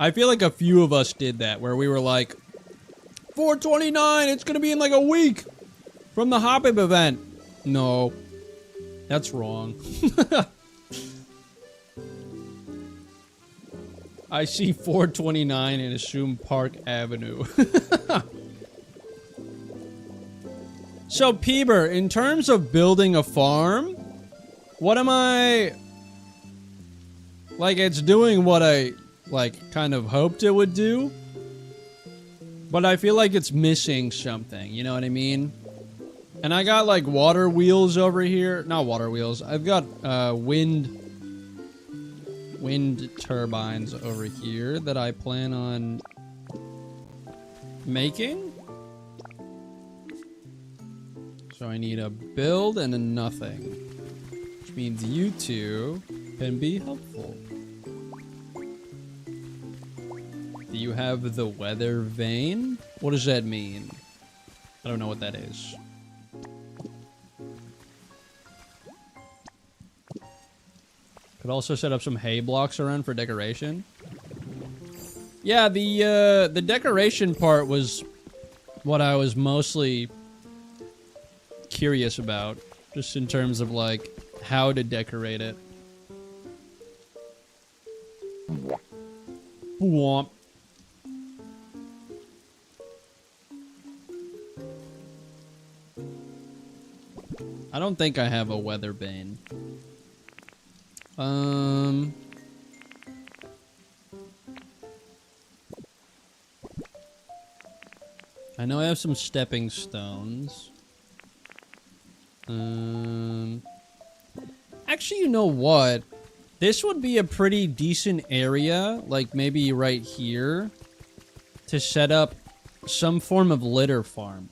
A: I feel like a few of us did that, where we were like, 4/29, it's gonna be in like a week from the Hop-Up event. No, that's wrong. I see 4/29 and assume Park Avenue. So, Peeber, in terms of building a farm, what am I... Like, it's doing what I, like, kind of hoped it would do. But I feel like it's missing something, you know what I mean? And I got like water wheels over here. Not water wheels. I've got wind turbines over here that I plan on making. So I need a build and a nothing, which means you two can be helpful. Do you have the weather vane? What does that mean? I don't know what that is. Could also set up some hay blocks around for decoration. Yeah, the decoration part was what I was mostly curious about, just in terms of like how to decorate it. Womp. I don't think I have a weather bane. I know I have some stepping stones. Actually, you know what? This would be a pretty decent area, like maybe right here, to set up some form of litter farm.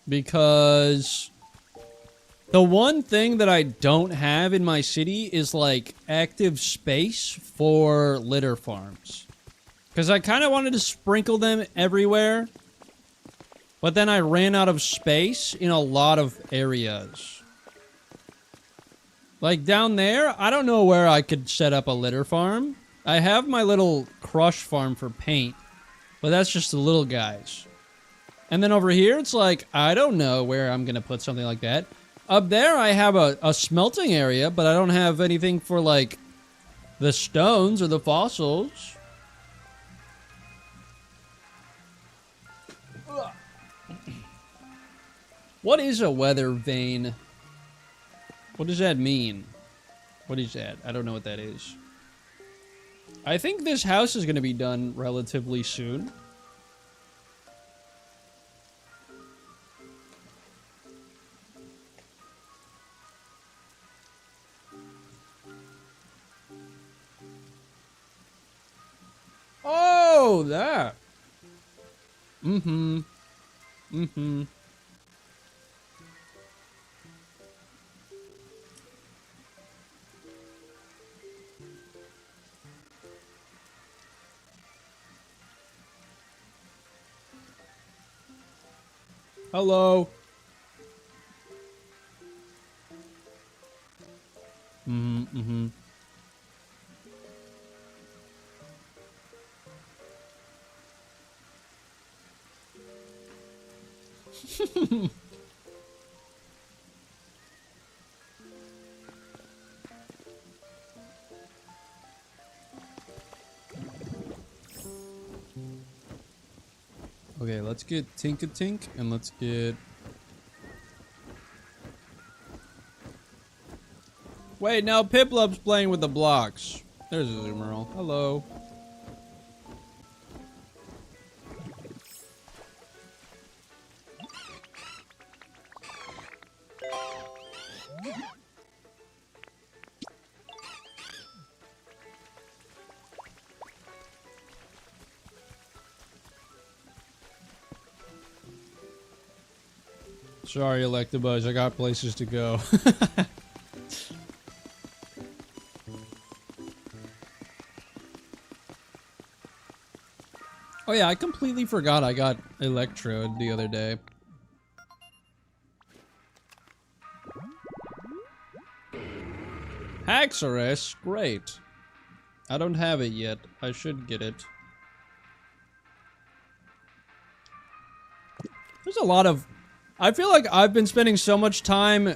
A: Because the one thing that I don't have in my city is like active space for litter farms. Because I kind of wanted to sprinkle them everywhere, but then I ran out of space in a lot of areas. Like down there, I don't know where I could set up a litter farm. I have my little crush farm for paint, but that's just the little guys. And then over here, it's like, I don't know where I'm going to put something like that. Up there, I have a smelting area, but I don't have anything for, like, the stones or the fossils. What is a weather vane? What does that mean? What is that? I don't know what that is. I think this house is going to be done relatively soon. Oh, that. Mm-hmm. Mm-hmm. Hello. Mm-hmm. Mm-hmm. Okay, let's get Tink-a-Tink, and let's get... Wait, now Piplup's playing with the blocks. There's a Zoomerl. Hello. Sorry, Electabuzz, I got places to go. Oh yeah, I completely forgot I got Electrode the other day. Haxorus? Great. I don't have it yet. I should get it. There's a lot of... I feel like I've been spending so much time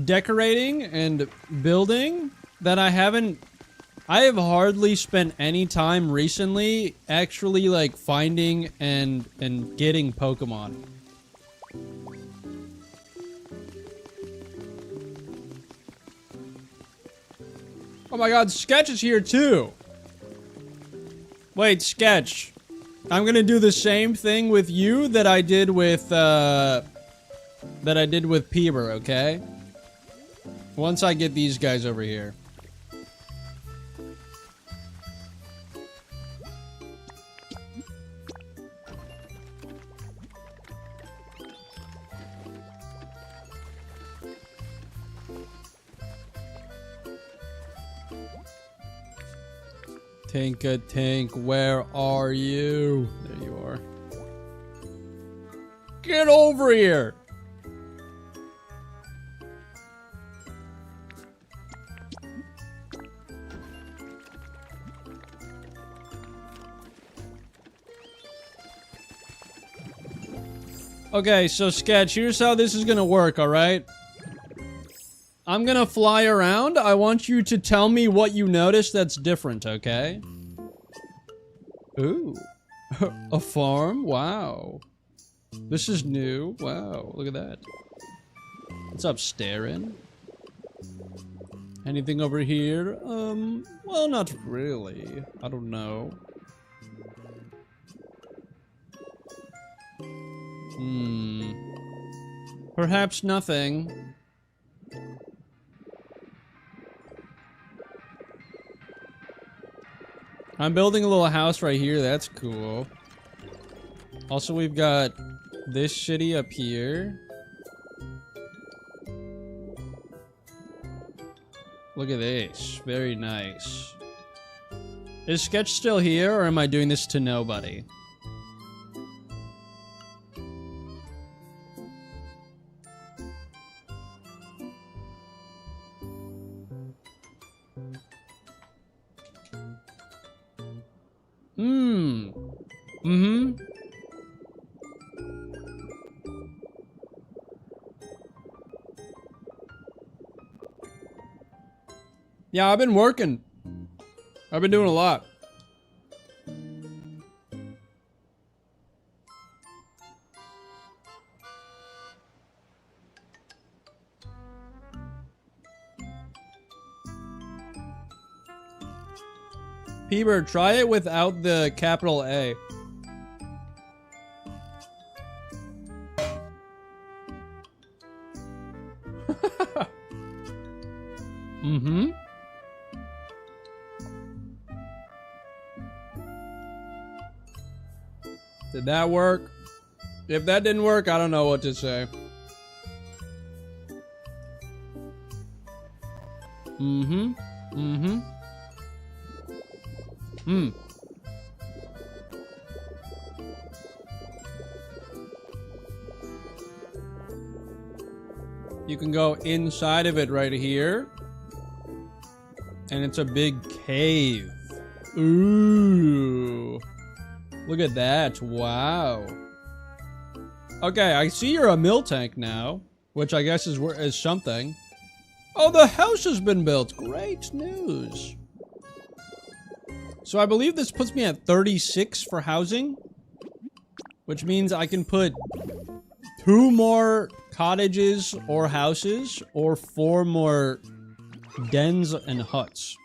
A: decorating and building that I have hardly spent any time recently actually like finding and getting Pokemon. Oh my god, Sketch is here too! Wait, Sketch. I'm gonna do the same thing with you that I did with Peeber, okay? Once I get these guys over here. Tank, where are you? There you are. Get over here! Okay, so Sketch, here's how this is gonna work, alright? I'm gonna fly around. I want you to tell me what you notice that's different, okay? Ooh. A farm? Wow. This is new. Wow, look at that. What's up, Starin? Anything over here? Well, not really. I don't know. Perhaps nothing. I'm building a little house right here. That's cool. Also, we've got this city up here. Look at this. Very nice. Is Sketch still here, or am I doing this to nobody? Yeah, I've been working. I've been doing a lot. Peeber, try it without the capital A. Did that work? If that didn't work, I don't know what to say. You can go inside of it right here. And it's a big cave. Ooh. Look at that. Wow. Okay, I see you're a mill tank now, which I guess is something. Oh, the house has been built. Great news. So I believe this puts me at 36 for housing, which means I can put 2 more cottages or houses or 4 more dens and huts.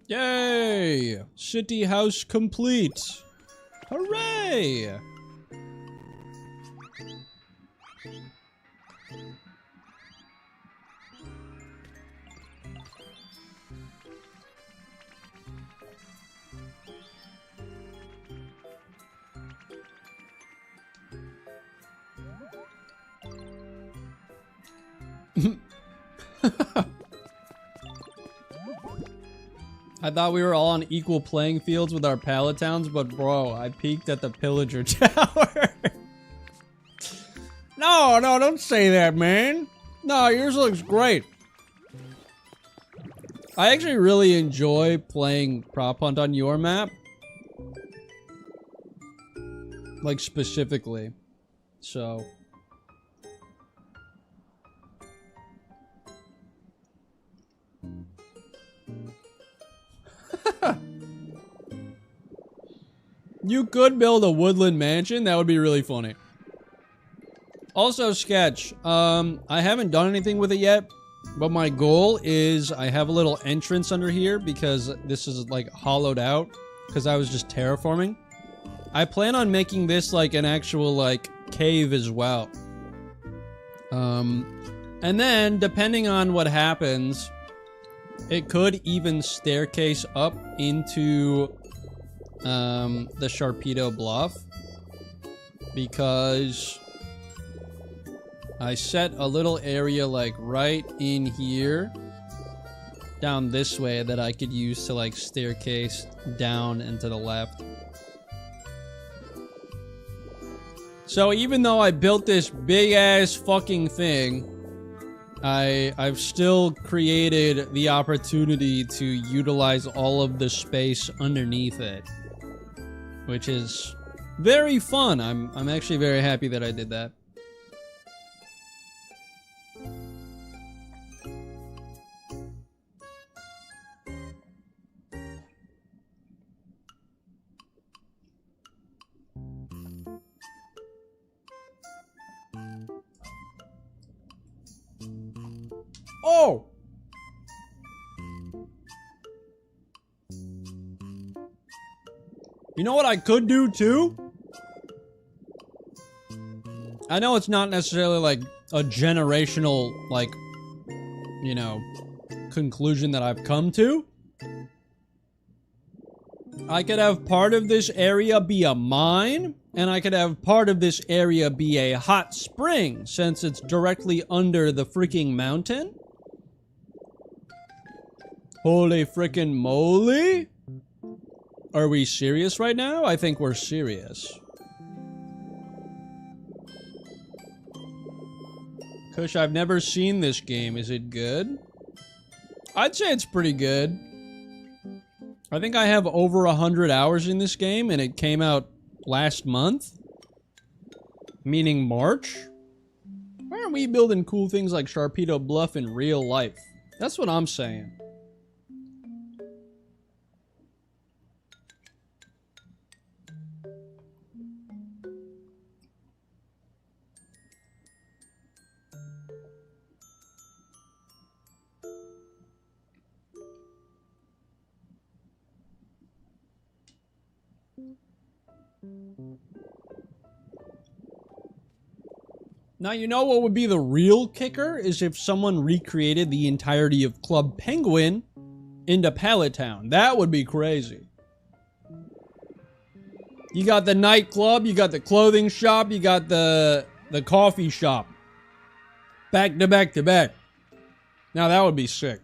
A: Yay! City house complete. Hooray! I thought we were all on equal playing fields with our pallet towns, but bro, I peaked at the pillager tower.
C: No, don't say that, man. No, yours looks great.
A: I actually really enjoy playing prop hunt on your map. Like, specifically. So... You could build a woodland mansion. That would be really funny. Also, Sketch, I haven't done anything with it yet, But my goal is I have a little entrance under here because this is like hollowed out because I was just terraforming. I plan on making this like an actual like cave as well. And then depending on what happens, it could even staircase up into the Sharpedo Bluff because I set a little area like right in here down this way that I could use to like staircase down and to the left. So even though I built this big ass fucking thing, I've still created the opportunity to utilize all of the space underneath it, which is very fun. I'm actually very happy that I did that. Oh! You know what I could do too? I know it's not necessarily like a generational, like, you know, conclusion that I've come to. I could have part of this area be a mine, and I could have part of this area be a hot spring, since it's directly under the freaking mountain. Holy frickin' moly! Are we serious right now? I think we're serious. Kush, I've never seen this game. Is it good? I'd say it's pretty good. I think I have over 100 hours in this game, and it came out last month. Meaning March? Why aren't we building cool things like Sharpedo Bluff in real life? That's what I'm saying. Now, you know what would be the real kicker? Is if someone recreated the entirety of Club Penguin into Pallet Town. That would be crazy. You got the nightclub, you got the clothing shop, you got the coffee shop. Back to back to back. Now that would be sick.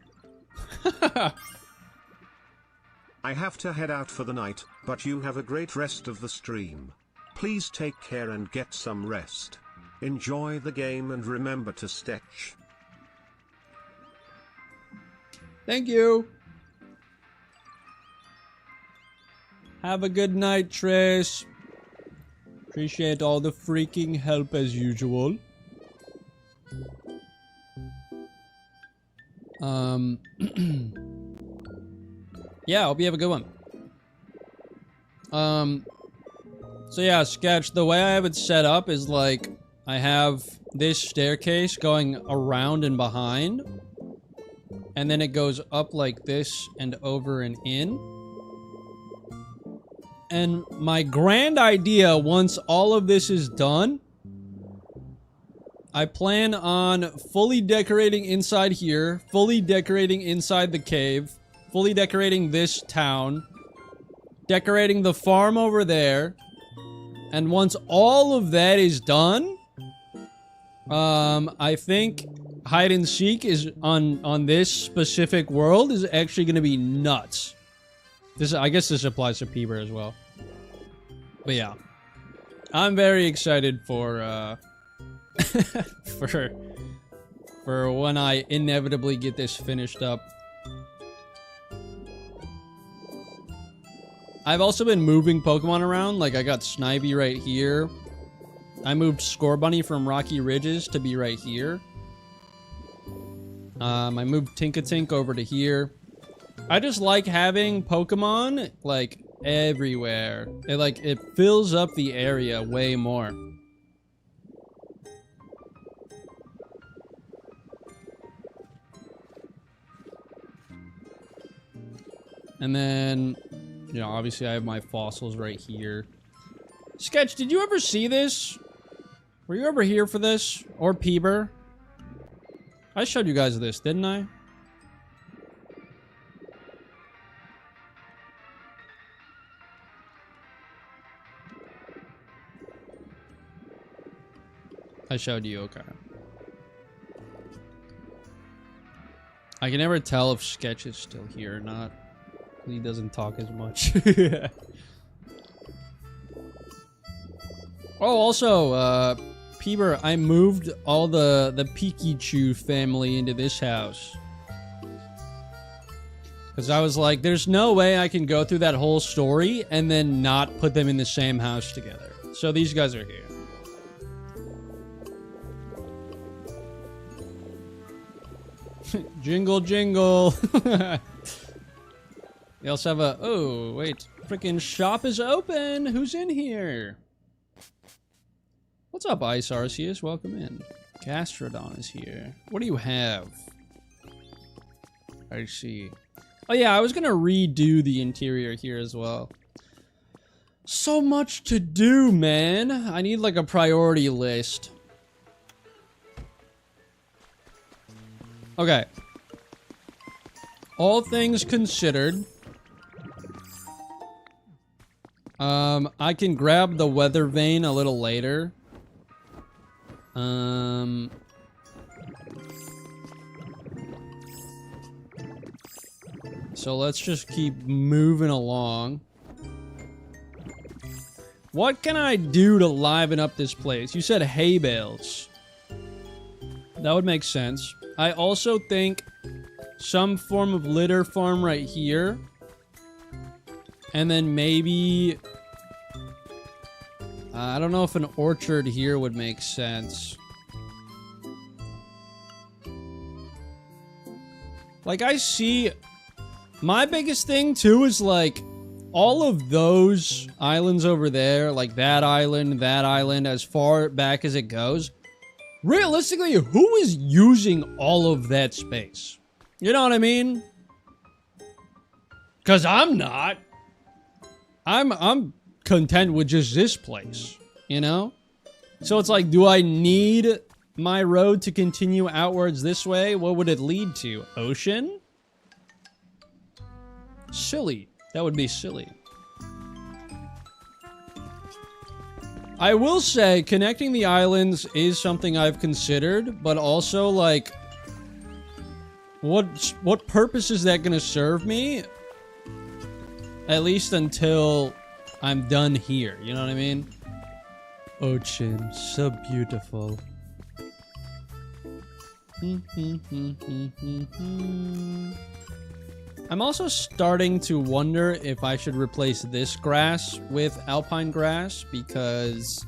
B: I have to head out for the night, but you have a great rest of the stream. Please take care and get some rest. Enjoy the game and remember to stretch.
A: Thank you. Have a good night, Trace. Appreciate all the freaking help as usual. Yeah, hope you have a good one. So yeah, Sketch, the way I have it set up is like, I have this staircase going around and behind, and then it goes up like this and over and in. And my grand idea, once all of this is done, I plan on fully decorating inside here, fully decorating inside the cave, fully decorating this town, decorating the farm over there, and once all of that is done, I think hide and seek is on this specific world is actually going to be nuts. I guess this applies to Peeber as well. But yeah, I'm very excited for for when I inevitably get this finished up. I've also been moving Pokemon around. Like, I got Snivy right here. I moved Scorbunny from Rocky Ridges to be right here. I moved Tinkatink over to here. I just like having Pokemon, like, everywhere. It fills up the area way more. And then, you know, obviously I have my fossils right here. Sketch, did you ever see this? Were you ever here for this? Or Peeber? I showed you guys this, didn't I? I showed you, okay. I can never tell if Sketch is still here or not. He doesn't talk as much. Oh, also, Peeber, I moved all the Pikachu family into this house. Because I was like, there's no way I can go through that whole story and then not put them in the same house together. So these guys are here. Jingle, jingle. We also have a... Oh, wait. Freaking shop is open. Who's in here? What's up, Ice Arceus? Welcome in. Gastrodon is here. What do you have? I see. Oh, yeah. I was going to redo the interior here as well. So much to do, man. I need, like, a priority list. Okay. All things considered, I can grab the weather vane a little later. So let's just keep moving along. What can I do to liven up this place? You said hay bales. That would make sense. I also think some form of litter farm right here. And then maybe... I don't know if an orchard here would make sense. Like, I see... My biggest thing, too, is, like, all of those islands over there, like that island, as far back as it goes, realistically, who is using all of that space? You know what I mean? Because I'm not. I'm content with just this place, you know? So it's like, do I need my road to continue outwards this way? What would it lead to? Ocean? Silly. That would be silly. I will say, connecting the islands is something I've considered, but also, like, what purpose is that going to serve me? At least until I'm done here, you know what I mean? Ocean, so beautiful. I'm also starting to wonder if I should replace this grass with alpine grass, because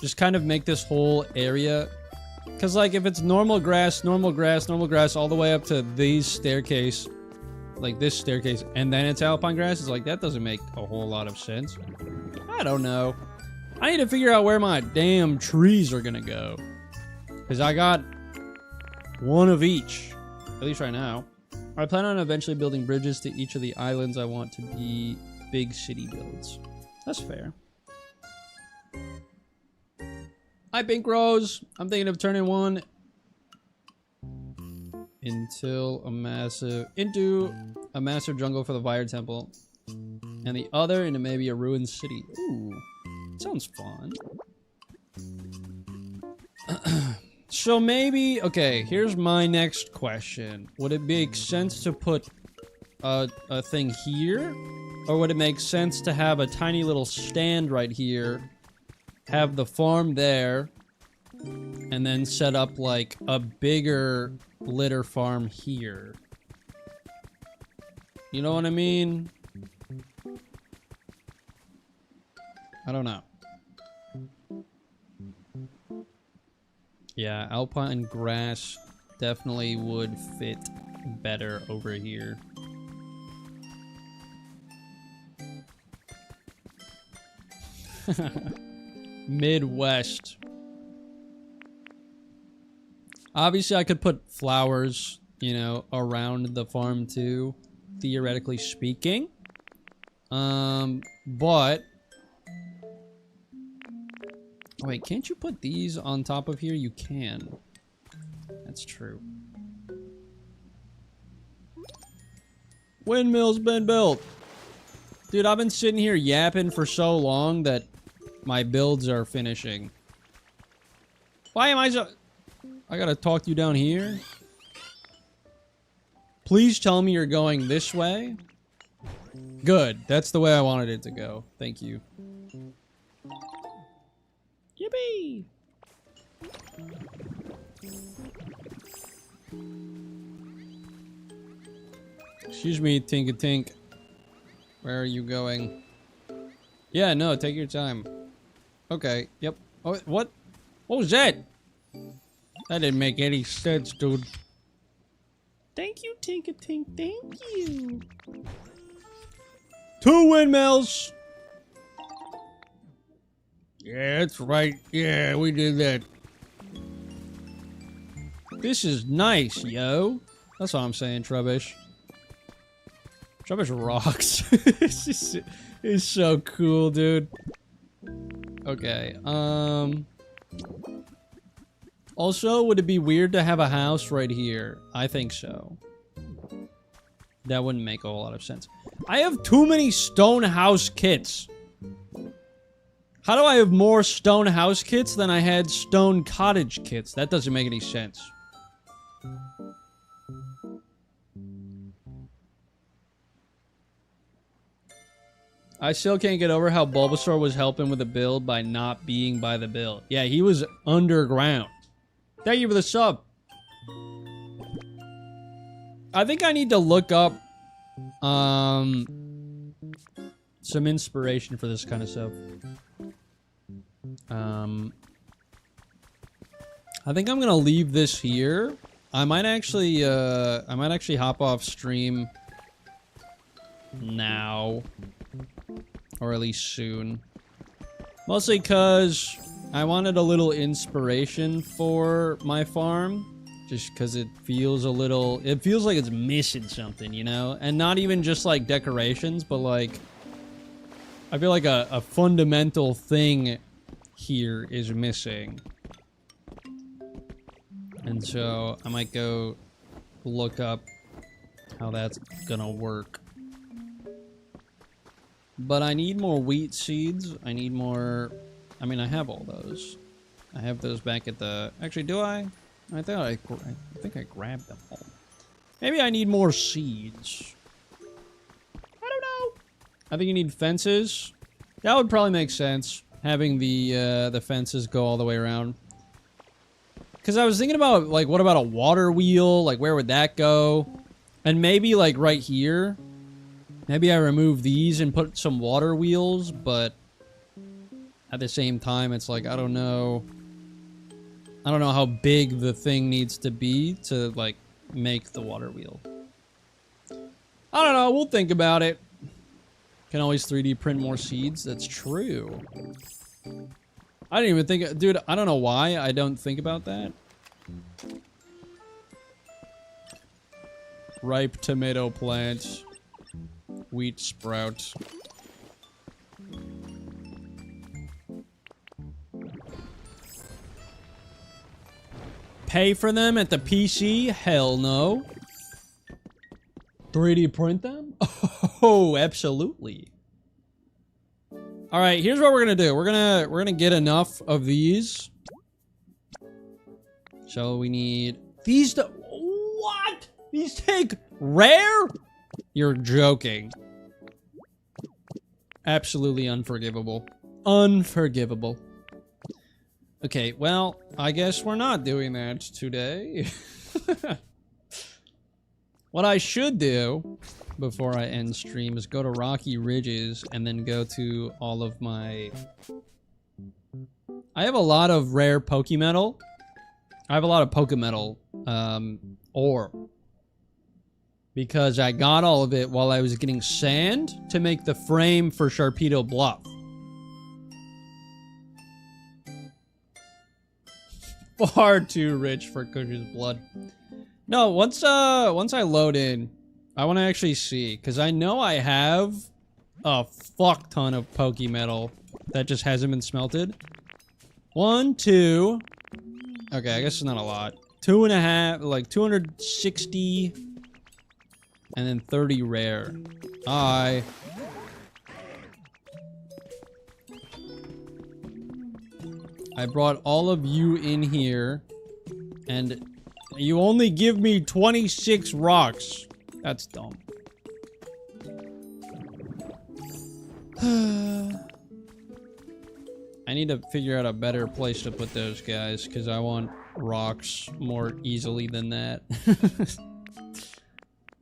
A: just kind of make this whole area... Because, like, if it's normal grass all the way up to these staircase, like this staircase, and then it's alpine grass, it's like, that doesn't make a whole lot of sense. I don't know. I need to figure out where my damn trees are gonna go. Because I got one of each, at least right now. I plan on eventually building bridges to each of the islands I want to be big city builds. That's fair. Hi, Pink Rose. I'm thinking of turning one into a massive jungle for the Fire Temple, and the other into maybe a ruined city. Ooh, sounds fun. So maybe, okay, here's my next question. Would it make sense to put a thing here? Or would it make sense to have a tiny little stand right here, have the farm there, and then set up, like, a bigger litter farm here? You know what I mean? I don't know. Yeah, alpine grass definitely would fit better over here. Midwest. Obviously, I could put flowers, you know, around the farm too. theoretically speaking. But... Wait, can't you put these on top of here? You can. That's true. Windmill's been built. Dude, I've been sitting here yapping for so long that my builds are finishing. Why am I so... I gotta talk to you down here? Please tell me you're going this way. Good. That's the way I wanted it to go. Thank you. Yippee! Excuse me, Tink-a-Tink. Where are you going? Yeah, no, take your time. Okay, yep. Oh, what? What was that? That didn't make any sense, dude. Thank you, Tink-a-Tink. Thank you. 2 windmills!
C: Yeah, that's right. Yeah, we did that.
A: This is nice, yo. That's what I'm saying, Trubbish. Trubbish rocks. This is so cool, dude. Okay, also, would it be weird to have a house right here? I think so. That wouldn't make a whole lot of sense. I have too many stone house kits. How do I have more stone house kits than I had stone cottage kits? That doesn't make any sense. I still can't get over how Bulbasaur was helping with the build by not being by the build. Yeah, he was underground. Thank you for the sub. I think I need to look up some inspiration for this kind of stuff. I think I'm gonna leave this here. I might actually hop off stream now, or at least soon. Mostly because I wanted a little inspiration for my farm. Just because it feels a little... It feels like it's missing something, you know? And not even just, like, decorations, but, like... I feel like a fundamental thing here is missing. And so, I might go look up how that's gonna work. But I need more wheat seeds. I need more... I mean, I have all those. I have those back at the... Actually, do I? I think I grabbed them all. Maybe I need more seeds. I don't know. I think you need fences. That would probably make sense. Having the fences go all the way around. Because I was thinking about, like, what about a water wheel? Like, where would that go? And maybe, like, right here. Maybe I remove these and put some water wheels, but... At the same time, it's like, I don't know... I don't know how big the thing needs to be to, like, make the water wheel. I don't know. We'll think about it. Can always 3D print more seeds. That's true. I didn't even think... Dude, I don't know why I don't think about that. Ripe tomato plant. Wheat sprout. Pay for them at the PC? Hell no. 3D print them? Oh, absolutely. All right, here's what we're gonna do. We're gonna get enough of these. So we need these. What? These take rare? You're joking. Absolutely unforgivable. Unforgivable. Okay, well, I guess we're not doing that today. What I should do before I end stream is go to Rocky Ridges and then go to all of my... I have a lot of rare Pokemetal. I have a lot of Pokemetal ore. Because I got all of it while I was getting sand to make the frame for Sharpedo Bluff. Far too rich for Cush's blood. No, once I load in, I want to actually see, because I know I have a fuck ton of Poke Metal that just hasn't been smelted. 1, 2. Okay, I guess it's not a lot. 2.5, like 260, and then 30 rare. I brought all of you in here, and you only give me 26 rocks. That's dumb. I need to figure out a better place to put those guys, because I want rocks more easily than that.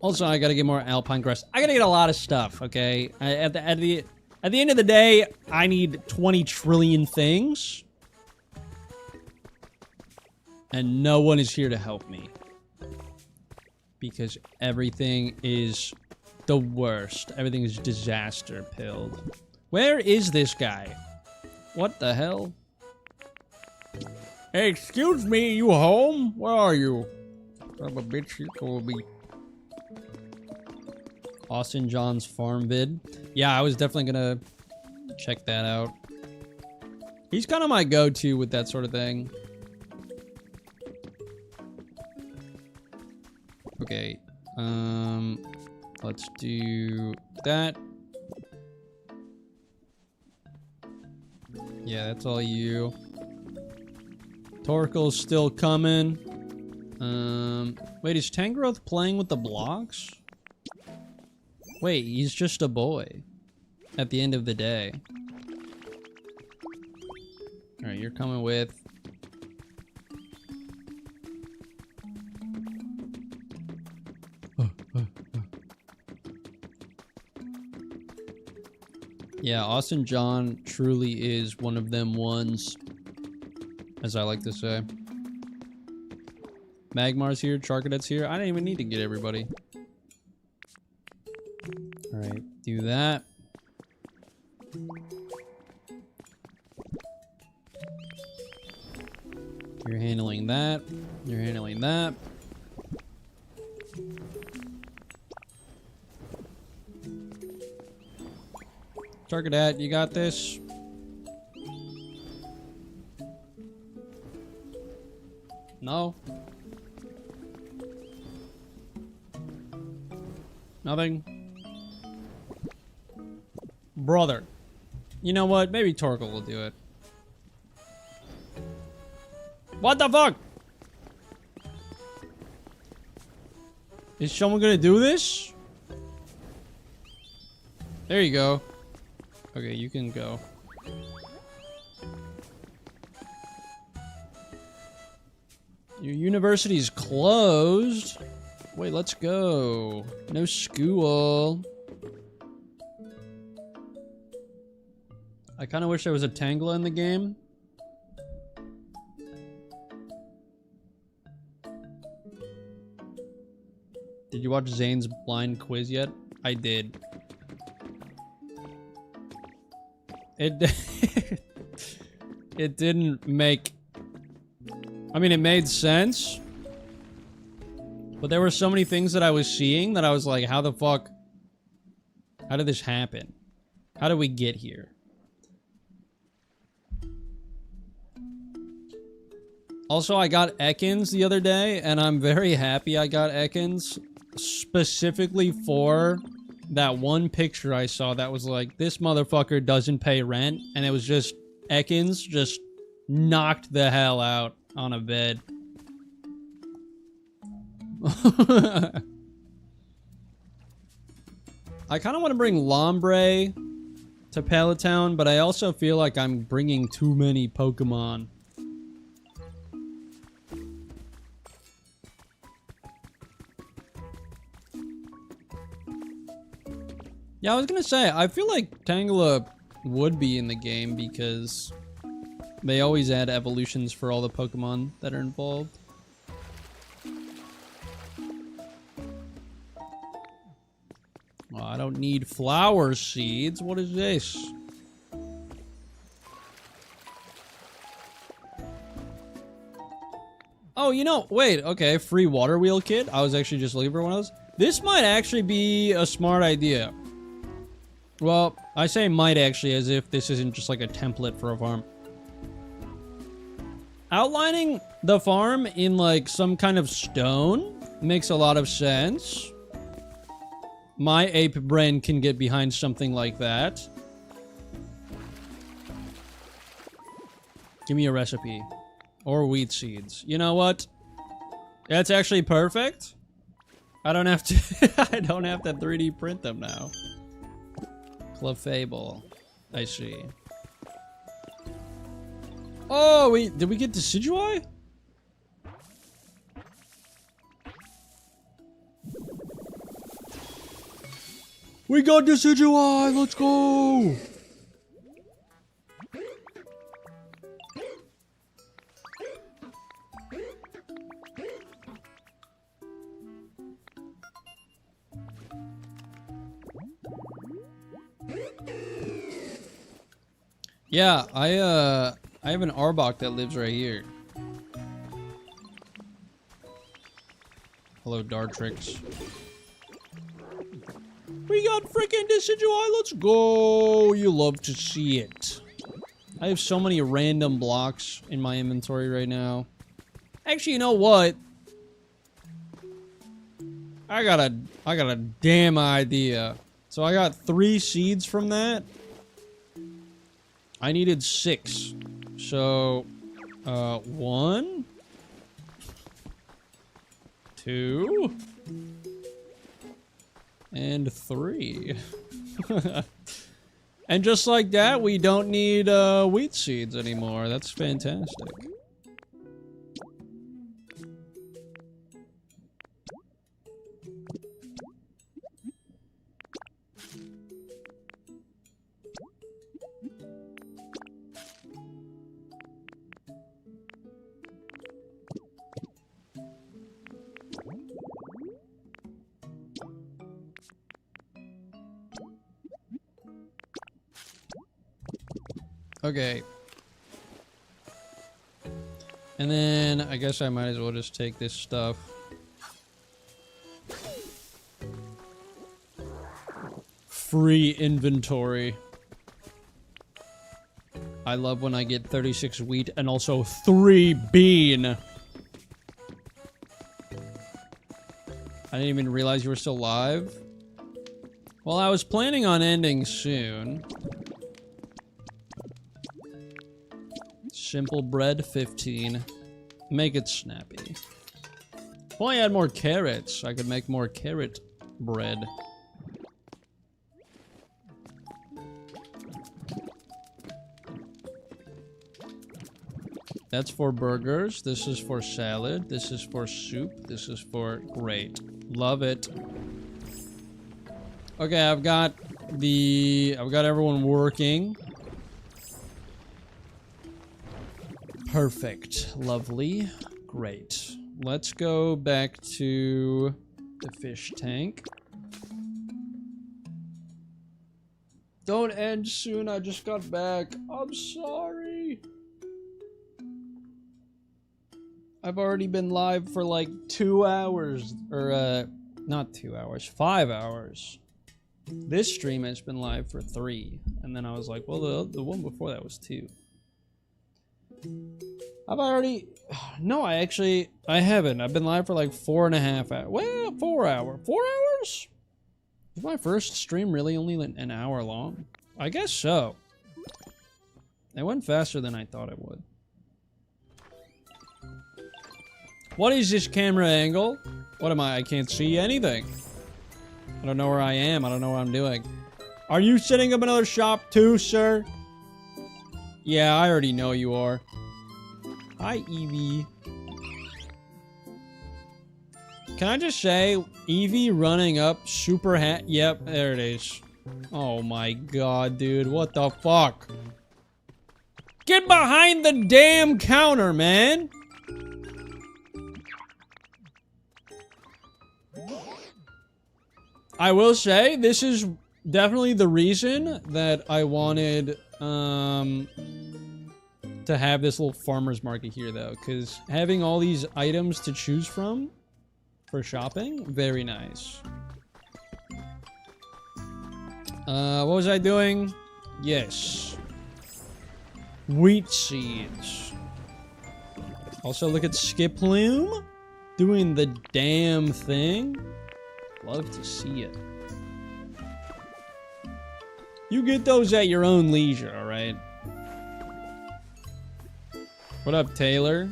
A: Also, I gotta get more alpine grass. I gotta get a lot of stuff, okay? At the end of the day, I need 20 trillion things. And no one is here to help me. Because everything is the worst. Everything is disaster pilled. Where is this guy? What the hell?
C: Hey, excuse me, you home? Where are you? Son of a bitch, you gonna be.
A: Austin John's farm vid. Yeah, I was definitely gonna check that out. He's kind of my go-to with that sort of thing. Okay, let's do that. Yeah, that's all you. Torkoal's still coming. Wait, is Tangrowth playing with the blocks? Wait, he's just a boy at the end of the day. Alright, you're coming with. Yeah, Austin John truly is one of them ones, as I like to say. Magmar's here, Charcadet's here. I didn't even need to get everybody. Alright, do that. You're handling that. You're handling that. Charcadet, you got this. No. Nothing. Brother. You know what? Maybe Torkoal will do it. What the fuck? Is someone gonna do this? There you go. Okay, you can go. Your university's closed. Wait, let's go. No school. I kind of wish there was a Tangela in the game. Did you watch Zane's blind quiz yet? I did. It it didn't make. I mean, it made sense, but there were so many things that I was seeing that I was like, how the fuck? How did this happen? How did we get here? Also, I got Ekans the other day, and I'm very happy I got Ekans specifically for that one picture I saw that was like, this motherfucker doesn't pay rent, and it was just Ekans just knocked the hell out on a bed. I kind of want to bring Lombre to Pallet but I also feel like I'm bringing too many Pokemon. Yeah, I was gonna say, I feel like Tangela would be in the game because they always add evolutions for all the Pokemon that are involved. Oh, I don't need flower seeds. What is this? Oh, you know, wait, okay, free water wheel kit. I was actually just looking for one of those. This might actually be a smart idea. Well, I say might actually as if this isn't just like a template for a farm. Outlining the farm in like some kind of stone makes a lot of sense. My ape brain can get behind something like that. Give me a recipe. Or wheat seeds. You know what? That's actually perfect. I don't have to I don't have to 3D print them now. Clefable. I see. Oh, wait, did we get Decidui? We got Decidui! Let's go! Yeah, I have an Arbok that lives right here. Hello, Dartrix. We got freaking Decidui, let's go! You love to see it. I have so many random blocks in my inventory right now. Actually, you know what? I got a damn idea. So I got 3 seeds from that. I needed 6. So, 1, 2, and 3. And just like that, we don't need wheat seeds anymore. That's fantastic. Okay. And then I guess I might as well just take this stuff. Free inventory. I love when I get 36 wheat and also 3 bean. I didn't even realize you were still live. Well, I was planning on ending soon. Simple bread, 15. Make it snappy. If only I had more carrots, I could make more carrot bread. That's for burgers. This is for salad. This is for soup. This is for great. Love it. Okay, I've got everyone working. Perfect. Lovely. Great. Let's go back to the fish tank. Don't end soon. I just got back. I'm sorry. I've already been live for like 2 hours. Or, not 2 hours. 5 hours. This stream has been live for 3. And then I was like, well, the one before that was 2. I've already... No, I haven't. I've been live for like 4.5 hours. Well, 4 hours. 4 hours? Is my first stream really only an hour long? I guess so. It went faster than I thought it would. What is this camera angle? What am I? I can't see anything. I don't know where I am. I don't know what I'm doing. Are you setting up another shop too, sir? Yeah, I already know you are. Hi, Evie. Can I just say, Evie running up super yep, there it is. Oh my god, dude. What the fuck? Get behind the damn counter, man! I will say, this is definitely the reason that I wanted, to have this little farmer's market here, though, because having all these items to choose from for shopping. Very nice. What was I doing? Yes. Wheat seeds. Also, look at Skip Plume doing the damn thing. Love to see it. You get those at your own leisure, alright? What up, Taylor?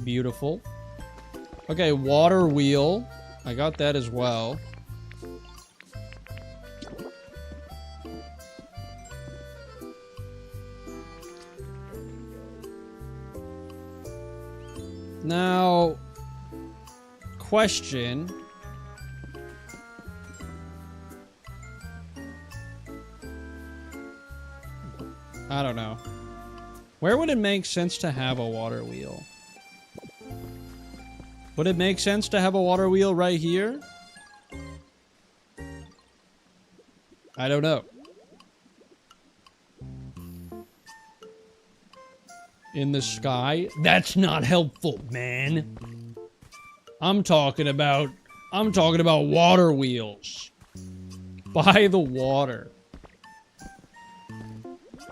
A: Beautiful. Okay, water wheel. I got that as well. Now, question. I don't know. Where would it make sense to have a water wheel? Would it make sense to have a water wheel right here? I don't know. In the sky? That's not helpful, man. I'm talking about water wheels. By the water.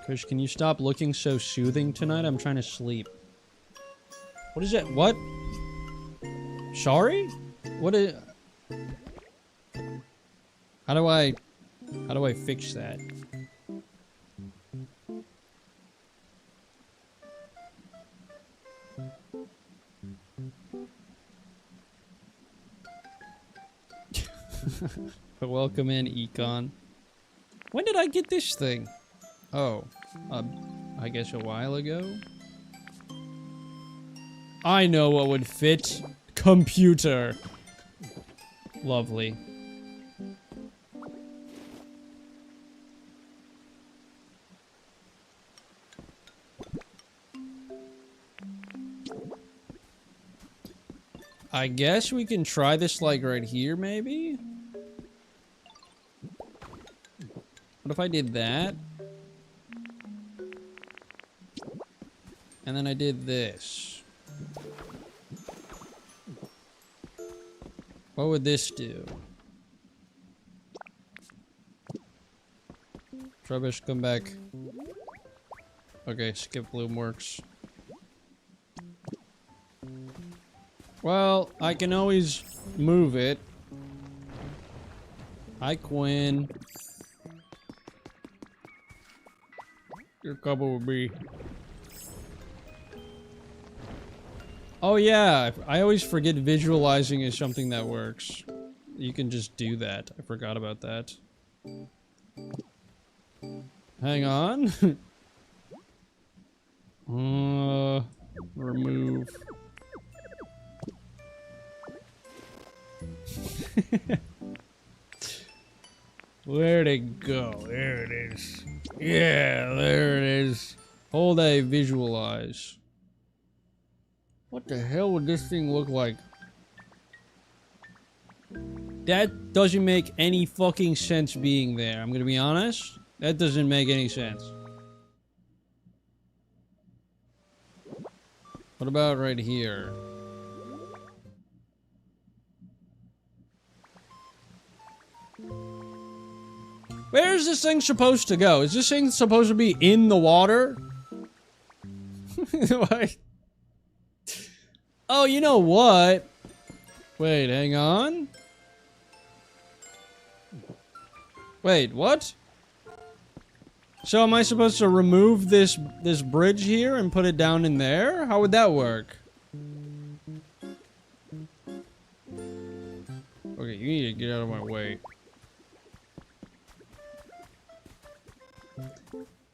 A: Kush, can you stop looking so soothing tonight? I'm trying to sleep. What is that? What? Sorry? What is... How do I fix that? Welcome in, Econ. When did I get this thing? Oh, I guess a while ago. I know what would fit. Computer. Lovely. I guess we can try this like right here, maybe? What if I did that? And then I did this. What would this do? Trubbish, come back. Okay, skip bloom works. Well, I can always move it. Hi, Quinn.
C: You're coming with me.
A: Oh yeah, I always forget visualizing is something that works. You can just do that. I forgot about that. Hang on. Remove. Where'd it go? There it is. Yeah, there it is. Hold A, visualize. What the hell would this thing look like? That doesn't make any fucking sense being there. I'm gonna be honest. That doesn't make any sense. What about right here? Where is this thing supposed to go? Is this thing supposed to be in the water? What? Oh, you know what? Wait, hang on. Wait, what? So am I supposed to remove this bridge here and put it down in there? How would that work? Okay, you need to get out of my way.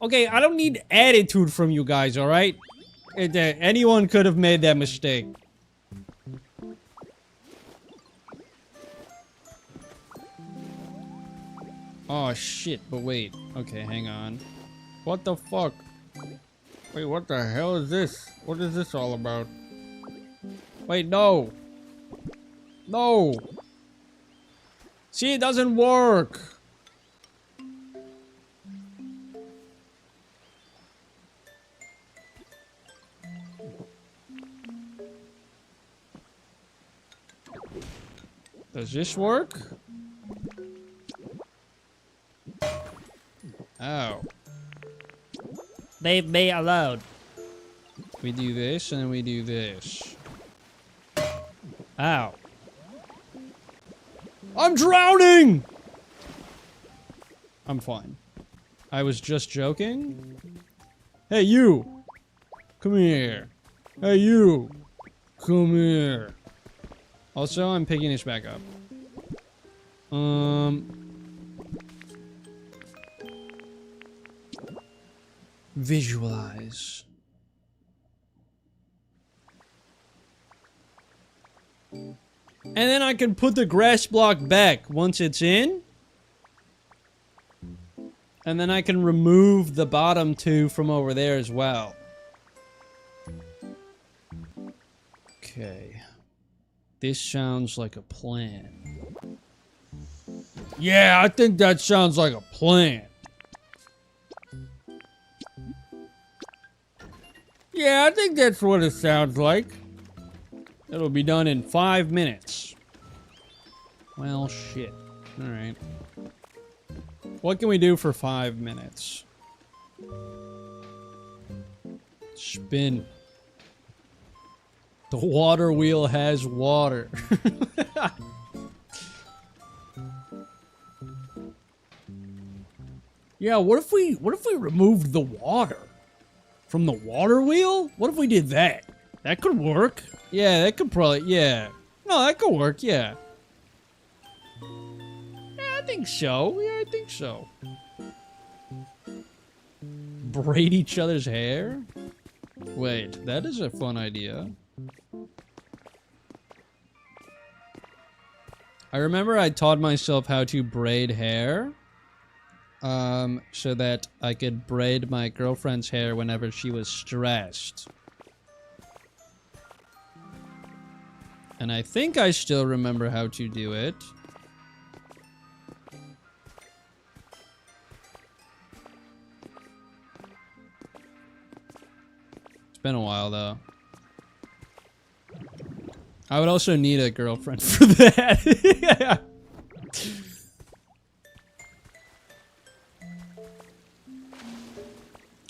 A: Okay, I don't need attitude from you guys, alright? Anyone could have made that mistake. Oh shit, but wait. Okay, hang on. What the fuck?
C: Wait, what the hell is this? What is this all about?
A: Wait, no. No. See, it doesn't work. Does this work? Oh.
E: Leave me alone.
A: We do this and then we do this.
E: Ow.
A: I'm drowning! I'm fine. I was just joking. Hey, you! Come here. Hey, you! Come here. Also, I'm picking this back up. Visualize. And then I can put the grass block back once it's in. And then I can remove the bottom two from over there as well. Okay. This sounds like a plan. Yeah, I think that sounds like a plan.
C: Yeah, I think that's what it sounds like.
A: It'll be done in 5 minutes. Well, shit. Alright. What can we do for 5 minutes? Spin. The water wheel has water.
C: Yeah, what if we removed the water from the water wheel? What if we did that? That could work.
A: Yeah, that could probably... Yeah. No, that could work, yeah.
C: Yeah, I think so. Yeah, I think so.
A: Braid each other's hair? Wait, that is a fun idea. I remember I taught myself how to braid hair. So that I could braid my girlfriend's hair whenever she was stressed. And I think I still remember how to do it. It's been a while, though. I would also need a girlfriend for that.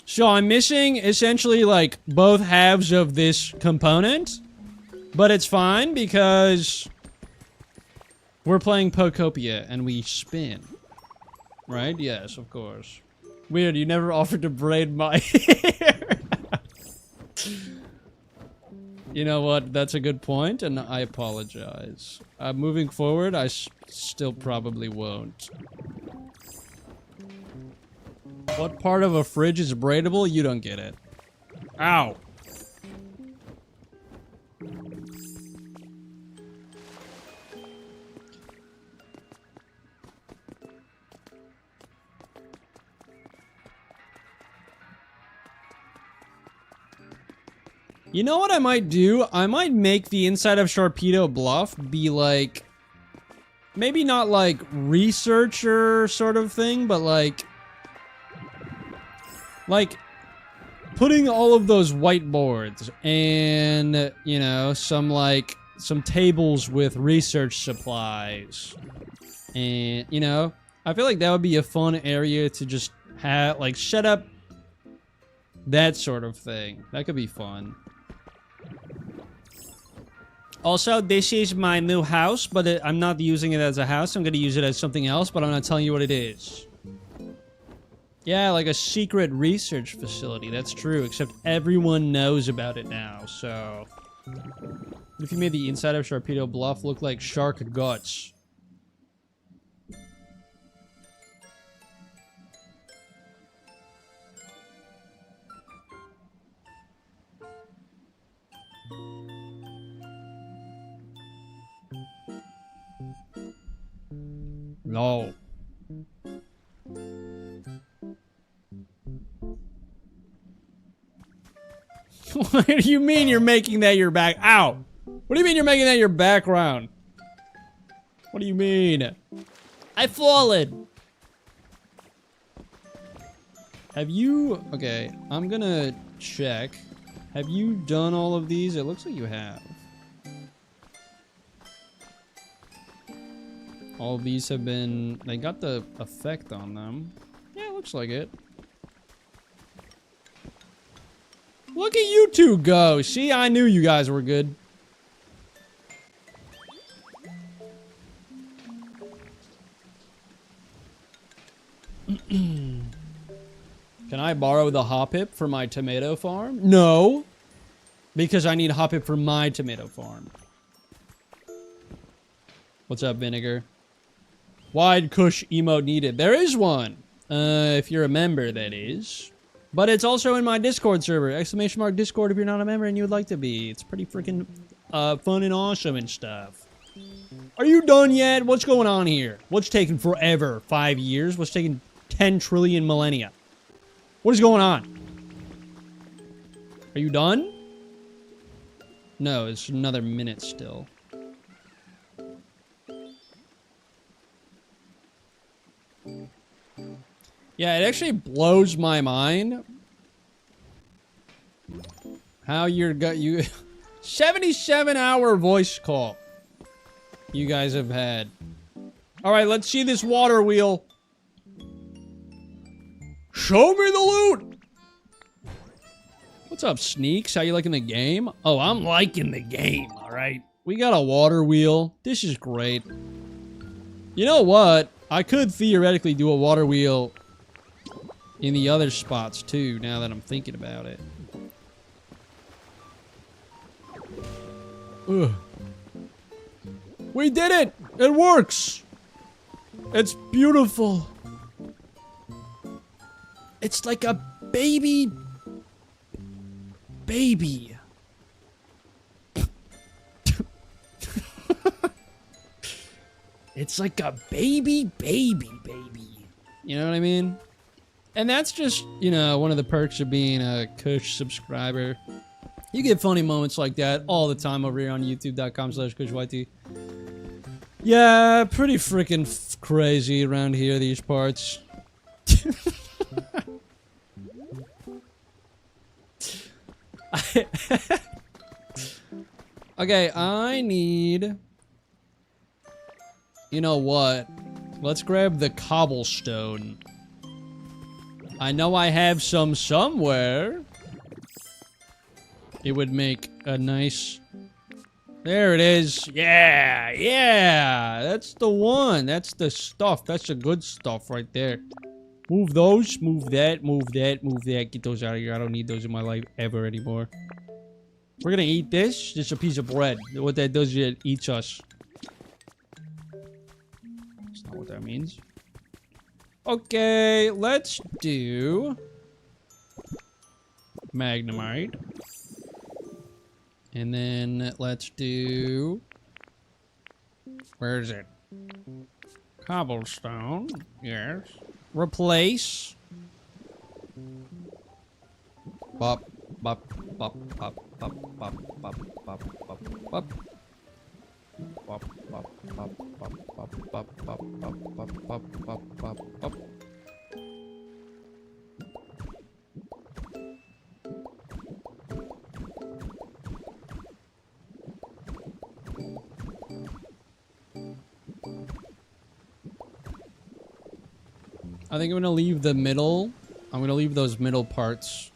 A: So I'm missing essentially like both halves of this component, but it's fine because we're playing POKOPIA and we spin. Right? Yes, of course. Weird, you never offered to braid my hair. You know what? That's a good point, and I apologize. Moving forward, I still probably won't. What part of a fridge is braidable? You don't get it. Ow. You know what I might do? I might make the inside of Sharpedo Bluff be like... Maybe not like researcher sort of thing, but like putting all of those whiteboards and, you know, some tables with research supplies. And, you know, I feel like that would be a fun area to just have, like, set up that sort of thing. That could be fun. Also, this is my new house, but I'm not using it as a house. I'm going to use it as something else, but I'm not telling you what it is. Yeah, like a secret research facility. That's true, except everyone knows about it now, so... What if you made the inside of Sharpedo Bluff look like shark guts? No. What do you mean you're making that your back? Ow! What do you mean you're making that your background? What do you mean?
E: I've fallen.
A: Have you... Okay, I'm gonna check. Have you done all of these? It looks like you have. All these have been... They got the effect on them. Yeah, looks like it. Look at you two go. See, I knew you guys were good. Can I borrow the Hoppip for my tomato farm? No. Because I need Hoppip for my tomato farm. What's up, Vinegar? Wide Kush emote needed. There is one. If you're a member, that is. But it's also in my Discord server. Exclamation mark Discord if you're not a member and you would like to be. It's pretty freaking fun and awesome and stuff. Are you done yet? What's going on here? What's taking forever? 5 years? What's taking 10 trillion millennia? What is going on? Are you done? No, it's another minute still. Yeah, it actually blows my mind how you 77-hour voice call you guys have had. All right, let's see this water wheel. Show me the loot. What's up, Sneaks? How you liking the game? Oh, I'm liking the game, all right. We got a water wheel. This is great. You know what? I could theoretically do a water wheel in the other spots too, now that I'm thinking about it. Ugh. We did it! It works! It's beautiful. It's like a baby. It's like a baby. You know what I mean? And that's just, you know, one of the perks of being a Kush subscriber. You get funny moments like that all the time over here on youtube.com/KushYT. Yeah, pretty freaking crazy around here, these parts. Okay, I need... You know what? Let's grab the cobblestone. I know I have some somewhere. It would make a nice... There it is. Yeah. That's the one. That's the stuff. That's the good stuff right there. Move those. Move that. Move that. Move that. Get those out of here. I don't need those in my life ever anymore. We're gonna eat this. Just a piece of bread. What that does is it eats us. That's not what that means. Okay, let's do Magnemite. And then let's do... Where is it? Cobblestone. Yes. Replace. Bop, bop, bop, bop, bop, bop, bop, bop, bop, bop. Bop, bop, bop, bop, bop, bop, bop, bop, bop, bop, bop, bop, bop. I think I'm gonna leave the middle. I'm gonna leave those middle parts.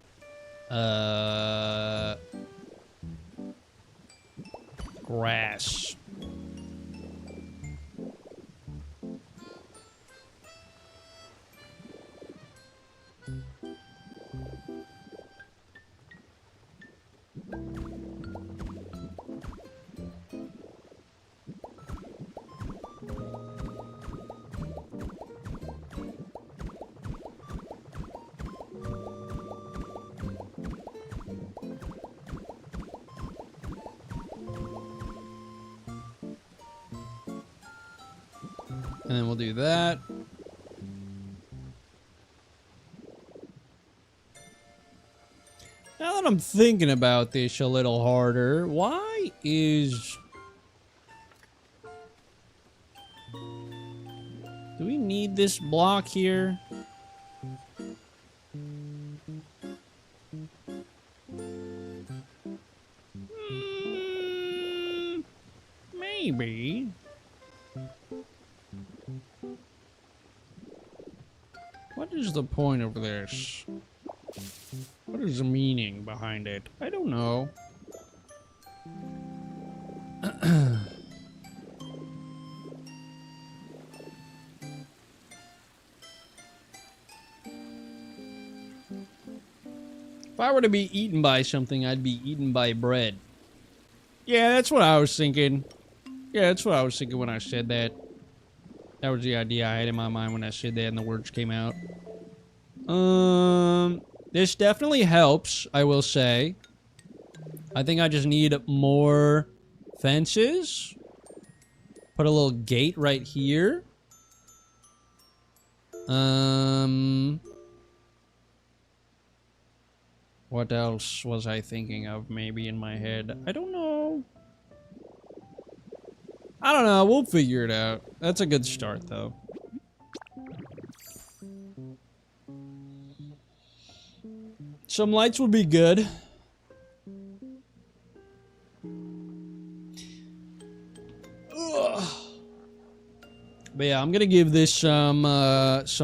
A: Grass. And then we'll do that. Now that I'm thinking about this a little harder, why is... Do we need this block here? Maybe. What is the point of this? What is the meaning behind it? I don't know. If I were to be eaten by something, I'd be eaten by bread. Yeah, that's what I was thinking. Yeah, that's what I was thinking when I said that. That was the idea I had in my mind when I said that and the words came out. This definitely helps, I will say. I think I just need more fences. Put a little gate right here. What else was I thinking of maybe in my head? I don't know. I don't know. We'll figure it out. That's a good start, though. Some lights would be good. Ugh. But yeah, I'm gonna give this some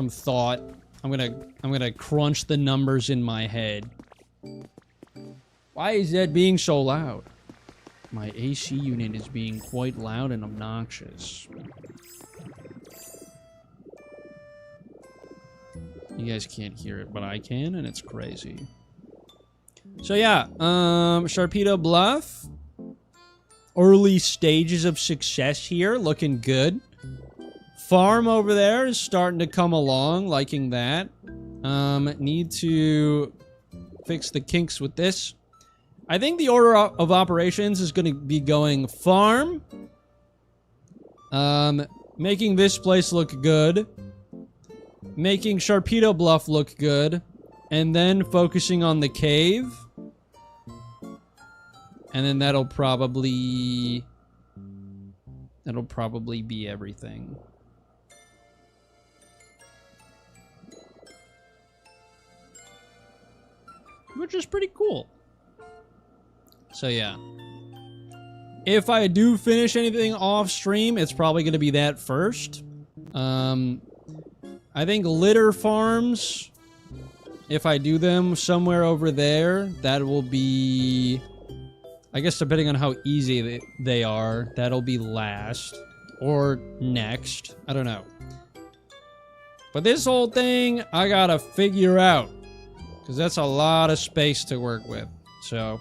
A: thought. I'm gonna crunch the numbers in my head. Why is that being so loud? My AC unit is being quite loud and obnoxious. You guys can't hear it, but I can, and it's crazy. So yeah, Sharpedo Bluff. Early stages of success here, looking good. Farm over there is starting to come along, liking that. Need to fix the kinks with this. I think the order of operations is going to be going farm. Making this place look good. Making Sharpedo Bluff look good. And then focusing on the cave. And then that'll probably be everything. Which is pretty cool. So yeah. If I do finish anything off stream, it's probably going to be that first. I think litter farms, if I do them somewhere over there, that will be, I guess depending on how easy they are, that'll be last or next. I don't know. But this whole thing, I gotta figure out, because that's a lot of space to work with. So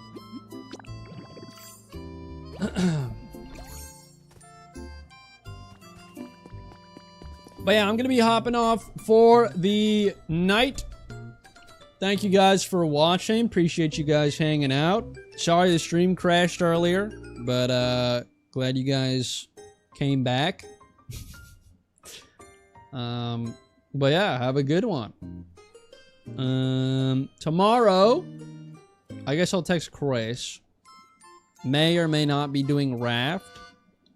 A: but yeah, I'm gonna be hopping off for the night. Thank you guys for watching. Appreciate you guys hanging out. Sorry the stream crashed earlier, but glad you guys came back. But yeah, have a good one. Tomorrow, I guess I'll text Chris. May or may not be doing Raft,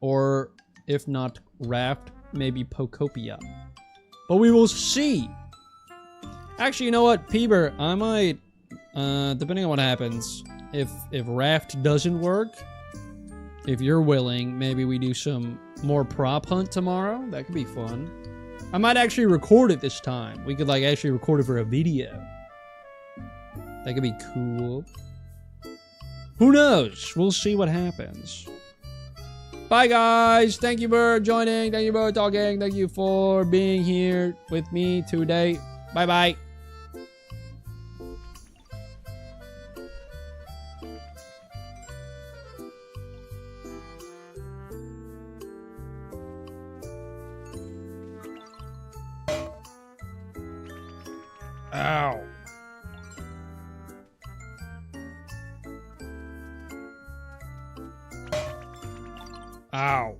A: or if not Raft, maybe Pokopia. But we will see. Actually, you know what, Peeber, I might, depending on what happens, if Raft doesn't work, if you're willing, maybe we do some more prop hunt tomorrow. That could be fun. I might actually record it this time. We could like actually record it for a video. That could be cool. Who knows? We'll see what happens. Bye, guys. Thank you for joining. Thank you for talking. Thank you for being here with me today. Bye-bye. Ow. Ow.